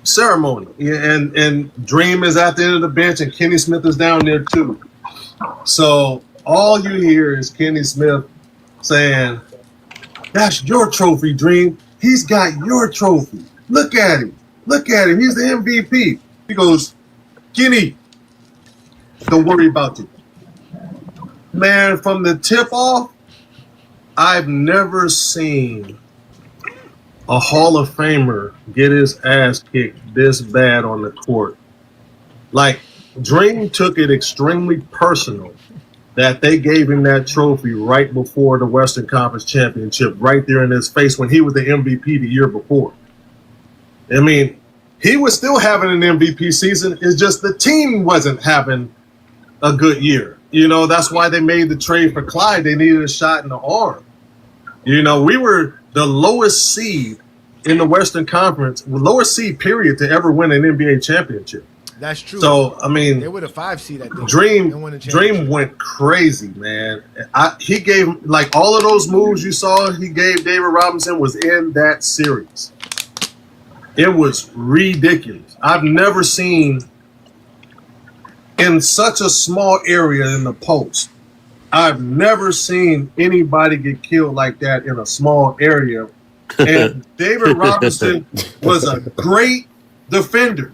ceremony, and Dream is at the end of the bench, and Kenny Smith is down there too. So all you hear is Kenny Smith saying, "That's your trophy, Dream. He's got your trophy. Look at him. Look at him. He's the MVP." He goes, "Kenny, don't worry about it." Man, from the tip off, I've never seen a Hall of Famer get his ass kicked this bad on the court. Like, Dream took it extremely personal that they gave him that trophy right before the Western Conference Championship, right there in his face when he was the MVP the year before. I mean, he was still having an MVP season. It's just the team wasn't having a good year. You know, that's why they made the trade for Clyde. They needed a shot in the arm. You know, we were the lowest seed in the Western Conference, lowest seed period to ever win an NBA championship. That's true. So, I mean, they were the 5 seed, I think. Dream went crazy, man. He gave, like, all of those moves you saw he gave David Robinson was in that series. It was ridiculous. I've never seen in such a small area in the post. I've never seen anybody get killed like that in a small area. And David Robinson was a great defender.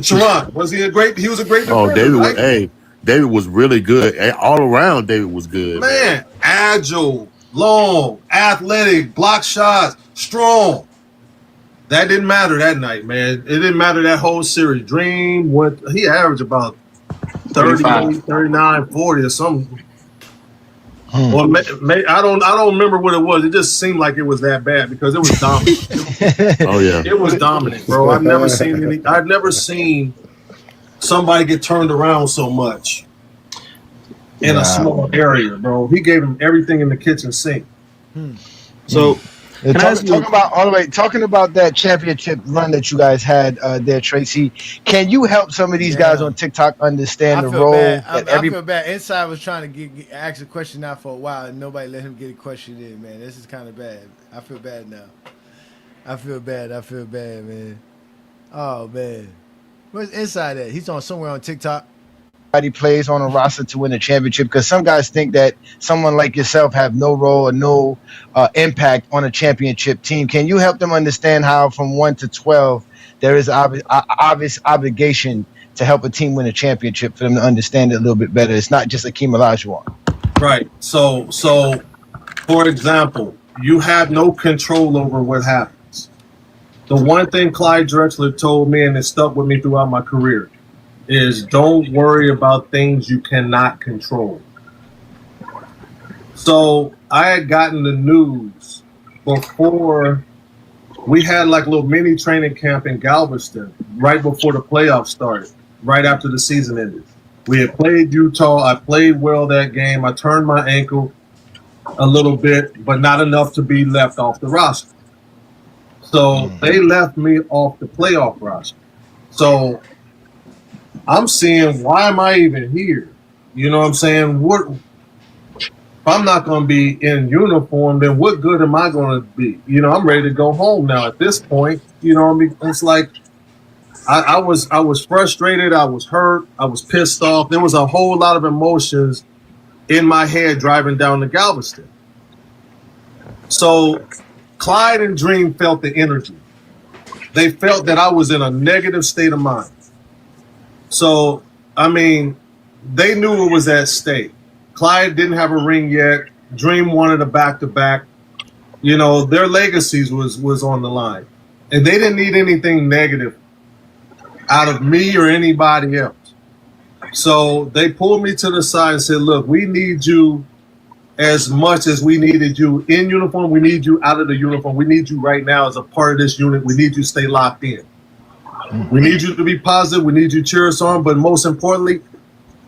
Sharon, was he a great? He was a great defender. Oh, David, right? David was really good. All around, David was good. Man, agile, long, athletic, block shots, strong. That didn't matter that night, man. It didn't matter that whole series. Dream went. He averaged about 38, 39, 40 or something. Or I don't remember what it was. It just seemed like it was that bad because it was dominant. Oh yeah, it was dominant, bro. I've never seen somebody get turned around so much in a small area, bro. He gave him everything in the kitchen sink. So. Talking about that championship run that you guys had there, Tracy. Can you help some of these guys on TikTok understand the role that I feel bad. Inside was trying to ask a question now for a while, and nobody let him get a question in. Man, this is kind of bad. I feel bad now. I feel bad, man. Oh man, where's Inside at? He's on somewhere on TikTok. He plays on a roster to win a championship, because some guys think that someone like yourself have no role or no impact on a championship team. Can you help them understand how from 1 to 12 there is obvious obligation to help a team win a championship, for them to understand it a little bit better? It's not just Akeem Olajuwon. Right. So for example, you have no control over what happens. The one thing Clyde Drexler told me, and it stuck with me throughout my career, is don't worry about things you cannot control. So I had gotten the news before we had like a little mini training camp in Galveston right before the playoffs started, right after the season ended. We had played Utah. I played well that game. I turned my ankle a little bit, but not enough to be left off the roster. So they left me off the playoff roster. So I'm seeing, why am I even here? You know what I'm saying? If I'm not going to be in uniform, then what good am I going to be? You know, I'm ready to go home now at this point. You know what I mean? It's like I was frustrated. I was hurt. I was pissed off. There was a whole lot of emotions in my head driving down to Galveston. So Clyde and Dream felt the energy. They felt that I was in a negative state of mind. So, I mean, they knew it was at stake. Clyde didn't have a ring yet. Dream wanted a back-to-back. You know, their legacies was on the line. And they didn't need anything negative out of me or anybody else. So they pulled me to the side and said, look, we need you as much as we needed you in uniform. We need you out of the uniform. We need you right now as a part of this unit. We need you to stay locked in. We need you to be positive. We need you to cheer us on. But most importantly,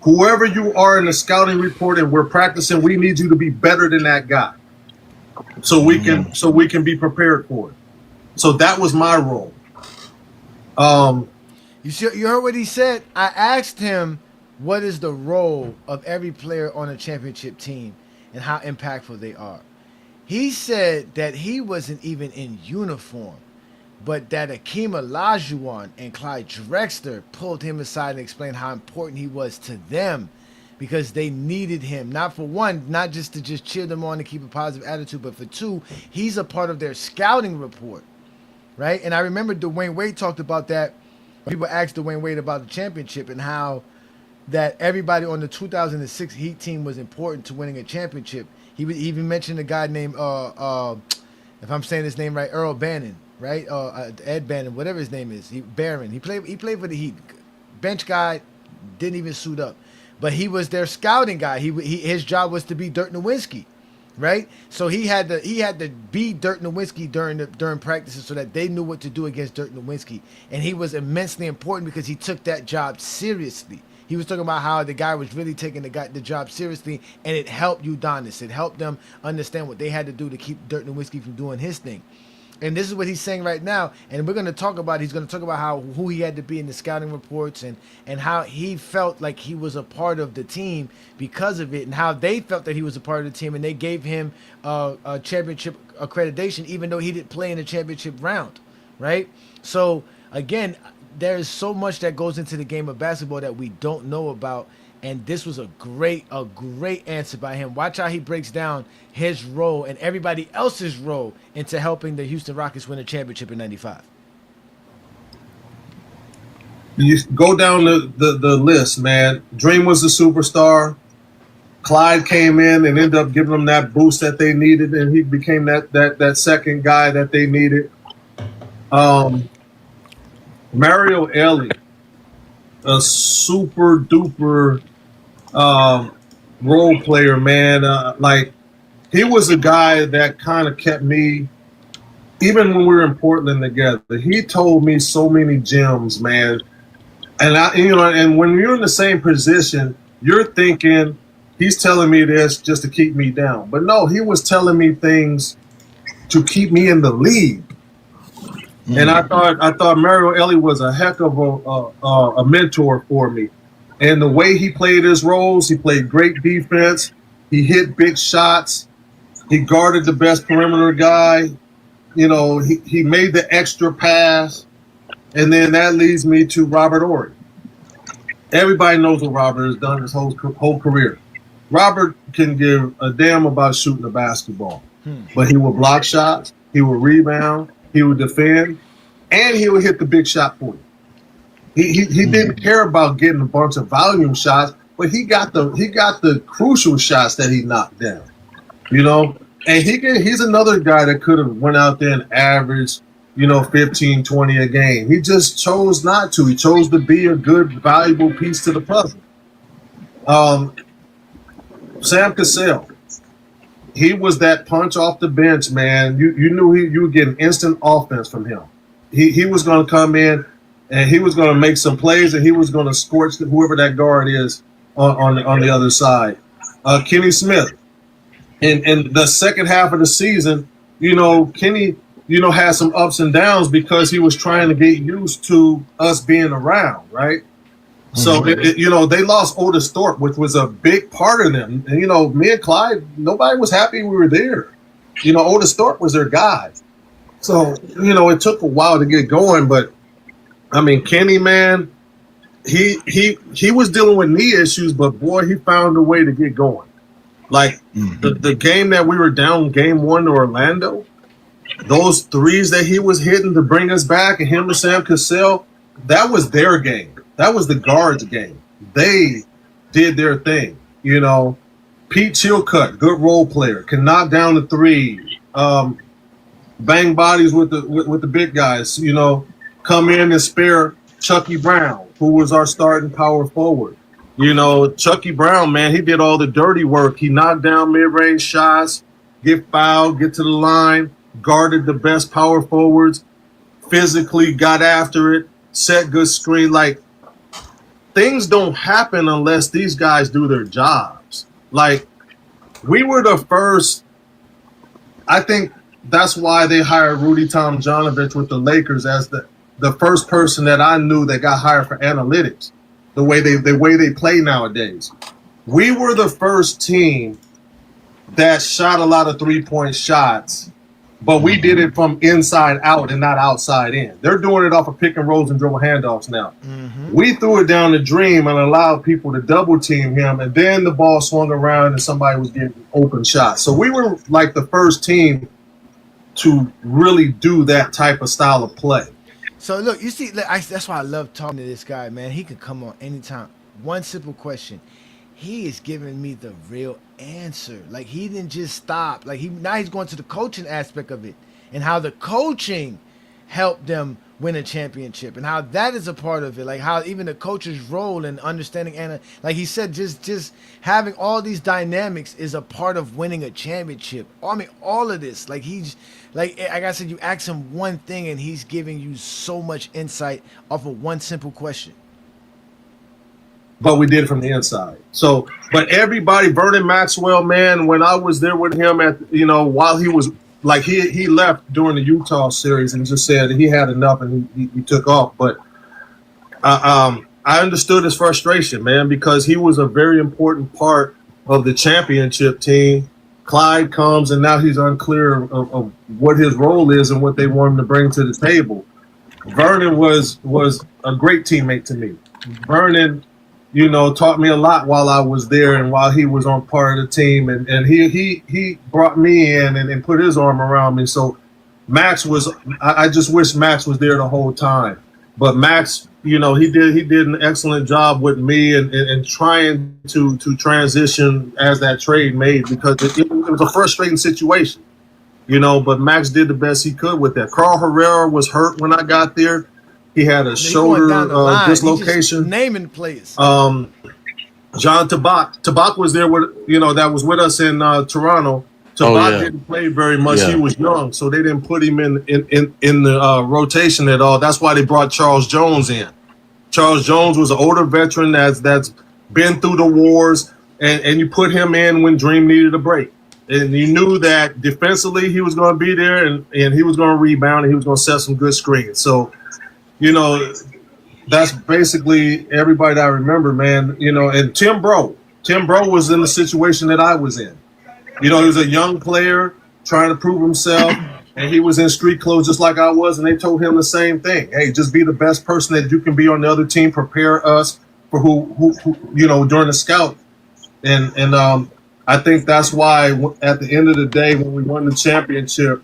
whoever you are in the scouting report and we're practicing, we need you to be better than that guy, so we can be prepared for it. So that was my role. You heard what he said? I asked him, what is the role of every player on a championship team and how impactful they are. He said that he wasn't even in uniform, but that Akeem Olajuwon and Clyde Drexler pulled him aside and explained how important he was to them. because they needed him. Not for one, not just to just cheer them on and keep a positive attitude, but for two, he's a part of their scouting report, right? And I remember Dwayne Wade talked about that. People asked Dwayne Wade about the championship and how that everybody on the 2006 Heat team was important to winning a championship. He even mentioned a guy named, if I'm saying his name right, Earl Bannon, right? Ed Bannon, whatever his name is. Barron. He played for the Heat. Bench guy, didn't even suit up. But he was their scouting guy. His job was to be Dirk Nowitzki, right? So he had to be Dirk Nowitzki during practices so that they knew what to do against Dirk Nowitzki. And he was immensely important because he took that job seriously. He was talking about how the guy was really taking the job seriously, and it helped Udonis. It helped them understand what they had to do to keep Dirk Nowitzki from doing his thing. And this is what he's saying right now. And we're going to talk about, he's going to talk about who he had to be in the scouting reports and how he felt like he was a part of the team because of it, and how they felt that he was a part of the team, and they gave him a championship accreditation even though he didn't play in the championship round, right? So, again, there's so much that goes into the game of basketball that we don't know about, and this was a great answer by him. Watch how he breaks down his role and everybody else's role into helping the Houston Rockets win a championship in '95. You go down the list, man. Dream was the superstar. Clyde came in and ended up giving them that boost that they needed, and he became that second guy that they needed. Mario Elie, a super duper role player, man. Like, he was a guy that kind of kept me, even when we were in Portland together. He told me so many gems, man. And and when you're in the same position, you're thinking he's telling me this just to keep me down. But no, he was telling me things to keep me in the league. And I thought Mario Elie was a heck of a mentor for me. And the way he played his roles, he played great defense. He hit big shots. He guarded the best perimeter guy. You know, he made the extra pass. And then that leads me to Robert Horry. Everybody knows what Robert has done his whole career. Robert can give a damn about shooting a basketball. But he will block shots. He will rebound. He would defend, and he would hit the big shot for you. He didn't care about getting a bunch of volume shots, but he got the crucial shots that he knocked down. You know, and he's another guy that could have went out there and averaged, 15, 20 a game. He just chose not to. He chose to be a good, valuable piece to the puzzle. Sam Cassell. He was that punch off the bench, man. You knew you would get an instant offense from him. He was going to come in, and he was going to make some plays, and he was going to scorch whoever that guard is on the other side. Kenny Smith. In the second half of the season, Kenny, had some ups and downs because he was trying to get used to us being around, right? So, they lost Otis Thorpe, which was a big part of them. And, me and Clyde, nobody was happy we were there. Otis Thorpe was their guy. So, it took a while to get going. But, Kenny, man, he was dealing with knee issues, but, boy, he found a way to get going. Like, the game that we were down, game 1 to Orlando, those threes that he was hitting to bring us back, and him and Sam Cassell, that was their game. That was the guards' game. They did their thing. Pete Chilcutt, good role player, can knock down the three, bang bodies with the big guys. Come in and spare Chucky Brown, who was our starting power forward. Chucky Brown, man, he did all the dirty work. He knocked down mid-range shots, get fouled, get to the line, guarded the best power forwards, physically got after it, set good screen. Like, things don't happen unless these guys do their jobs. Like, we were the first. I think that's why they hired Rudy Tomjanovich with the Lakers as the first person that I knew that got hired for analytics, the way they play nowadays. We were the first team that shot a lot of three-point shots but we did it from inside out and not outside in. They're doing it off of pick and rolls and dribble handoffs now. We threw it down the Dream and allowed people to double team him, and then the ball swung around and somebody was getting open shots. So we were like the first team to really do that type of style of play. So look, you see, that's why I love talking to this guy, man. He could come on anytime. One simple question. He is giving me the real answer. Like, he didn't just stop. Like, now he's going to the coaching aspect of it and how the coaching helped them win a championship and how that is a part of it. Like, how even the coach's role in understanding, and like he said, just having all these dynamics is a part of winning a championship. I mean, all of this. Like, like I said, you ask him one thing and he's giving you so much insight off of one simple question. But we did it from the inside. So, but everybody, Vernon Maxwell, man, when I was there with him while he was, like, he left during the Utah series and just said he had enough and he took off. But I understood his frustration, man, because he was a very important part of the championship team. Clyde comes, and now he's unclear of what his role is and what they want him to bring to the table. Vernon was a great teammate to me. Vernon, taught me a lot while I was there and while he was on part of the team. And he brought me in and put his arm around me. So Max I just wish Max was there the whole time. But Max, he did an excellent job with me and trying to transition as that trade made, because it was a frustrating situation, but Max did the best he could with that. Carl Herrera was hurt when I got there. He had a shoulder dislocation. Naming players. John Tabak. Tabak was there that was with us in Toronto. Tabak didn't play very much. Yeah. He was young, so they didn't put him in the rotation at all. That's why they brought Charles Jones in. Charles Jones was an older veteran that's been through the wars, and you put him in when Dream needed a break. And you knew that defensively he was going to be there, and he was going to rebound, and he was going to set some good screens. So, that's basically everybody that I remember, man. And Tim Bro was in the situation that I was in. He was a young player trying to prove himself, and he was in street clothes just like I was, and they told him the same thing. Hey, just be the best person that you can be on the other team. Prepare us for who during the scout. And I think that's why at the end of the day, when we won the championship,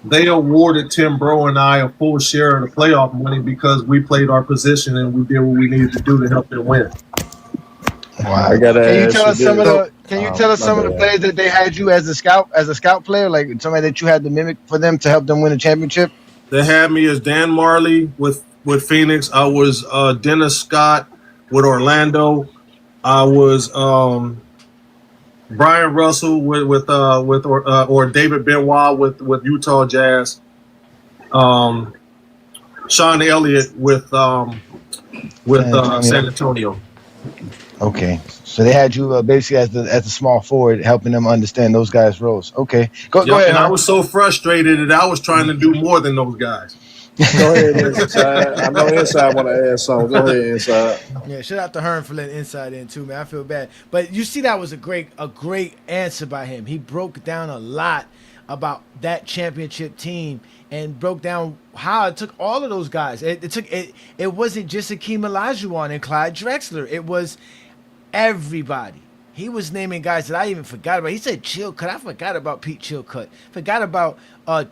they awarded Tim Bro and I a full share of the playoff money because we played our position and we did what we needed to do to help them win. Wow. Can you tell us some of the players that they had you as a scout player, like somebody that you had to mimic for them to help them win a championship? They had me as Dan Marley with Phoenix. I was Dennis Scott with Orlando. I was Brian Russell with David Benoit with Utah Jazz. Sean Elliott with San Antonio. Okay, so they had you basically as the small forward, helping them understand those guys' roles. Okay, go ahead. And I was so frustrated that I was trying to do more than those guys. Go ahead, Inside. I know Inside want to add something. Go ahead, Inside. Yeah, shout out to Hearn for letting Inside in too, man. I feel bad, but you see, that was a great answer by him. He broke down a lot about that championship team and broke down how it took all of those guys. It wasn't just Akeem Olajuwon and Clyde Drexler. It was everybody. He was naming guys that I even forgot about. He said Chilcutt. I forgot about Pete Chilcutt. Forgot about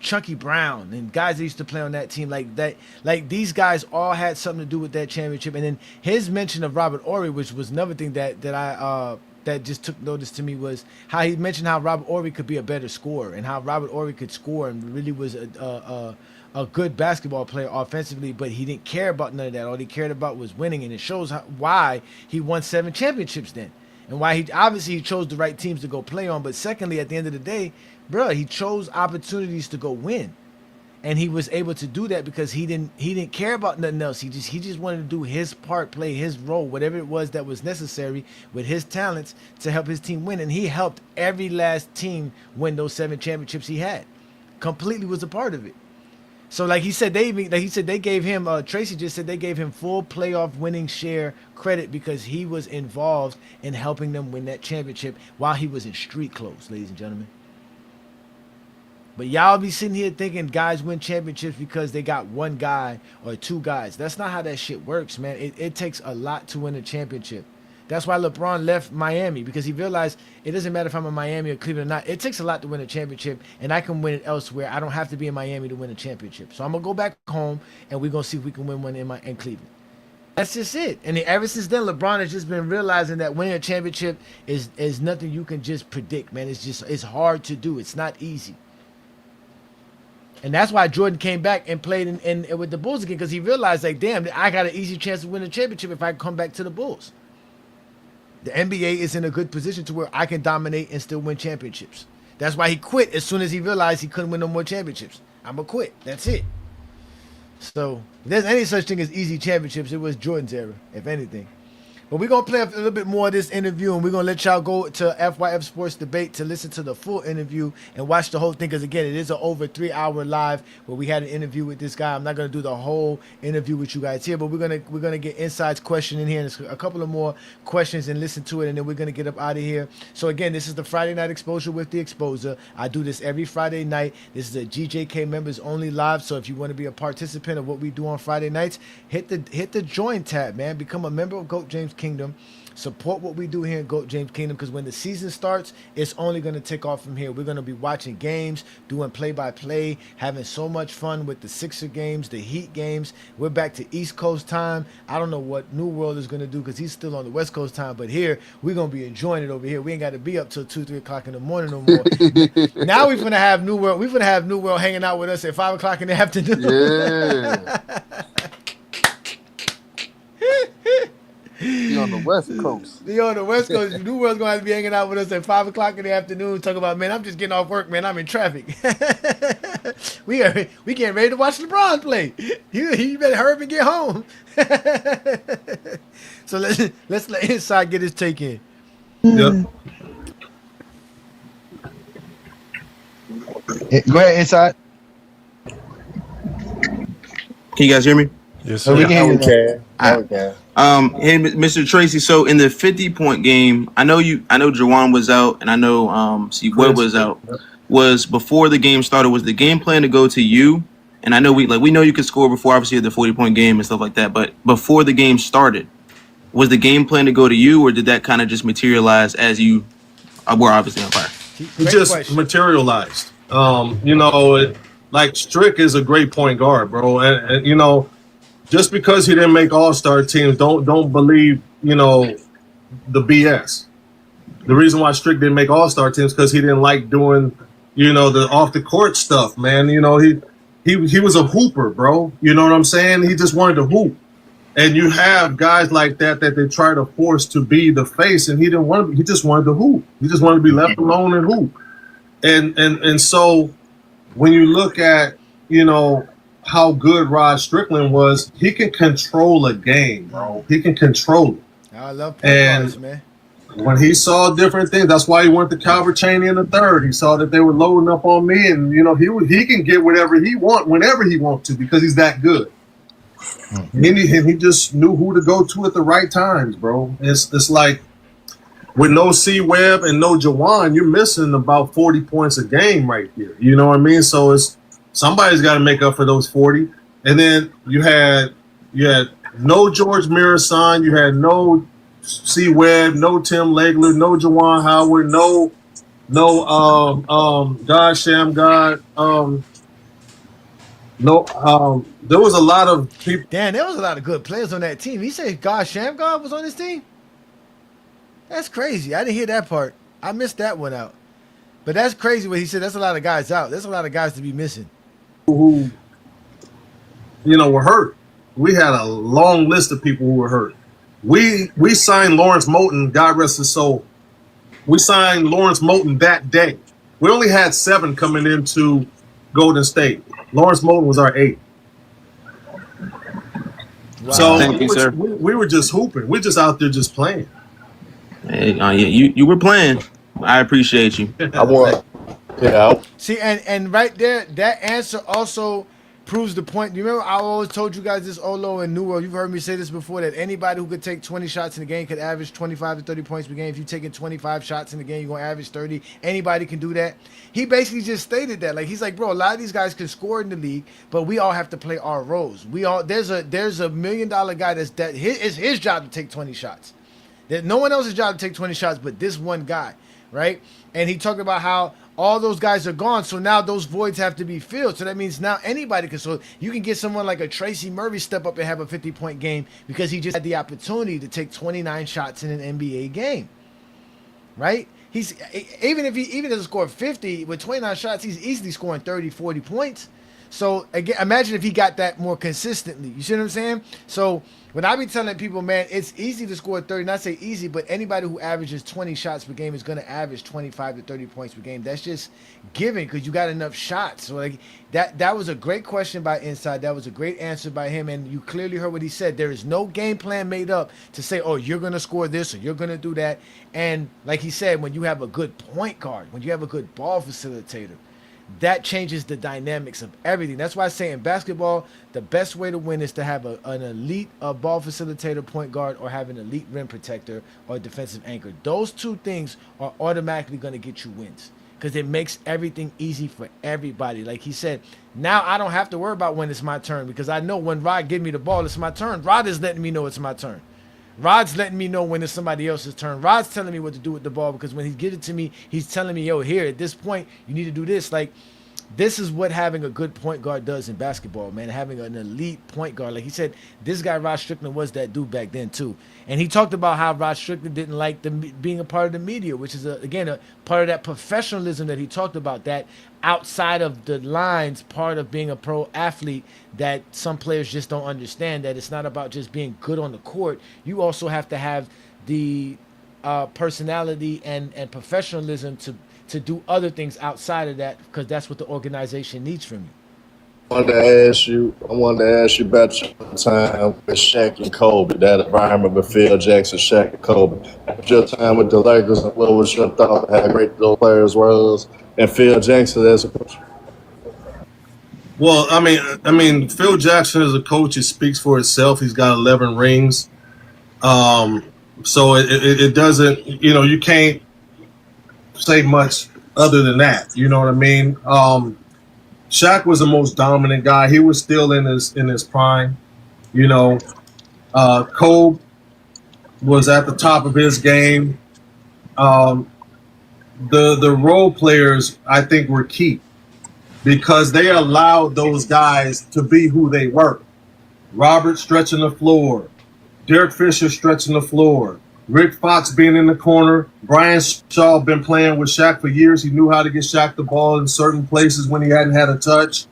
Chucky Brown and guys that used to play on that team like that. Like, these guys all had something to do with that championship. And then his mention of Robert Horry, which was another thing that just took notice to me, was how he mentioned how Robert Horry could be a better scorer and how Robert Horry could score and really was a good basketball player offensively, but he didn't care about none of that. All he cared about was winning, and it shows why he won 7 championships then. And why he chose the right teams to go play on. But secondly, at the end of the day, bro, he chose opportunities to go win. And he was able to do that because he didn't care about nothing else. He just wanted to do his part, play his role, whatever it was that was necessary with his talents to help his team win. And he helped every last team win those 7 championships he had. Completely was a part of it. So like he said, they gave him, Tracy just said they gave him full playoff winning share credit because he was involved in helping them win that championship while he was in street clothes, ladies and gentlemen. But y'all be sitting here thinking guys win championships because they got one guy or two guys. That's not how that shit works, man. It takes a lot to win a championship. That's why LeBron left Miami, because he realized it doesn't matter if I'm in Miami or Cleveland or not. It takes a lot to win a championship, and I can win it elsewhere. I don't have to be in Miami to win a championship. So I'm going to go back home, and we're going to see if we can win one in Cleveland. That's just it. And ever since then, LeBron has just been realizing that winning a championship is nothing you can just predict, man. It's hard to do. It's not easy. And that's why Jordan came back and played in with the Bulls again, because he realized, like, damn, I got an easy chance to win a championship if I come back to the Bulls. The NBA is in a good position to where I can dominate and still win championships. That's why he quit as soon as he realized he couldn't win no more championships. I'm going to quit. That's it. So if there's any such thing as easy championships, it was Jordan's era, if anything. But we're going to play a little bit more of this interview, and we're going to let y'all go to FYF Sports Debate to listen to the full interview and watch the whole thing, because, again, it is an over 3-hour live where we had an interview with this guy. I'm not going to do the whole interview with you guys here, but we're gonna get Inside's question in here, and there's a couple of more questions, and listen to it, and then we're going to get up out of here. So, again, this is the Friday Night Exposure with the Exposer. I do this every Friday night. This is a GJK members only live, so if you want to be a participant of what we do on Friday nights, hit the join tab, man. Become a member of GOAT James Kingdom. Support what we do here in GOAT James Kingdom, because when the season starts, it's only going to take off from here. We're going to be watching games, doing play-by-play, having so much fun with the Sixer games, the Heat games. We're back to East Coast time. I don't know what New World is going to do, because he's still on the West Coast time, but here, we're going to be enjoying it over here. We ain't got to be up till 2, 3 o'clock in the morning no more. Now we're going to have New World. We're going to have New World hanging out with us at 5 o'clock in the afternoon. Yeah. He on the West Coast. He on the West Coast. New World's gonna have to be hanging out with us at 5 o'clock in the afternoon. Talking about, man, I'm just getting off work, man. I'm in traffic. we getting ready to watch LeBron play. He better hurry up and get home. So let's let Inside get his take in. Yep. Go ahead, Inside. Can you guys hear me? Yes, So we sir. can hear you. Okay. Okay. Hey, Mr. Tracy. So in the 50-point game, I know Jawan was out, and I know Webb was out. Was before the game started? Was the game plan to go to you? And I know we know you could score before, obviously, the 40-point game and stuff like that. But before the game started, was the game plan to go to you, or did that kind of just materialize as you were obviously on fire? It just materialized. Like Strick is a great point guard, bro, and just because he didn't make All-Star teams, don't believe the BS. The reason why Strick didn't make All-Star teams because he didn't like doing the off the court stuff, man. He was a hooper, bro. You know what I'm saying? He just wanted to hoop. And you have guys like that they try to force to be the face, and he didn't want to. He just wanted to hoop. He just wanted to be left alone and hoop. And so when you look at how good Rod Strickland was, he can control a game, bro. He can control it. I love players, man. When he saw different things, that's why he went to Calvert Chaney in the third. He saw that they were loading up on me, and he can get whatever he want whenever he wants to because he's that good. And he just knew who to go to at the right times, bro. It's like with no C Webb and no Jawan, you're missing about 40 points a game right there. You know what I mean? So somebody's got to make up for those 40. And then you had no George Mirasan, you had no C Webb, no Tim Legler, no Jawan Howard, no God Sham God, there was a lot of people. Damn, there was a lot of good players on that team. He said God Shamgar was on his team? That's crazy. I didn't hear that part. I missed that one out. But that's crazy what he said. That's a lot of guys out. There's a lot of guys to be missing. Who were hurt. We had a long list of people who were hurt. We signed Lawrence Moulton, God rest his soul. We signed Lawrence Moulton that day. We only had 7 coming into Golden State. Lawrence Moulton was our 8th. Wow. So Thank you, sir. We were just hooping. We're just out there just playing. Hey, you were playing. I appreciate you. I want. Yeah. See, and right there, that answer also proves the point. You remember I always told you guys this, Olo and New World. You've heard me say this before, that anybody who could take 20 shots in the game could average 25 to 30 points per game. If you're taking 25 shots in the game, you're going to average 30. Anybody can do that. He basically just stated that. Like, he's like, bro, a lot of these guys can score in the league, but we all have to play our roles. There's a $1 million guy it's his job to take 20 shots. There's no one else's job to take 20 shots but this one guy, right? And he talked about how all those guys are gone, so now those voids have to be filled. So that means now anybody can. So you can get someone like a Tracy Murray step up and have a 50-point game because he just had the opportunity to take 29 shots in an NBA game, right? He's even if he doesn't score 50 with 29 shots, he's easily scoring 30, 40 points. So again, imagine if he got that more consistently. You see what I'm saying? So when I be telling people, man, it's easy to score 30. Not say easy, but anybody who averages 20 shots per game is going to average 25 to 30 points per game. That's just given because you got enough shots. So like that was a great question by Inside. That was a great answer by him, and you clearly heard what he said. There is no game plan made up to say, oh, you're going to score this or you're going to do that. And like he said, when you have a good point guard, when you have a good ball facilitator, that changes the dynamics of everything. That's why I say in basketball, the best way to win is to have an elite ball facilitator, point guard, or have an elite rim protector or defensive anchor. Those two things are automatically going to get you wins because it makes everything easy for everybody. Like he said, now I don't have to worry about when it's my turn because I know when Rod gives me the ball, it's my turn. Rod is letting me know it's my turn. Rod's letting me know when it's somebody else's turn. Rod's telling me what to do with the ball because when he gives it to me, he's telling me, yo, here, at this point, you need to do this. Like, this is what having a good point guard does in basketball, man. Having an elite point guard. Like he said, this guy, Rod Strickland, was that dude back then, too. And he talked about how Rod Strickland didn't like being a part of the media, which is, again, a part of that professionalism that he talked about, that outside of the lines part of being a pro athlete that some players just don't understand, that it's not about just being good on the court. You also have to have the personality and professionalism to do other things outside of that because that's what the organization needs from you. I wanted to ask you about your time with Shaq and Kobe, that environment with Phil Jackson, Shaq and Kobe. Your time with the Lakers, what was your thought of how great those players was, and Phil Jackson as a coach? Well, I mean, Phil Jackson as a coach, it speaks for itself. He's got 11 rings. So it doesn't, you can't say much other than that. You know what I mean? Shaq was the most dominant guy. He was still in his prime. Kobe was at the top of his game. The role players, I think, were key because they allowed those guys to be who they were. Robert stretching the floor, Derek Fisher stretching the floor, Rick Fox being in the corner. Brian Shaw been playing with Shaq for years. He knew how to get Shaq the ball in certain places when he hadn't had a touch.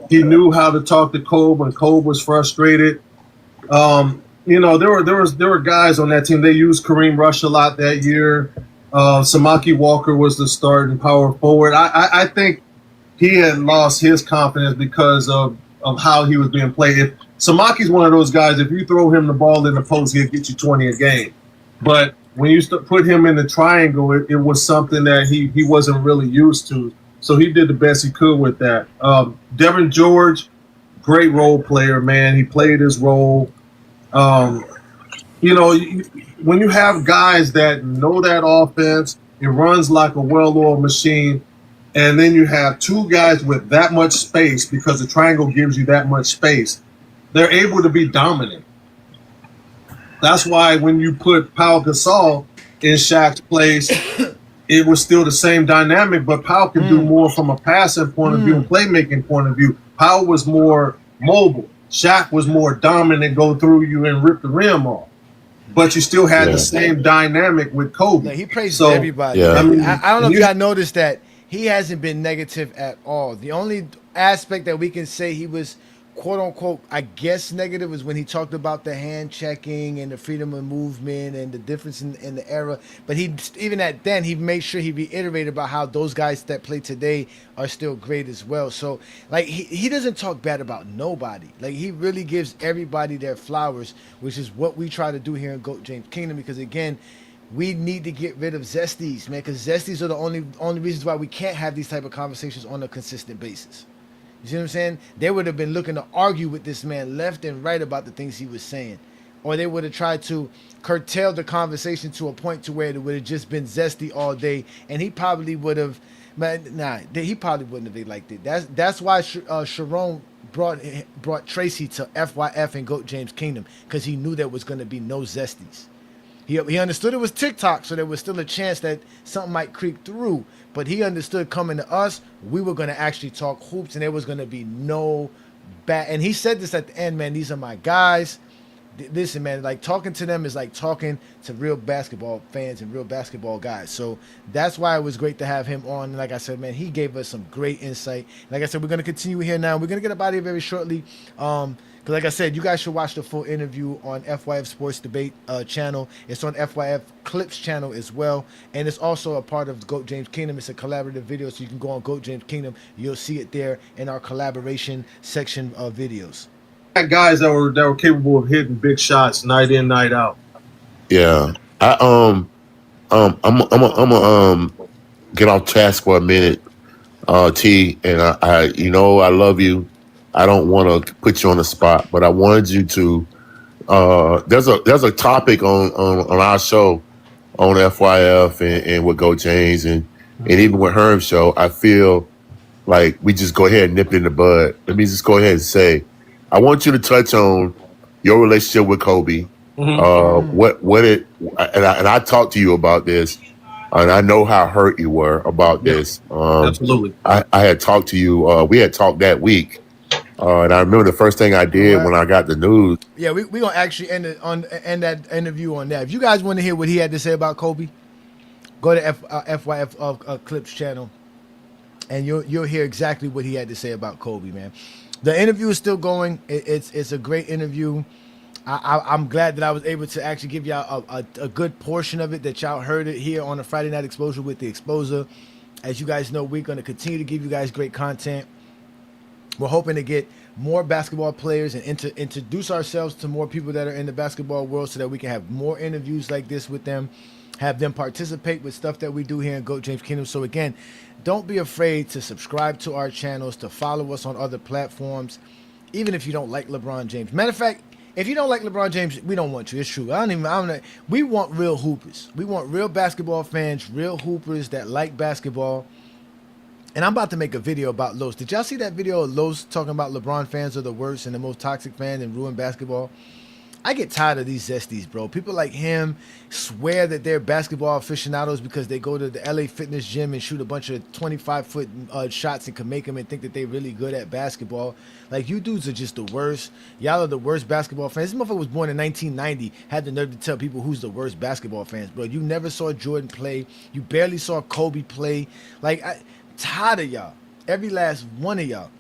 He knew how to talk to Kobe when Kobe was frustrated. There were guys on that team. They used Kareem Rush a lot that year. Samaki Walker was the starting power forward. I think he had lost his confidence because of how he was being played. Samaki's one of those guys, if you throw him the ball in the post, he'll get you 20 a game. But when you put him in the triangle, it was something that he wasn't really used to. So he did the best he could with that. Devin George, great role player, man. He played his role. When you have guys that know that offense, it runs like a well-oiled machine, and then you have two guys with that much space because the triangle gives you that much space, they're able to be dominant. That's why when you put Pau Gasol in Shaq's place, it was still the same dynamic, but Pau could do more from a passing point of view and playmaking point of view. Pau was more mobile. Shaq was more dominant, go through you and rip the rim off. But you still had the same dynamic with Kobe. He praised everybody. Yeah. I don't know if y'all noticed that he hasn't been negative at all. The only aspect that we can say he was, quote unquote, I guess negative was when he talked about the hand checking and the freedom of movement and the difference in the era. But he made sure he reiterated about how those guys that play today are still great as well. So like he doesn't talk bad about nobody. Like he really gives everybody their flowers, which is what we try to do here in GOAT James Kingdom. Because again, we need to get rid of zesties, man. Because zesties are the only reasons why we can't have these type of conversations on a consistent basis. You see what I'm saying? They would have been looking to argue with this man left and right about the things he was saying. Or they would have tried to curtail the conversation to a point to where it would have just been zesty all day. And he probably would have, he probably wouldn't have liked it. That's why Sharon brought Tracy to FYF and Goat James Kingdom, because he knew there was going to be no zesties. He understood it was TikTok, so there was still a chance that something might creep through. But he understood coming to us, we were going to actually talk hoops, and there was going to be no bad. And he said this at the end, man, these are my guys. Listen, man, like talking to them is like talking to real basketball fans and real basketball guys. So that's why it was great to have him on. And like I said, man, he gave us some great insight. Like I said, we're going to continue here now. We're going to get up out of here very shortly. Because like I said, you guys should watch the full interview on FYF Sports Debate channel. It's on FYF Clips channel as well. And it's also a part of Goat James Kingdom. It's a collaborative video, so you can go on Goat James Kingdom. You'll see it there in our collaboration section of videos. Guys that were capable of hitting big shots night in, night out. Yeah, I'm get off task for a minute, T. And I I love you. I don't want to put you on the spot, but I wanted you to. There's a topic on our show on FYF and with Go James and even with Herm's show. I feel like we just go ahead and nip it in the bud. Let me just go ahead and say, I want you to touch on your relationship with Kobe. And I talked to you about this, and I know how hurt you were about this. Absolutely. I had talked to you. We had talked that week, and I remember the first thing I did when I got the news. Yeah, we gonna actually end that interview on that. If you guys want to hear what he had to say about Kobe, go to FYF Clips channel, and you'll hear exactly what he had to say about Kobe, man. The interview is still going. It's a great interview. I'm glad that I was able to actually give y'all a good portion of it, that y'all heard it here on the Friday Night Exposure with the Exposer. As you guys know, we're going to continue to give you guys great content. We're hoping to get more basketball players and introduce ourselves to more people that are in the basketball world, so that we can have more interviews like this with them, have them participate with stuff that we do here in Goat James Kingdom. So again, don't be afraid to subscribe to our channels, to follow us on other platforms, even if you don't like LeBron James. Matter of fact, if you don't like LeBron James, we don't want you. It's true. We want real hoopers. We want real basketball fans, real hoopers that like basketball. And I'm about to make a video about Los. Did y'all see that video of Los talking about LeBron fans are the worst and the most toxic fans and ruin basketball? I get tired of these zesties, bro. People like him swear that they're basketball aficionados because they go to the LA Fitness gym and shoot a bunch of 25-foot shots and can make them and think that they're really good at basketball. Like, you dudes are just the worst. Y'all are the worst basketball fans. This motherfucker was born in 1990, had the nerve to tell people who's the worst basketball fans, bro. You never saw Jordan play. You barely saw Kobe play. Like, I'm tired of y'all. Every last one of y'all.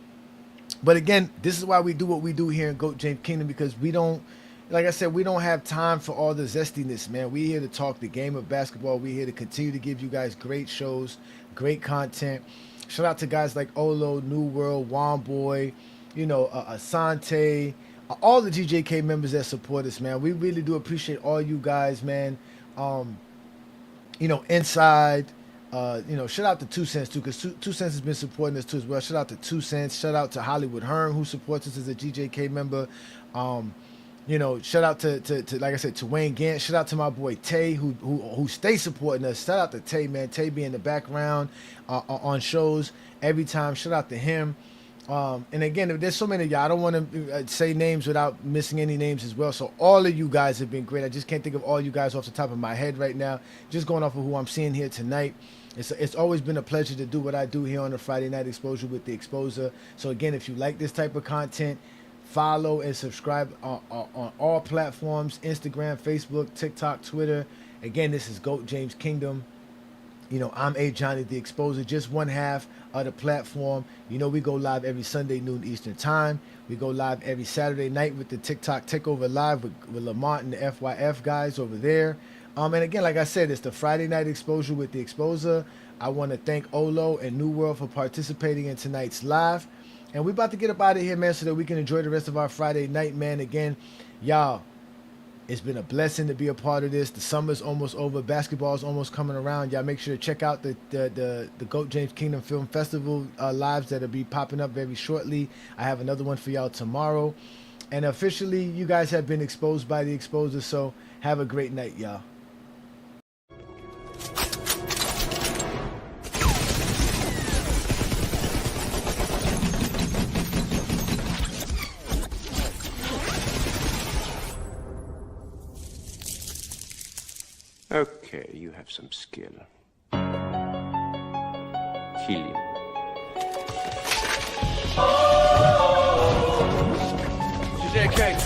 But again, this is why we do what we do here in Goat James Kingdom, because we don't, like I said, we don't have time for all the zestiness, man. We're here to talk the game of basketball. We're here to continue to give you guys great shows, great content. Shout out to guys like Olo, New World, Womboy, Asante, all the GJK members that support us, man. We really do appreciate all you guys, man. Inside, shout out to 2 Cents too, because 2 Cents has been supporting us too as well. Shout out to 2 Cents. Shout out to Hollywood Herm, who supports us as a GJK member. Shout out to like I said, to Wayne Gant. Shout out to my boy Tay, who stays supporting us. Shout out to Tay, man. Tay be in the background on shows every time. Shout out to him. And again, there's so many of y'all. I don't want to say names without missing any names as well. So all of you guys have been great. I just can't think of all you guys off the top of my head right now. Just going off of who I'm seeing here tonight. It's always been a pleasure to do what I do here on the Friday Night Exposure with the Exposer. So again, if you like this type of content, follow and subscribe on all platforms: Instagram, Facebook, TikTok, Twitter. Again, this is Goat James Kingdom. I'm A. Johnny the Exposer, just one half of the platform. We go live every Sunday, noon Eastern time. We go live every Saturday night with the TikTok Takeover Live with Lamont and the FYF guys over there. And again, like I said, it's the Friday Night Exposure with the Exposer. I want to thank Olo and New World for participating in tonight's live. And we're about to get up out of here, man, so that we can enjoy the rest of our Friday night, man. Again, y'all, It's been a blessing to be a part of this. The summer's almost over. Basketball's almost coming around. Y'all make sure to check out the GOAT James Kingdom Film Festival lives that'll be popping up very shortly. I have another one for y'all tomorrow. And officially, you guys have been exposed by the exposer, so have a great night, y'all. Okay, you have some skill. Kill him. GJK.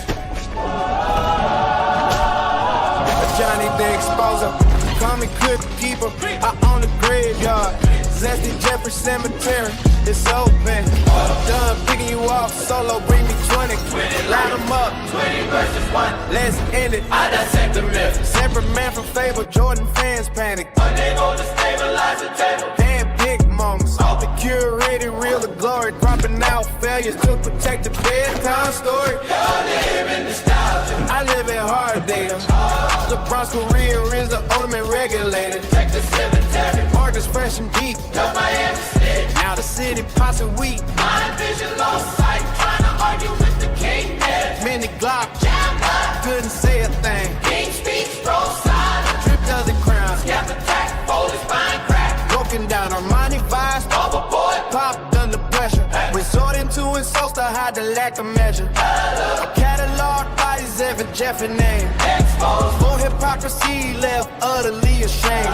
Johnny the Exposer. Call me Clip Keeper. I own the graveyard. Zesty Jeffrey Cemetery. It's open. Done picking you off solo. Bring me 20. Line them up. 20 versus 1. Let's end it. I dissect the myth. Separate man from Fable. Jordan fans panic. Unable to stabilize the table. Handpicked moments. All the curated real the glory. Dropping out failures to protect the bedtime story. Y'all live in nostalgia. I live in hard data. LeBron's career is the ultimate regulator. Check the cemetery. Marcus fresh and deep. No Miami State. Now the city pots and wheat. Mind vision lost sight. Trying to argue with the king. Mini Glock. Jam up. Couldn't say a thing. King speaks, roll silent. Drip does it crown. Scap attack. Fold is fine crack. Broken down Armani vibes. Overboard. Popped under pressure. Resorting to insults to hide the lack of measure. A catalog bodies every Jeff and name. Exposed. For hypocrisy left utterly ashamed.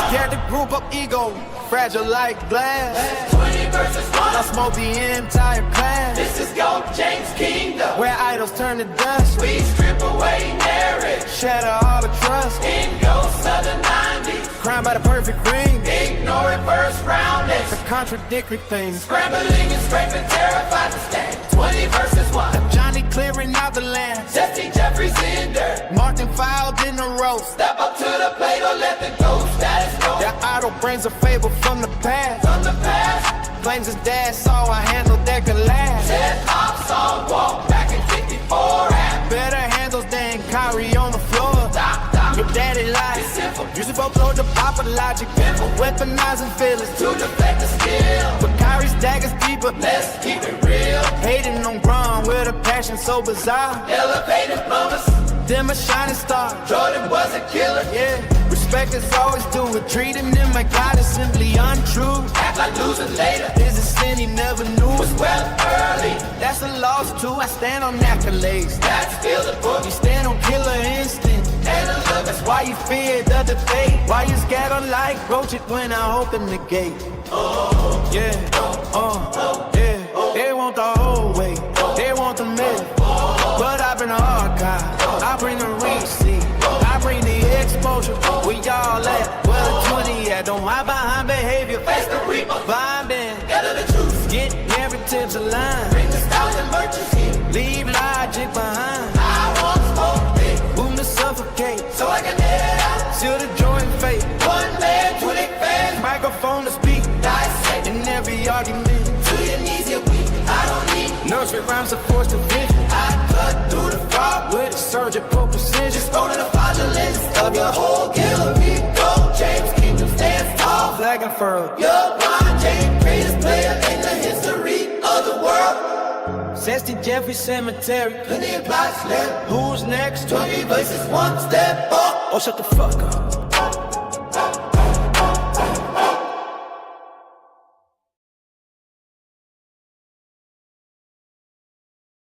Scared the group of ego. Fragile like glass. 20 versus 1. I smoke the entire class. This is GOAT James Kingdom. Where idols turn to dust. We strip away narrative. Shatter all the trust. In ghosts of the 90s. Crime by the perfect ring. Ignore it first round. The contradictory things. Scrambling and scraping, terrified to stand. 20 versus 1. Johnny clearing out the land. Zesty Jeffrey's in dirt. Marked and filed in the roast. Step up to the plate or let the ghost status go. Their idol brings a fable from the past. From the past. Claims his dad saw I handled that could last. Said hops on walk back in 54 rap. Better handles than Kyrie on the floor. Doc. Your daddy lied. It's simple. Used to upload the pop of logic. Pimple. Weaponizing feelings. To deflect the skill. But Kyrie's dagger's deeper. Let's keep it real. Hating on Braun with a passion so bizarre. Elevated plumbers. Them a shining star. Jordan was a killer. Yeah. Respect is always due. Treating them like God is simply untrue. Act like losing later. Is a sin he never knew. Was well early. That's a loss too. I stand on accolades. That's still the book. You stand on killer instinct. And a look. That's why you fear the debate. Why you scatter like roach it when I open the gate. Yeah, yeah. They want the whole way. They want the myth. But I bring the archive. I bring the receipt. I bring the exposure. We y'all at? Well, the 20 at. Don't hide behind behavior. Face the reaper. Vibing. Gather the truth. Get narratives aligned. Bring the styles and merchants here. Leave logic behind. I want smoke big. Boom to suffocate. So I can let it out. Seal the joy and fate. 1 man, 20 fans. Microphone to speak. Dissect. In every argument. To your knees, you're weak. I don't need Nursery rhymes are forced to vision. I cut through the frog With surgical precision. Just go to the fraudulence of your whole guilty. GOAT James Kingdom stands tall. Flag and furl. You're LeBron James, greatest player in the history of the world. Zesty Jeffrey Cemetery. Plenty of blocks left. Who's next? 20 versus 1 step up. Oh, shut the fuck up.